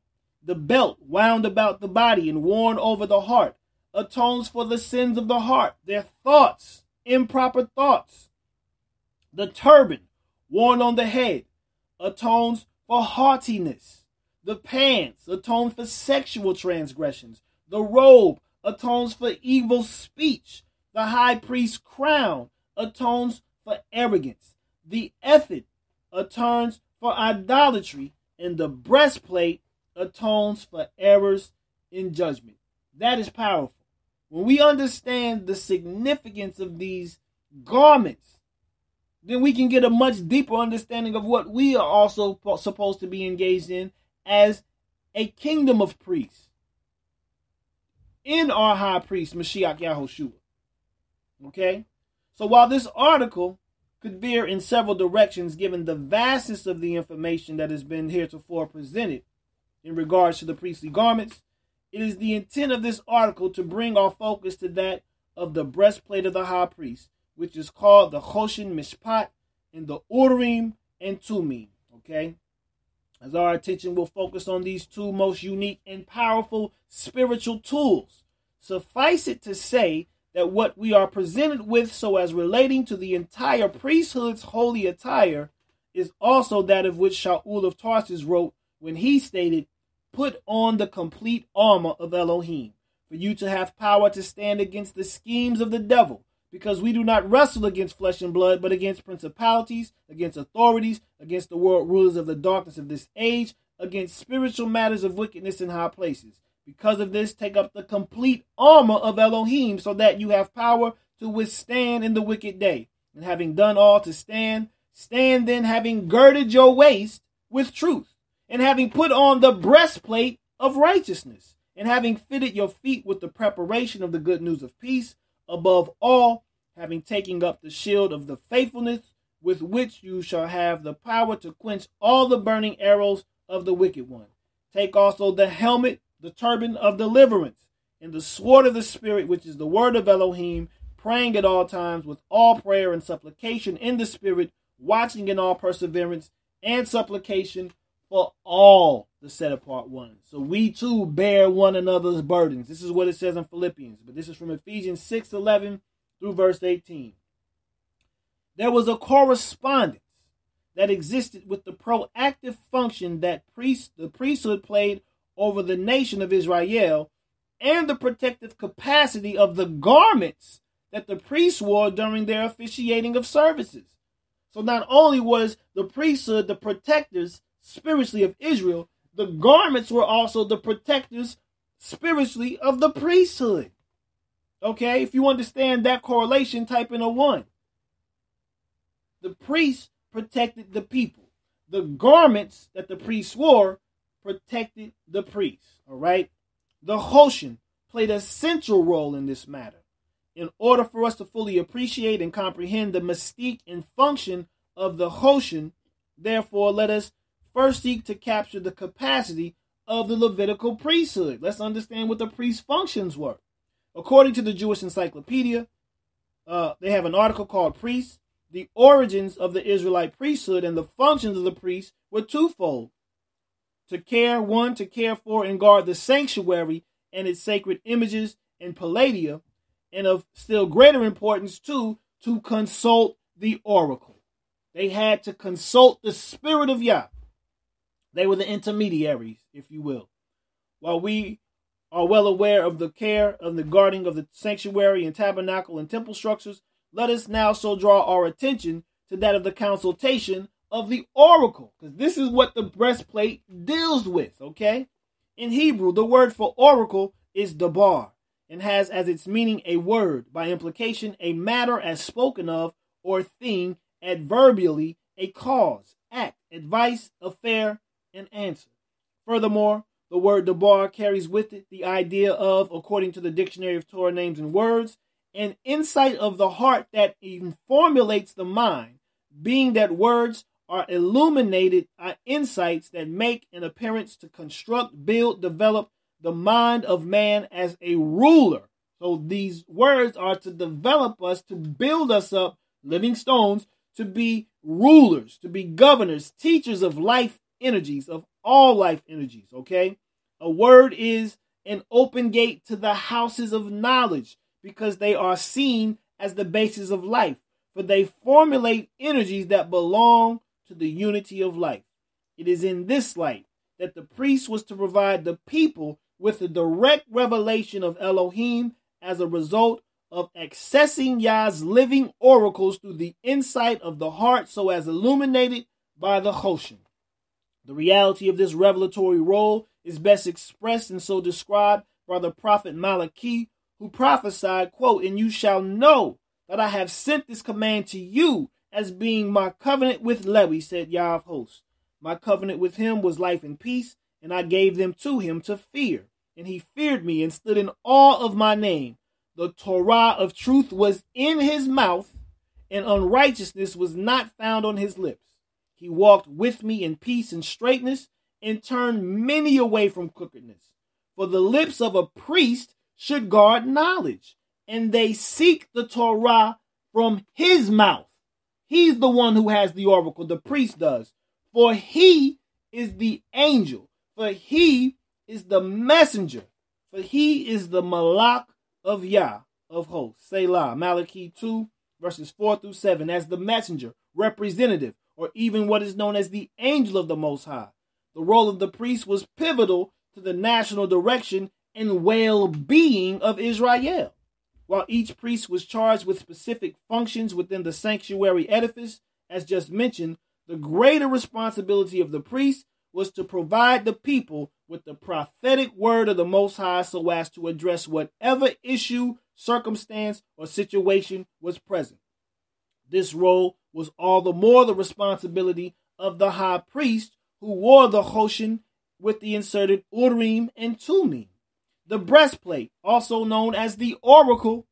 The belt wound about the body and worn over the heart atones for the sins of the heart, their thoughts, improper thoughts. The turban worn on the head atones for haughtiness. The pants atone for sexual transgressions. The robe atones for evil speech. The high priest's crown atones for arrogance. The ephod atones for idolatry. And the breastplate atones for errors in judgment. That is powerful. When we understand the significance of these garments, then we can get a much deeper understanding of what we are also supposed to be engaged in as a kingdom of priests in our high priest, Mashiach Yahushua. Okay? So while this article could veer in several directions given the vastness of the information that has been heretofore presented in regards to the priestly garments, it is the intent of this article to bring our focus to that of the breastplate of the high priest, which is called the Choshen Mishpat and the Urim and Tumim. Okay? As our attention will focus on these two most unique and powerful spiritual tools. Suffice it to say that what we are presented with so as relating to the entire priesthood's holy attire is also that of which Shaul of Tarsus wrote when he stated, put on the complete armor of Elohim, for you to have power to stand against the schemes of the devil, because we do not wrestle against flesh and blood, but against principalities, against authorities, against the world rulers of the darkness of this age, against spiritual matters of wickedness in high places. Because of this, take up the complete armor of Elohim, so that you have power to withstand in the wicked day. And having done all to stand, stand then, having girded your waist with truth, and having put on the breastplate of righteousness, and having fitted your feet with the preparation of the good news of peace, above all, having taken up the shield of the faithfulness, with which you shall have the power to quench all the burning arrows of the wicked one. Take also the helmet, the turban of deliverance, and the sword of the Spirit, which is the word of Elohim, praying at all times with all prayer and supplication in the Spirit, watching in all perseverance and supplication for all the set apart ones. So we too bear one another's burdens. This is what it says in Philippians, but this is from Ephesians 6:11 through verse 18. There was a correspondence that existed with the proactive function that the priesthood played over the nation of Israel, and the protective capacity of the garments that the priests wore during their officiating of services. So not only was the priesthood the protectors spiritually of Israel, the garments were also the protectors spiritually of the priesthood. Okay, if you understand that correlation, type in a 1. The priests protected the people. The garments that the priests wore protected the priests. All right, the Hoshen played a central role in this matter. In order for us to fully appreciate and comprehend the mystique and function of the Hoshen, therefore, let us first seek to capture the capacity of the Levitical priesthood. Let's understand what the priest's functions were. According to the Jewish Encyclopedia, they have an article called Priests. The origins of the Israelite priesthood and the functions of the priests were twofold. To care for and guard the sanctuary and its sacred images and palladia, and of still greater importance, too, to consult the oracle. They had to consult the Spirit of Yah. They were the intermediaries, if you will. While we are well aware of the care of the guarding of the sanctuary and tabernacle and temple structures, let us now so draw our attention to that of the consultation of the oracle, because this is what the breastplate deals with, okay? In Hebrew, the word for oracle is dabar, and has as its meaning a word, by implication a matter as spoken of, or thing, adverbially a cause, act, advice, affair, and answer. Furthermore, the word dabar carries with it the idea of, according to the Dictionary of Torah Names and Words, an insight of the heart that even formulates the mind, being that words are illuminated insights that make an appearance to construct, build, develop the mind of man as a ruler. So these words are to develop us, to build us up, living stones, to be rulers, to be governors, teachers of life energies, of all life energies, okay? A word is an open gate to the houses of knowledge, because they are seen as the basis of life, for they formulate energies that belong to the unity of life. It is in this light that the priest was to provide the people with the direct revelation of Elohim as a result of accessing Yah's living oracles through the insight of the heart, so as illuminated by the Hoshen. The reality of this revelatory role is best expressed and so described by the prophet Malachi, who prophesied, quote, "And you shall know that I have sent this command to you as being my covenant with Levi, said Yah of hosts. My covenant with him was life and peace, and I gave them to him to fear. And he feared me and stood in awe of my name. The Torah of truth was in his mouth, and unrighteousness was not found on his lips. He walked with me in peace and straightness, and turned many away from crookedness. For the lips of a priest should guard knowledge, and they seek the Torah from his mouth." He's the one who has the oracle, the priest does. "For he is the angel, for he is the messenger, for he is the malach of Yah of hosts." Selah. Malachi 2, verses 4 through 7. As the messenger, representative, or even what is known as the angel of the Most High. The role of the priest was pivotal to the national direction and well-being of Israel. While each priest was charged with specific functions within the sanctuary edifice, as just mentioned, the greater responsibility of the priest was to provide the people with the prophetic word of the Most High so as to address whatever issue, circumstance, or situation was present. This role was all the more the responsibility of the high priest who wore the Choshen with the inserted Urim and Tumim. The breastplate, also known as the oracle,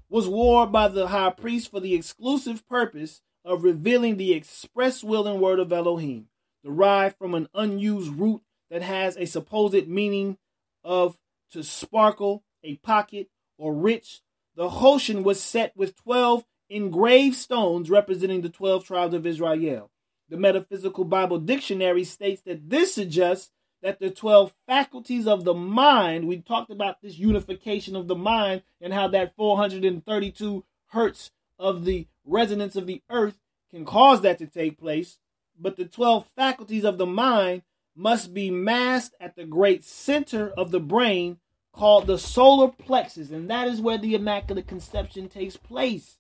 was worn by the high priest for the exclusive purpose of revealing the express will and word of Elohim, derived from an unused root that has a supposed meaning of to sparkle, a pocket, or rich. The Choshen was set with 12 engraved stones representing the 12 tribes of Israel. The Metaphysical Bible Dictionary states that this suggests that the 12 faculties of the mind, we talked about this unification of the mind and how that 432 hertz of the resonance of the earth can cause that to take place. But the 12 faculties of the mind must be massed at the great center of the brain called the solar plexus. And that is where the Immaculate Conception takes place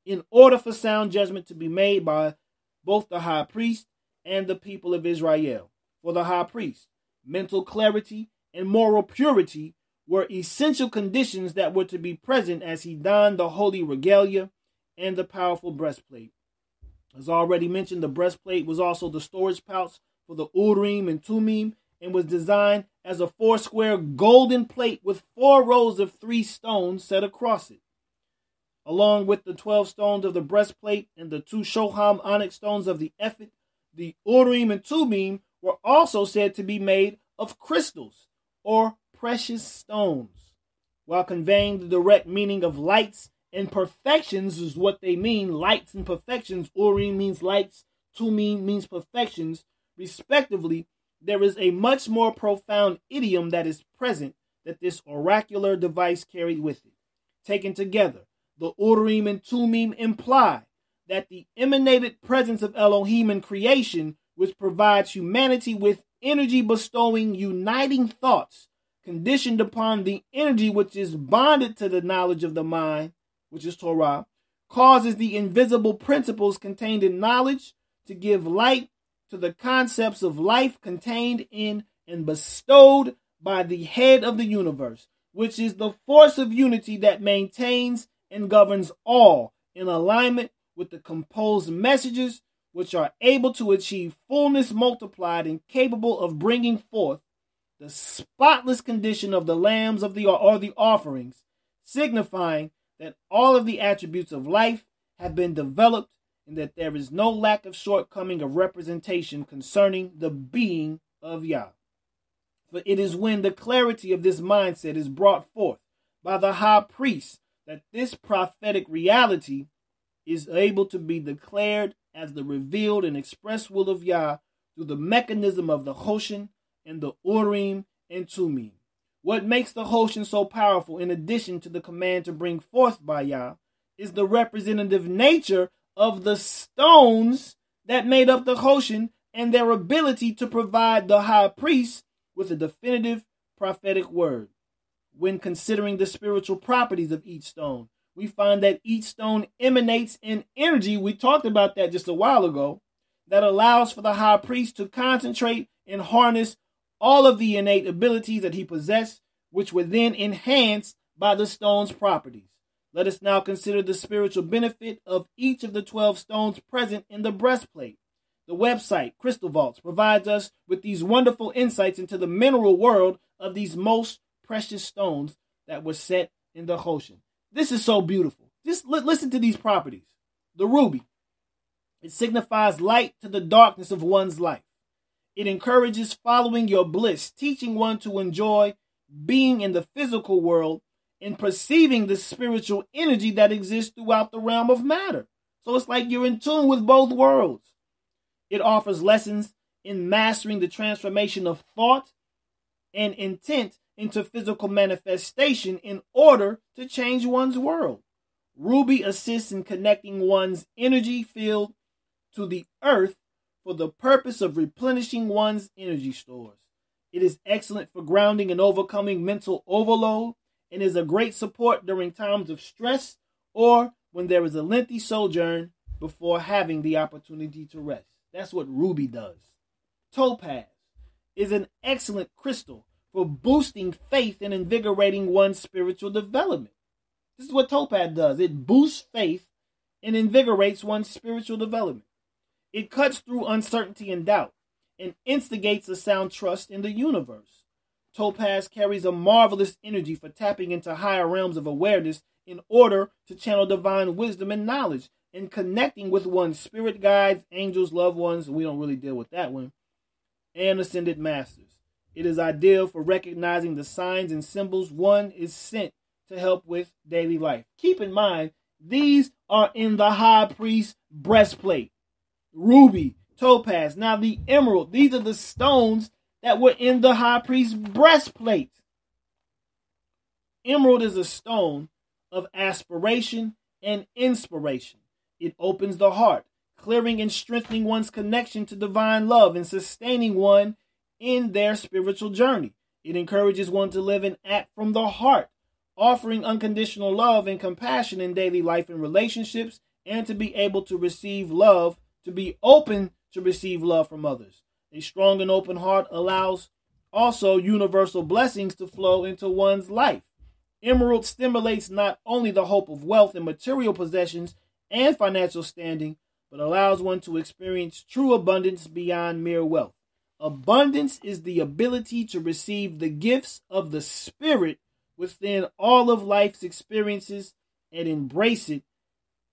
in order for sound judgment to be made by both the high priest and the people of Israel. For the high priest, mental clarity and moral purity were essential conditions that were to be present as he donned the holy regalia and the powerful breastplate. As already mentioned, the breastplate was also the storage pouch for the Urim and Tumim and was designed as a 4-square golden plate with 4 rows of 3 stones set across it. Along with the 12 stones of the breastplate and the 2 Shoham onyx stones of the ephod, the Urim and Tumim were also said to be made of crystals or precious stones. While conveying the direct meaning of lights and perfections is what they mean, lights and perfections, Urim means lights, Tumim means perfections, respectively, there is a much more profound idiom that is present that this oracular device carried with it. Taken together, the Urim and Tumim imply that the emanated presence of Elohim in creation, which provides humanity with energy bestowing, uniting thoughts, conditioned upon the energy which is bonded to the knowledge of the mind, which is Torah, causes the invisible principles contained in knowledge to give light to the concepts of life contained in and bestowed by the head of the universe, which is the force of unity that maintains and governs all in alignment with the composed messages which are able to achieve fullness multiplied and capable of bringing forth the spotless condition of the lambs of the offerings, signifying that all of the attributes of life have been developed and that there is no lack of shortcoming of representation concerning the being of Yah. For it is when the clarity of this mindset is brought forth by the high priest that this prophetic reality is able to be declared as the revealed and expressed will of Yah through the mechanism of the Choshen and the Urim and Tumim. What makes the Choshen so powerful, in addition to the command to bring forth by Yah, is the representative nature of the stones that made up the Choshen and their ability to provide the high priest with a definitive prophetic word. When considering the spiritual properties of each stone, we find that each stone emanates an energy, we talked about that just a while ago, that allows for the high priest to concentrate and harness all of the innate abilities that he possessed, which were then enhanced by the stone's properties. Let us now consider the spiritual benefit of each of the 12 stones present in the breastplate. The website, Crystal Vaults, provides us with these wonderful insights into the mineral world of these most precious stones that were set in the Choshen. This is so beautiful. Just listen to these properties. The ruby. It signifies light to the darkness of one's life. It encourages following your bliss, teaching one to enjoy being in the physical world and perceiving the spiritual energy that exists throughout the realm of matter. So it's like you're in tune with both worlds. It offers lessons in mastering the transformation of thought and intent into physical manifestation in order to change one's world. Ruby assists in connecting one's energy field to the earth for the purpose of replenishing one's energy stores. It is excellent for grounding and overcoming mental overload, and is a great support during times of stress or when there is a lengthy sojourn before having the opportunity to rest. That's what ruby does. Topaz is an excellent crystal for boosting faith and invigorating one's spiritual development. This is what topaz does. It boosts faith and invigorates one's spiritual development. It cuts through uncertainty and doubt and instigates a sound trust in the universe. Topaz carries a marvelous energy for tapping into higher realms of awareness in order to channel divine wisdom and knowledge and connecting with one's spirit guides, angels, loved ones. We don't really deal with that one. And ascended masters. It is ideal for recognizing the signs and symbols one is sent to help with daily life. Keep in mind, these are in the high priest breastplate. Ruby, topaz, now the emerald. These are the stones that were in the high priest breastplate. Emerald is a stone of aspiration and inspiration. It opens the heart, clearing and strengthening one's connection to divine love and sustaining one in their spiritual journey. It encourages one to live and act from the heart, offering unconditional love and compassion in daily life and relationships, and to be able to receive love, to be open to receive love from others. A strong and open heart allows also universal blessings to flow into one's life. Emerald stimulates not only the hope of wealth and material possessions and financial standing, but allows one to experience true abundance beyond mere wealth. Abundance is the ability to receive the gifts of the Spirit within all of life's experiences and embrace it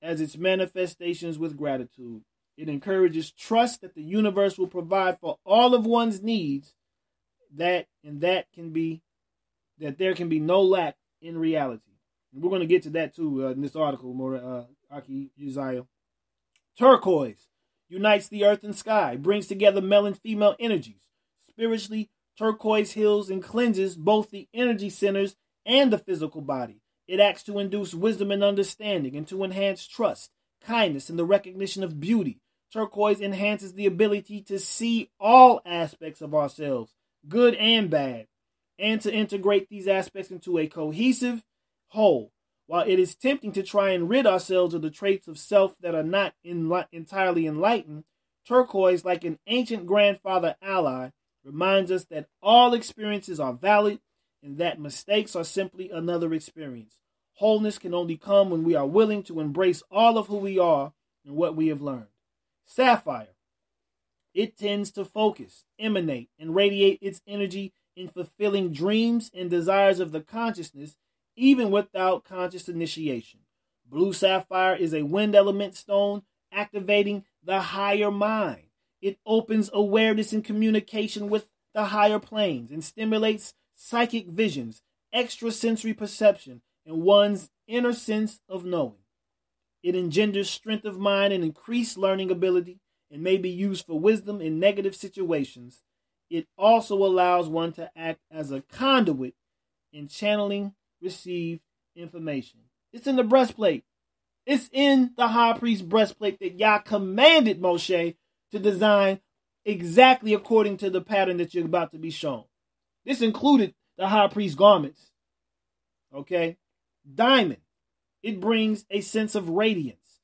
as its manifestations with gratitude. It encourages trust that the universe will provide for all of one's needs, that there can be no lack in reality. And we're going to get to that too in this article, more Aki Uzziah. Turquoise unites the earth and sky, brings together male and female energies. Spiritually, turquoise heals and cleanses both the energy centers and the physical body. It acts to induce wisdom and understanding and to enhance trust, kindness, and the recognition of beauty. Turquoise enhances the ability to see all aspects of ourselves, good and bad, and to integrate these aspects into a cohesive whole. While it is tempting to try and rid ourselves of the traits of self that are not entirely enlightened, turquoise, like an ancient grandfather ally, reminds us that all experiences are valid and that mistakes are simply another experience. Wholeness can only come when we are willing to embrace all of who we are and what we have learned. Sapphire. It tends to focus, emanate, and radiate its energy in fulfilling dreams and desires of the consciousness, even without conscious initiation. Blue sapphire is a wind element stone activating the higher mind. It opens awareness and communication with the higher planes and stimulates psychic visions, extrasensory perception, and one's inner sense of knowing. It engenders strength of mind and increased learning ability and may be used for wisdom in negative situations. It also allows one to act as a conduit in channeling received information. It's in the breastplate. It's in the high priest breastplate that Yah commanded Moshe to design exactly according to the pattern that you're about to be shown. This included the high priest garments. Okay? Diamond. It brings a sense of radiance,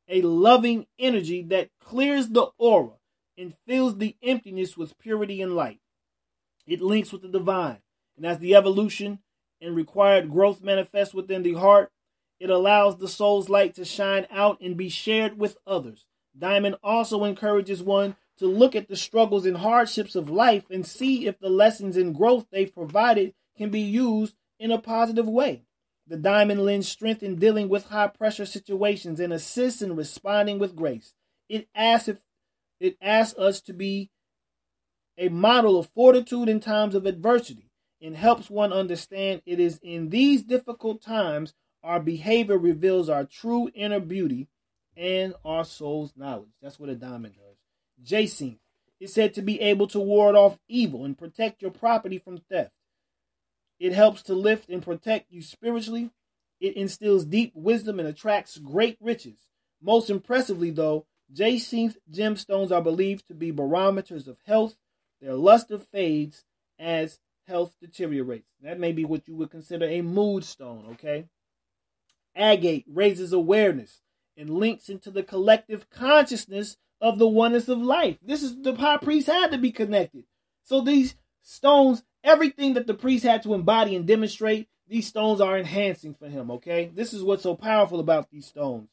a loving energy that clears the aura and fills the emptiness with purity and light. It links with the divine, and as the evolution and required growth manifests within the heart, it allows the soul's light to shine out and be shared with others. Diamond also encourages one to look at the struggles and hardships of life and see if the lessons and growth they've provided can be used in a positive way. The diamond lends strength in dealing with high-pressure situations and assists in responding with grace. It asks us to be a model of fortitude in times of adversity and helps one understand it is in these difficult times our behavior reveals our true inner beauty and our soul's knowledge. That's what a diamond does. Jacinth is said to be able to ward off evil and protect your property from theft. It helps to lift and protect you spiritually. It instills deep wisdom and attracts great riches. Most impressively, though, jacinth gemstones are believed to be barometers of health. Their luster fades as health deteriorates. That may be what you would consider a mood stone, okay? Agate raises awareness and links into the collective consciousness of the oneness of life. This is the high priest had to be connected. So these stones, everything that the priest had to embody and demonstrate, these stones are enhancing for him, okay? This is what's so powerful about these stones.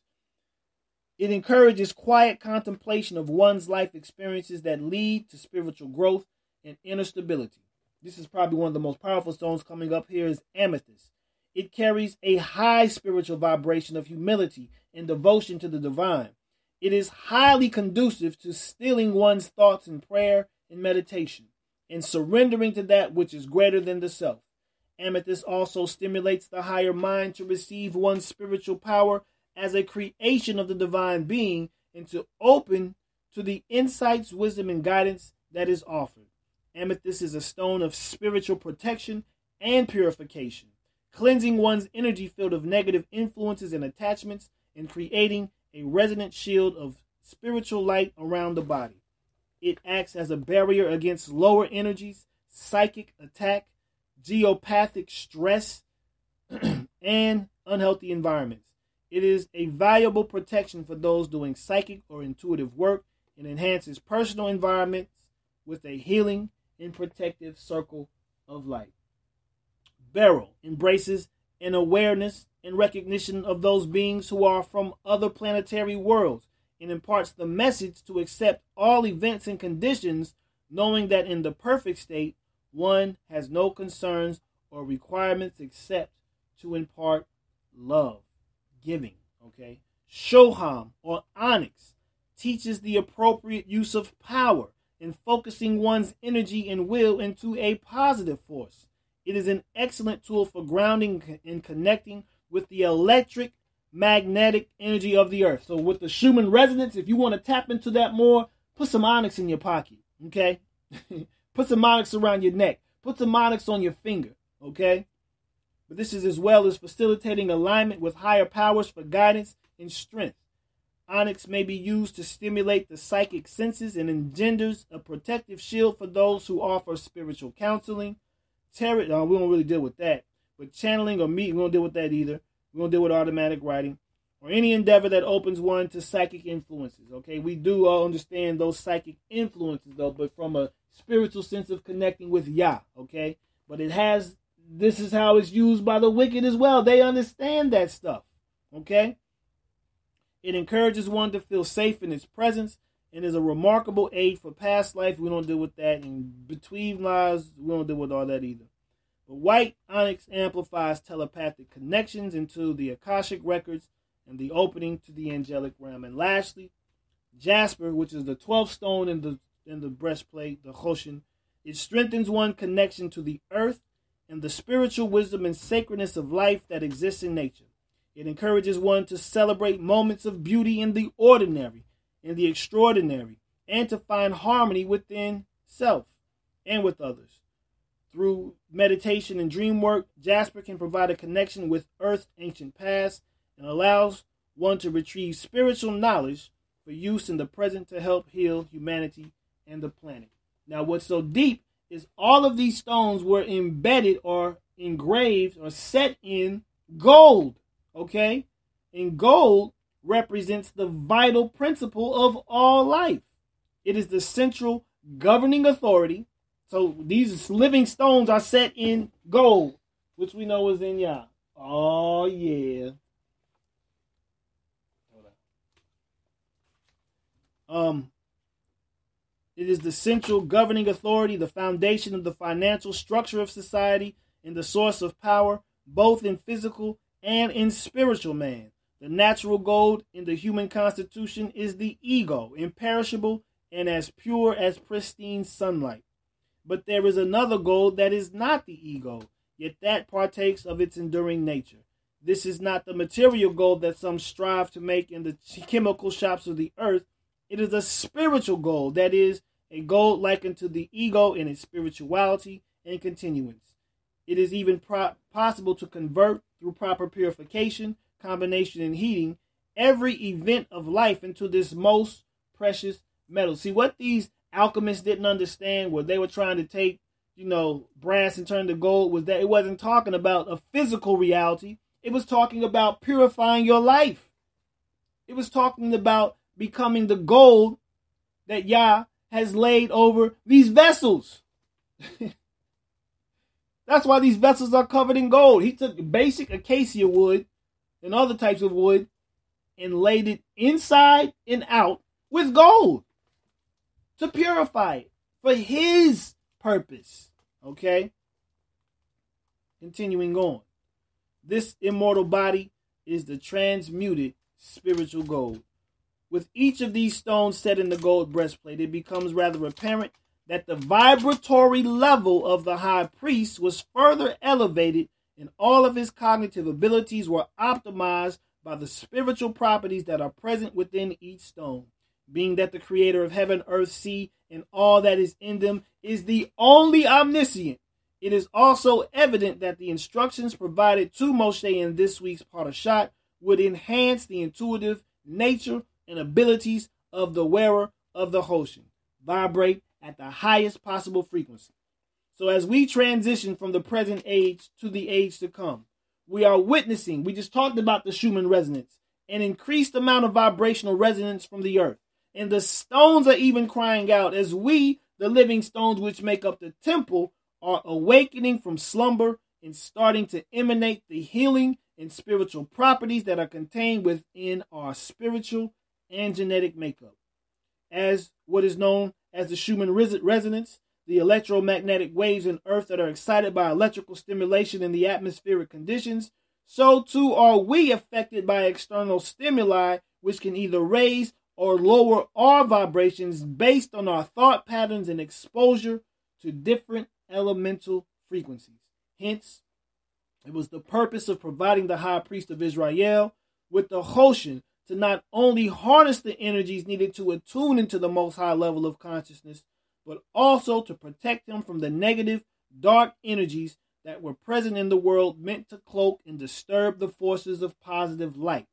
It encourages quiet contemplation of one's life experiences that lead to spiritual growth and inner stability. This is probably one of the most powerful stones coming up here is amethyst. It carries a high spiritual vibration of humility and devotion to the divine. It is highly conducive to stilling one's thoughts in prayer and meditation and surrendering to that which is greater than the self. Amethyst also stimulates the higher mind to receive one's spiritual power as a creation of the divine being and to open to the insights, wisdom, and guidance that is offered. Amethyst is a stone of spiritual protection and purification, cleansing one's energy field of negative influences and attachments and creating a resonant shield of spiritual light around the body. It acts as a barrier against lower energies, psychic attack, geopathic stress, and unhealthy environments. It is a valuable protection for those doing psychic or intuitive work and enhances personal environments with a healing and protective circle of light. Beryl embraces an awareness and recognition of those beings who are from other planetary worlds and imparts the message to accept all events and conditions, knowing that in the perfect state, one has no concerns or requirements except to impart love, giving, okay? Shoham, or onyx, teaches the appropriate use of power in focusing one's energy and will into a positive force. It is an excellent tool for grounding and connecting with the electric magnetic energy of the earth. So with the Schumann resonance, if you want to tap into that more, put some onyx in your pocket, okay? Put some onyx around your neck. Put some onyx on your finger, okay? But this is as well as facilitating alignment with higher powers for guidance and strength. Onyx may be used to stimulate the psychic senses and engenders a protective shield for those who offer spiritual counseling. Tarot, we don't really deal with that. But channeling or we don't deal with that either. We don't deal with automatic writing. Or any endeavor that opens one to psychic influences, okay? We do all understand those psychic influences, though, but from a spiritual sense of connecting with Yah, okay? But this is how it's used by the wicked as well. They understand that stuff, okay? It encourages one to feel safe in its presence and is a remarkable aid for past life. We don't deal with that. And between lives, we don't deal with all that either. But white onyx amplifies telepathic connections into the Akashic records and the opening to the angelic realm. And lastly, jasper, which is the 12th stone in the breastplate, the Choshen, it strengthens one's connection to the earth and the spiritual wisdom and sacredness of life that exists in nature. It encourages one to celebrate moments of beauty in the ordinary, in the extraordinary, and to find harmony within self and with others. Through meditation and dream work, jasper can provide a connection with Earth's ancient past and allows one to retrieve spiritual knowledge for use in the present to help heal humanity and the planet. Now, what's so deep is all of these stones were embedded or engraved or set in gold. Okay? And gold represents the vital principle of all life. It is the central governing authority. So these living stones are set in gold, which we know is in Yah. Oh, yeah. It is the central governing authority, the foundation of the financial structure of society, and the source of power, both in physical and in spiritual man. The natural gold in the human constitution is the ego, imperishable and as pure as pristine sunlight. But there is another gold that is not the ego, yet that partakes of its enduring nature. This is not the material gold that some strive to make in the chemical shops of the earth. It is a spiritual gold, that is, a gold likened to the ego in its spirituality and continuance. It is even possible to convert through proper purification, combination, and heating every event of life into this most precious metal. See, what these alchemists didn't understand, where they were trying to take, brass and turned to gold was that it wasn't talking about a physical reality. It was talking about purifying your life. It was talking about becoming the gold that Yah has laid over these vessels. That's why these vessels are covered in gold. He took basic acacia wood and other types of wood and laid it inside and out with gold to purify it for his purpose. Okay? Continuing on. This immortal body is the transmuted spiritual gold. With each of these stones set in the gold breastplate, it becomes rather apparent that the vibratory level of the high priest was further elevated and all of his cognitive abilities were optimized by the spiritual properties that are present within each stone. Being that the creator of heaven, earth, sea, and all that is in them is the only omniscient, it is also evident that the instructions provided to Moshe in this week's Parashat would enhance the intuitive nature and abilities of the wearer of the Hoshin, vibrate at the highest possible frequency. So as we transition from the present age to the age to come, we are witnessing, we just talked about the Schumann resonance, an increased amount of vibrational resonance from the earth. And the stones are even crying out as we, the living stones which make up the temple, are awakening from slumber and starting to emanate the healing and spiritual properties that are contained within our spiritual and genetic makeup. As what is known as the Schumann resonance, the electromagnetic waves in Earth that are excited by electrical stimulation in the atmospheric conditions, so too are we affected by external stimuli which can either raise or lower our vibrations based on our thought patterns and exposure to different elemental frequencies. Hence, it was the purpose of providing the high priest of Israel with the Hoshin to not only harness the energies needed to attune into the most high level of consciousness, but also to protect him from the negative, dark energies that were present in the world meant to cloak and disturb the forces of positive light.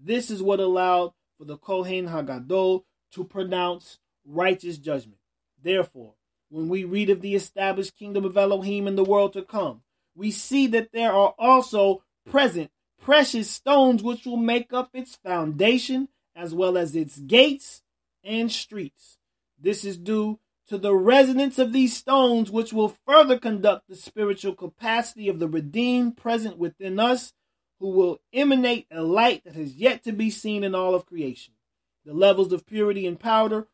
This is what allowed for the Kohen Hagadol to pronounce righteous judgment. Therefore, when we read of the established kingdom of Elohim in the world to come, we see that there are also present precious stones which will make up its foundation as well as its gates and streets. This is due to the resonance of these stones which will further conduct the spiritual capacity of the redeemed present within us, who will emanate a light that has yet to be seen in all of creation. The levels of purity and power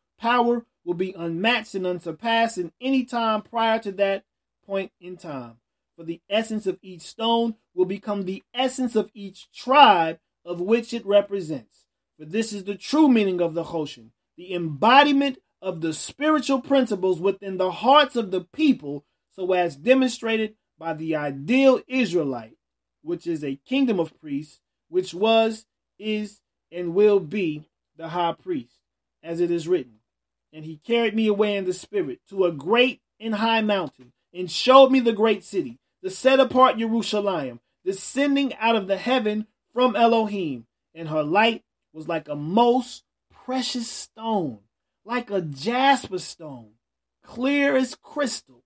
will be unmatched and unsurpassed in any time prior to that point in time. For the essence of each stone will become the essence of each tribe of which it represents. For this is the true meaning of the Hoshin, the embodiment of the spiritual principles within the hearts of the people, so as demonstrated by the ideal Israelite, which is a kingdom of priests, which was, is, and will be the high priest, as it is written. And he carried me away in the spirit to a great and high mountain, and showed me the great city, the set apart Jerusalem, descending out of the heaven from Elohim. And her light was like a most precious stone, like a jasper stone, clear as crystal,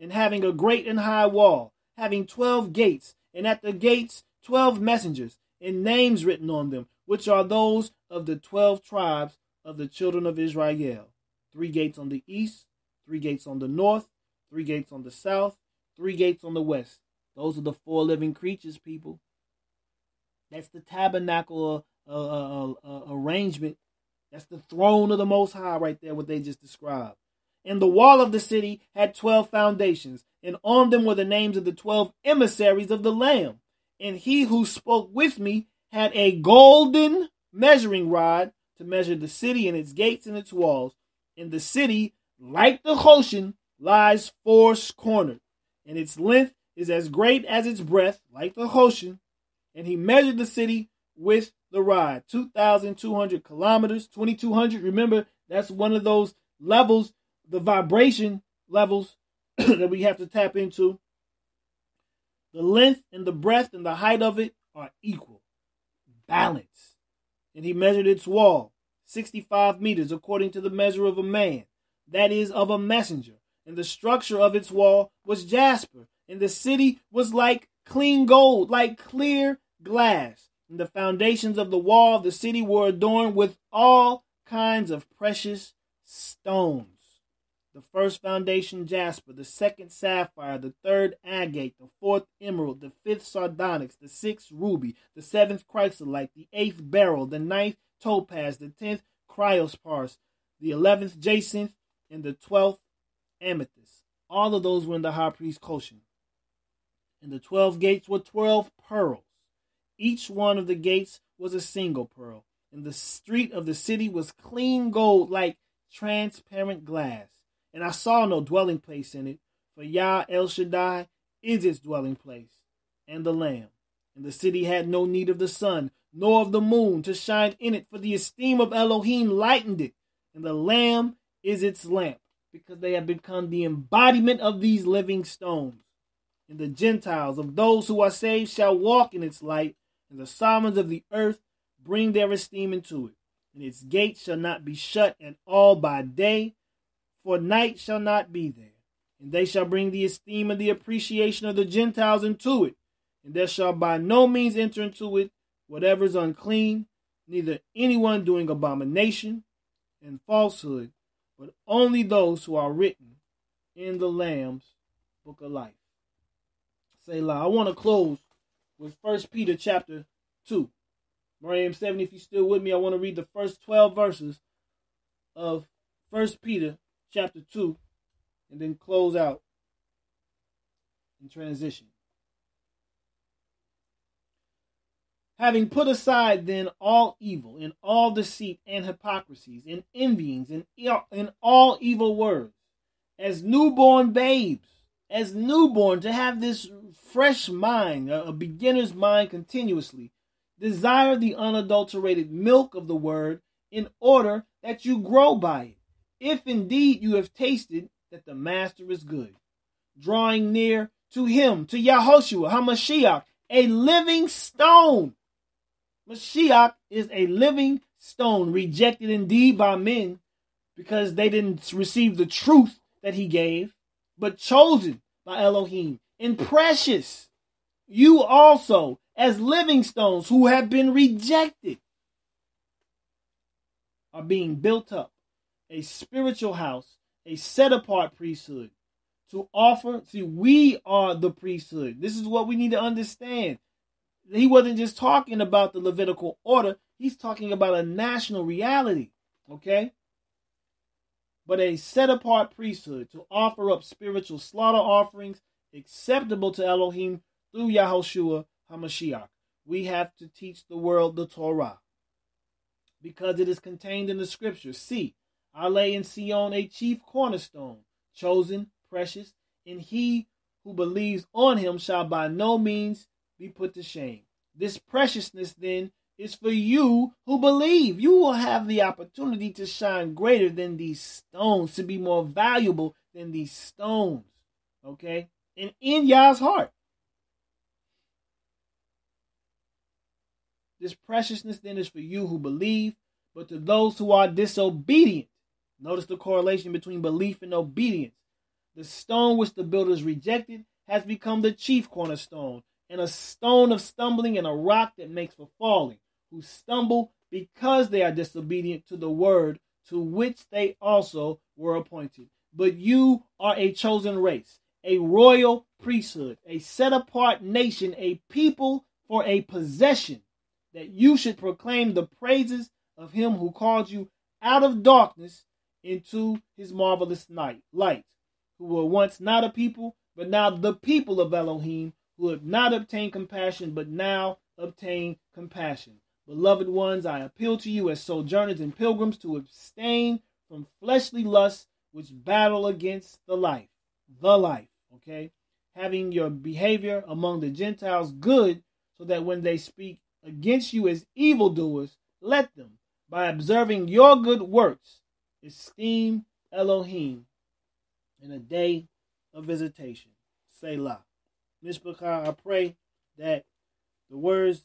and having a great and high wall, having 12 gates, and at the gates 12 messengers, and names written on them, which are those of the 12 tribes of the children of Israel. 3 gates on the east, 3 gates on the north, 3 gates on the south, 3 gates on the west. Those are the 4 living creatures, people. That's the tabernacle arrangement. That's the throne of the Most High right there, what they just described. And the wall of the city had 12 foundations, and on them were the names of the 12 emissaries of the Lamb. And he who spoke with me had a golden measuring rod to measure the city and its gates and its walls. And the city, like the Hoshin, lies 4-cornered, and its length is as great as its breadth, like the Hoshin. And he measured the city with the rod, 2,200 kilometers, 2,200. Remember, that's one of those levels, the vibration levels that we have to tap into. The length and the breadth and the height of it are equal, balanced. And he measured its wall, 65 meters, according to the measure of a man, that is, of a messenger. and the structure of its wall was jasper, and the city was like clean gold, like clear glass. And the foundations of the wall of the city were adorned with all kinds of precious stones. The first foundation jasper, the second sapphire, the third agate, the fourth emerald, the fifth sardonyx, the sixth ruby, the seventh chrysolite, the eighth beryl, the ninth topaz, the 10th cryospars, the 11th jacinth, and the 12th amethyst. All of those were in the high priest's kosher. And the 12 gates were 12 pearls. Each one of the gates was a single pearl. And the street of the city was clean gold like transparent glass. And I saw no dwelling place in it, for Yah El Shaddai is its dwelling place, and the Lamb. And the city had no need of the sun, nor of the moon to shine in it, for the esteem of Elohim lightened it, and the Lamb is its lamp, because they have become the embodiment of these living stones. And the Gentiles of those who are saved shall walk in its light, and the sovereigns of the earth bring their esteem into it. And its gates shall not be shut at all by day, for night shall not be there. And they shall bring the esteem and the appreciation of the Gentiles into it. And there shall by no means enter into it whatever is unclean, neither anyone doing abomination and falsehood, but only those who are written in the Lamb's book of life. Selah. I want to close with 1 Peter chapter 2. Mariam 70, if you're still with me, I want to read the first 12 verses of 1 Peter chapter 2, and then close out and transition. Having put aside then all evil, and all deceit and hypocrisies, and envyings, and all evil words, as newborn babes, to have this fresh mind, a beginner's mind continuously, desire the unadulterated milk of the word, in order that you grow by it. If indeed you have tasted that the master is good, drawing near to him, to Yahushua HaMashiach, a living stone. Mashiach is a living stone, rejected indeed by men because they didn't receive the truth that he gave, but chosen by Elohim and precious. You also, as living stones who have been rejected, are being built up, a spiritual house, a set-apart priesthood to offer. See, we are the priesthood. This is what we need to understand. He wasn't just talking about the Levitical order. He's talking about a national reality, okay? But a set-apart priesthood to offer up spiritual slaughter offerings acceptable to Elohim through Yahushua HaMashiach. We have to teach the world the Torah because it is contained in the scriptures. See, I lay in Sion a chief cornerstone, chosen, precious, and he who believes on him shall by no means be put to shame. This preciousness then is for you who believe. You will have the opportunity to shine greater than these stones, to be more valuable than these stones. Okay? And in Yah's heart. This preciousness then is for you who believe, but to those who are disobedient. Notice the correlation between belief and obedience. The stone which the builders rejected has become the chief cornerstone, and a stone of stumbling and a rock that makes for falling, who stumble because they are disobedient to the word to which they also were appointed. But you are a chosen race, a royal priesthood, a set-apart nation, a people for a possession, that you should proclaim the praises of him who called you out of darkness into his marvelous light, who were once not a people, but now the people of Elohim, who have not obtained compassion, but now obtain compassion. Beloved ones, I appeal to you as sojourners and pilgrims to abstain from fleshly lusts which battle against the life, okay? Having your behavior among the Gentiles good, so that when they speak against you as evildoers, let them, by observing your good works, esteem Elohim in a day of visitation. Selah. Mishpachah, I pray that the words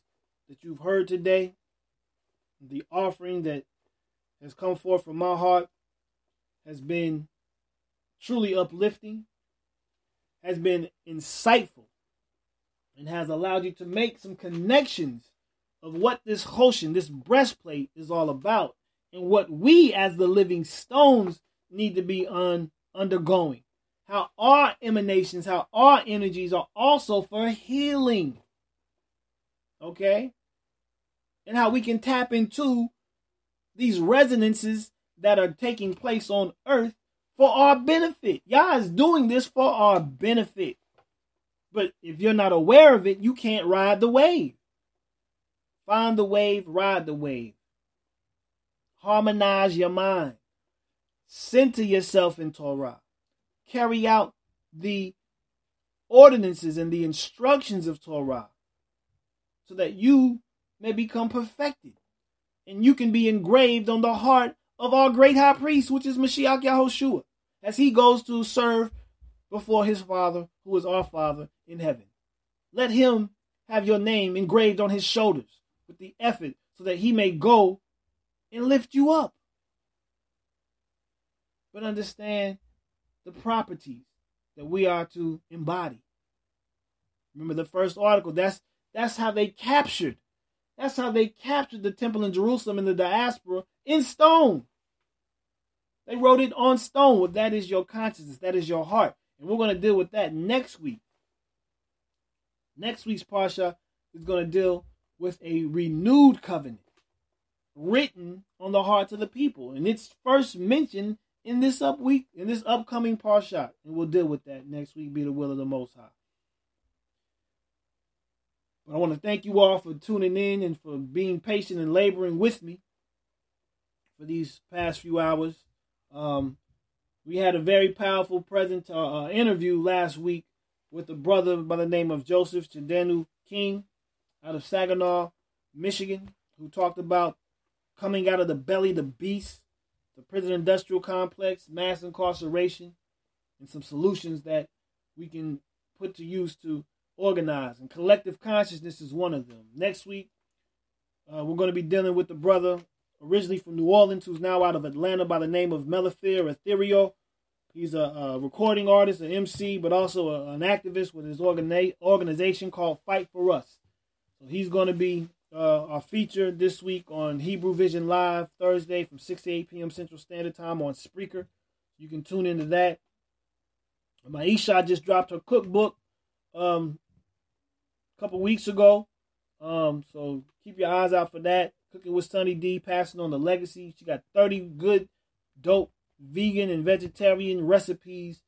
that you've heard today, the offering that has come forth from my heart, has been truly uplifting, has been insightful, and has allowed you to make some connections of what this Choshen, this breastplate, is all about, and what we as the living stones need to be undergoing. How our emanations, how our energies are also for healing. Okay? And how we can tap into these resonances that are taking place on earth for our benefit. Yah is doing this for our benefit. But if you're not aware of it, you can't ride the wave. Find the wave, ride the wave. Harmonize your mind. Center yourself in Torah. Carry out the ordinances and the instructions of Torah so that you may become perfected. And you can be engraved on the heart of our great high priest, which is Mashiach Yahushua, as he goes to serve before his Father, who is our Father in heaven. Let him have your name engraved on his shoulders with the effort so that he may go and lift you up. But understand the properties that we are to embody. Remember the first article, that's how they captured. That's how they captured the temple in Jerusalem in the diaspora in stone. They wrote it on stone. Well, that is your consciousness. That is your heart. And we're going to deal with that next week. Next week's Parsha is going to deal with a renewed covenant written on the hearts of the people. And it's first mentioned in this upcoming Parsha. And we'll deal with that next week, be the will of the Most High. But I want to thank you all for tuning in and for being patient and laboring with me for these past few hours. We had a very powerful interview last week with a brother by the name of Joseph Chidenu King out of Saginaw, Michigan, who talked about coming out of the belly of the beast, the prison industrial complex, mass incarceration, and some solutions that we can put to use to organize. And collective consciousness is one of them. Next week, we're going to be dealing with the brother originally from New Orleans, who's now out of Atlanta, by the name of Melifere Ethereal. He's a recording artist, an MC, but also an activist with his organization called Fight for Us. So he's going to be our feature this week on Hebrew Vision Live, Thursday from 6 to 8 p.m. Central Standard Time on Spreaker. You can tune into that. Maisha just dropped her cookbook a couple weeks ago. So keep your eyes out for that. Cooking with Sunny D, passing on the legacy. She got 30 good, dope vegan and vegetarian recipes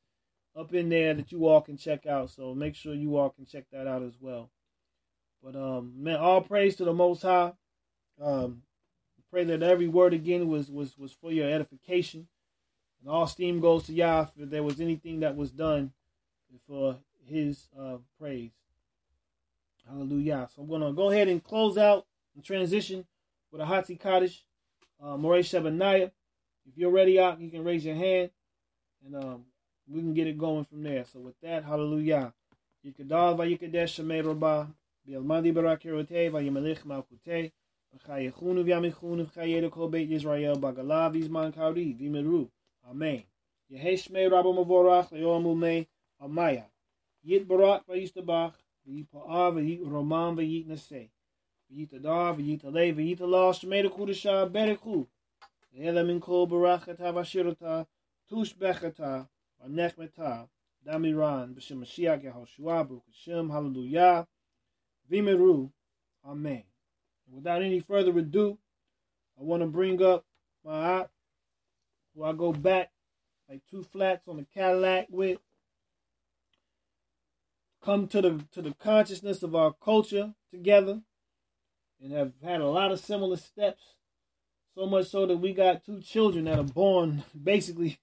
up in there that you all can check out. So make sure you all can check that out as well. But man, all praise to the Most High. Pray that every word again was for your edification. And all steam goes to Yah if there was anything that was done for his praise. Hallelujah. So I'm going to go ahead and close out and transition with a Hatzi Kaddish, Moreh Shebaniah. If you're ready out, you can raise your hand, and we can get it going from there. So with that, hallelujah. Yikadal vayikadesh shemei rabah, bi'almadi barakirotei vayimelech malchutei, v'chayechunu v'yamichunu v'chayedu kol beit Yisrael b'galav v'zman kauri v'miru. Amen. Yehei shmei rabah mavorach le'yom ulmei amaya. Yit barak v'yistabach, v'yipa'ah v'yit v'yit naseh. V'yitadar v'yitalei v'yitalal shmei dekudashah berechu. Ve'ela min kol barachata v'ashirata tushbechata v'nechmeta damiran b'shem Mashiach Yahushua Baruch Hashem. Hallelujah. V'miru. Amen. And without any further ado, I want to bring up my aunt, who I go back like two flats on the Cadillac with. Come to the consciousness of our culture together, and have had a lot of similar steps. So much so that we got two children that are born basically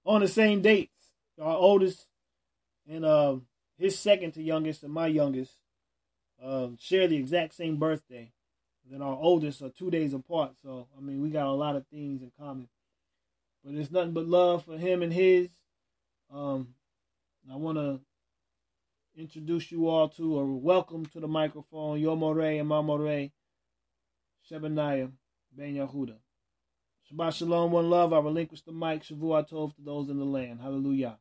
on the same dates. Our oldest and his second to youngest and my youngest share the exact same birthday. And then our oldest are 2 days apart. So, I mean, we got a lot of things in common. But it's nothing but love for him and his. I want to introduce you all to, or welcome to the microphone, Your Moreh and my Moreh, Shebaniah Ben Yehuda. Shabbat shalom, one love. I relinquish the mic. Shavua tov to those in the land. Hallelujah.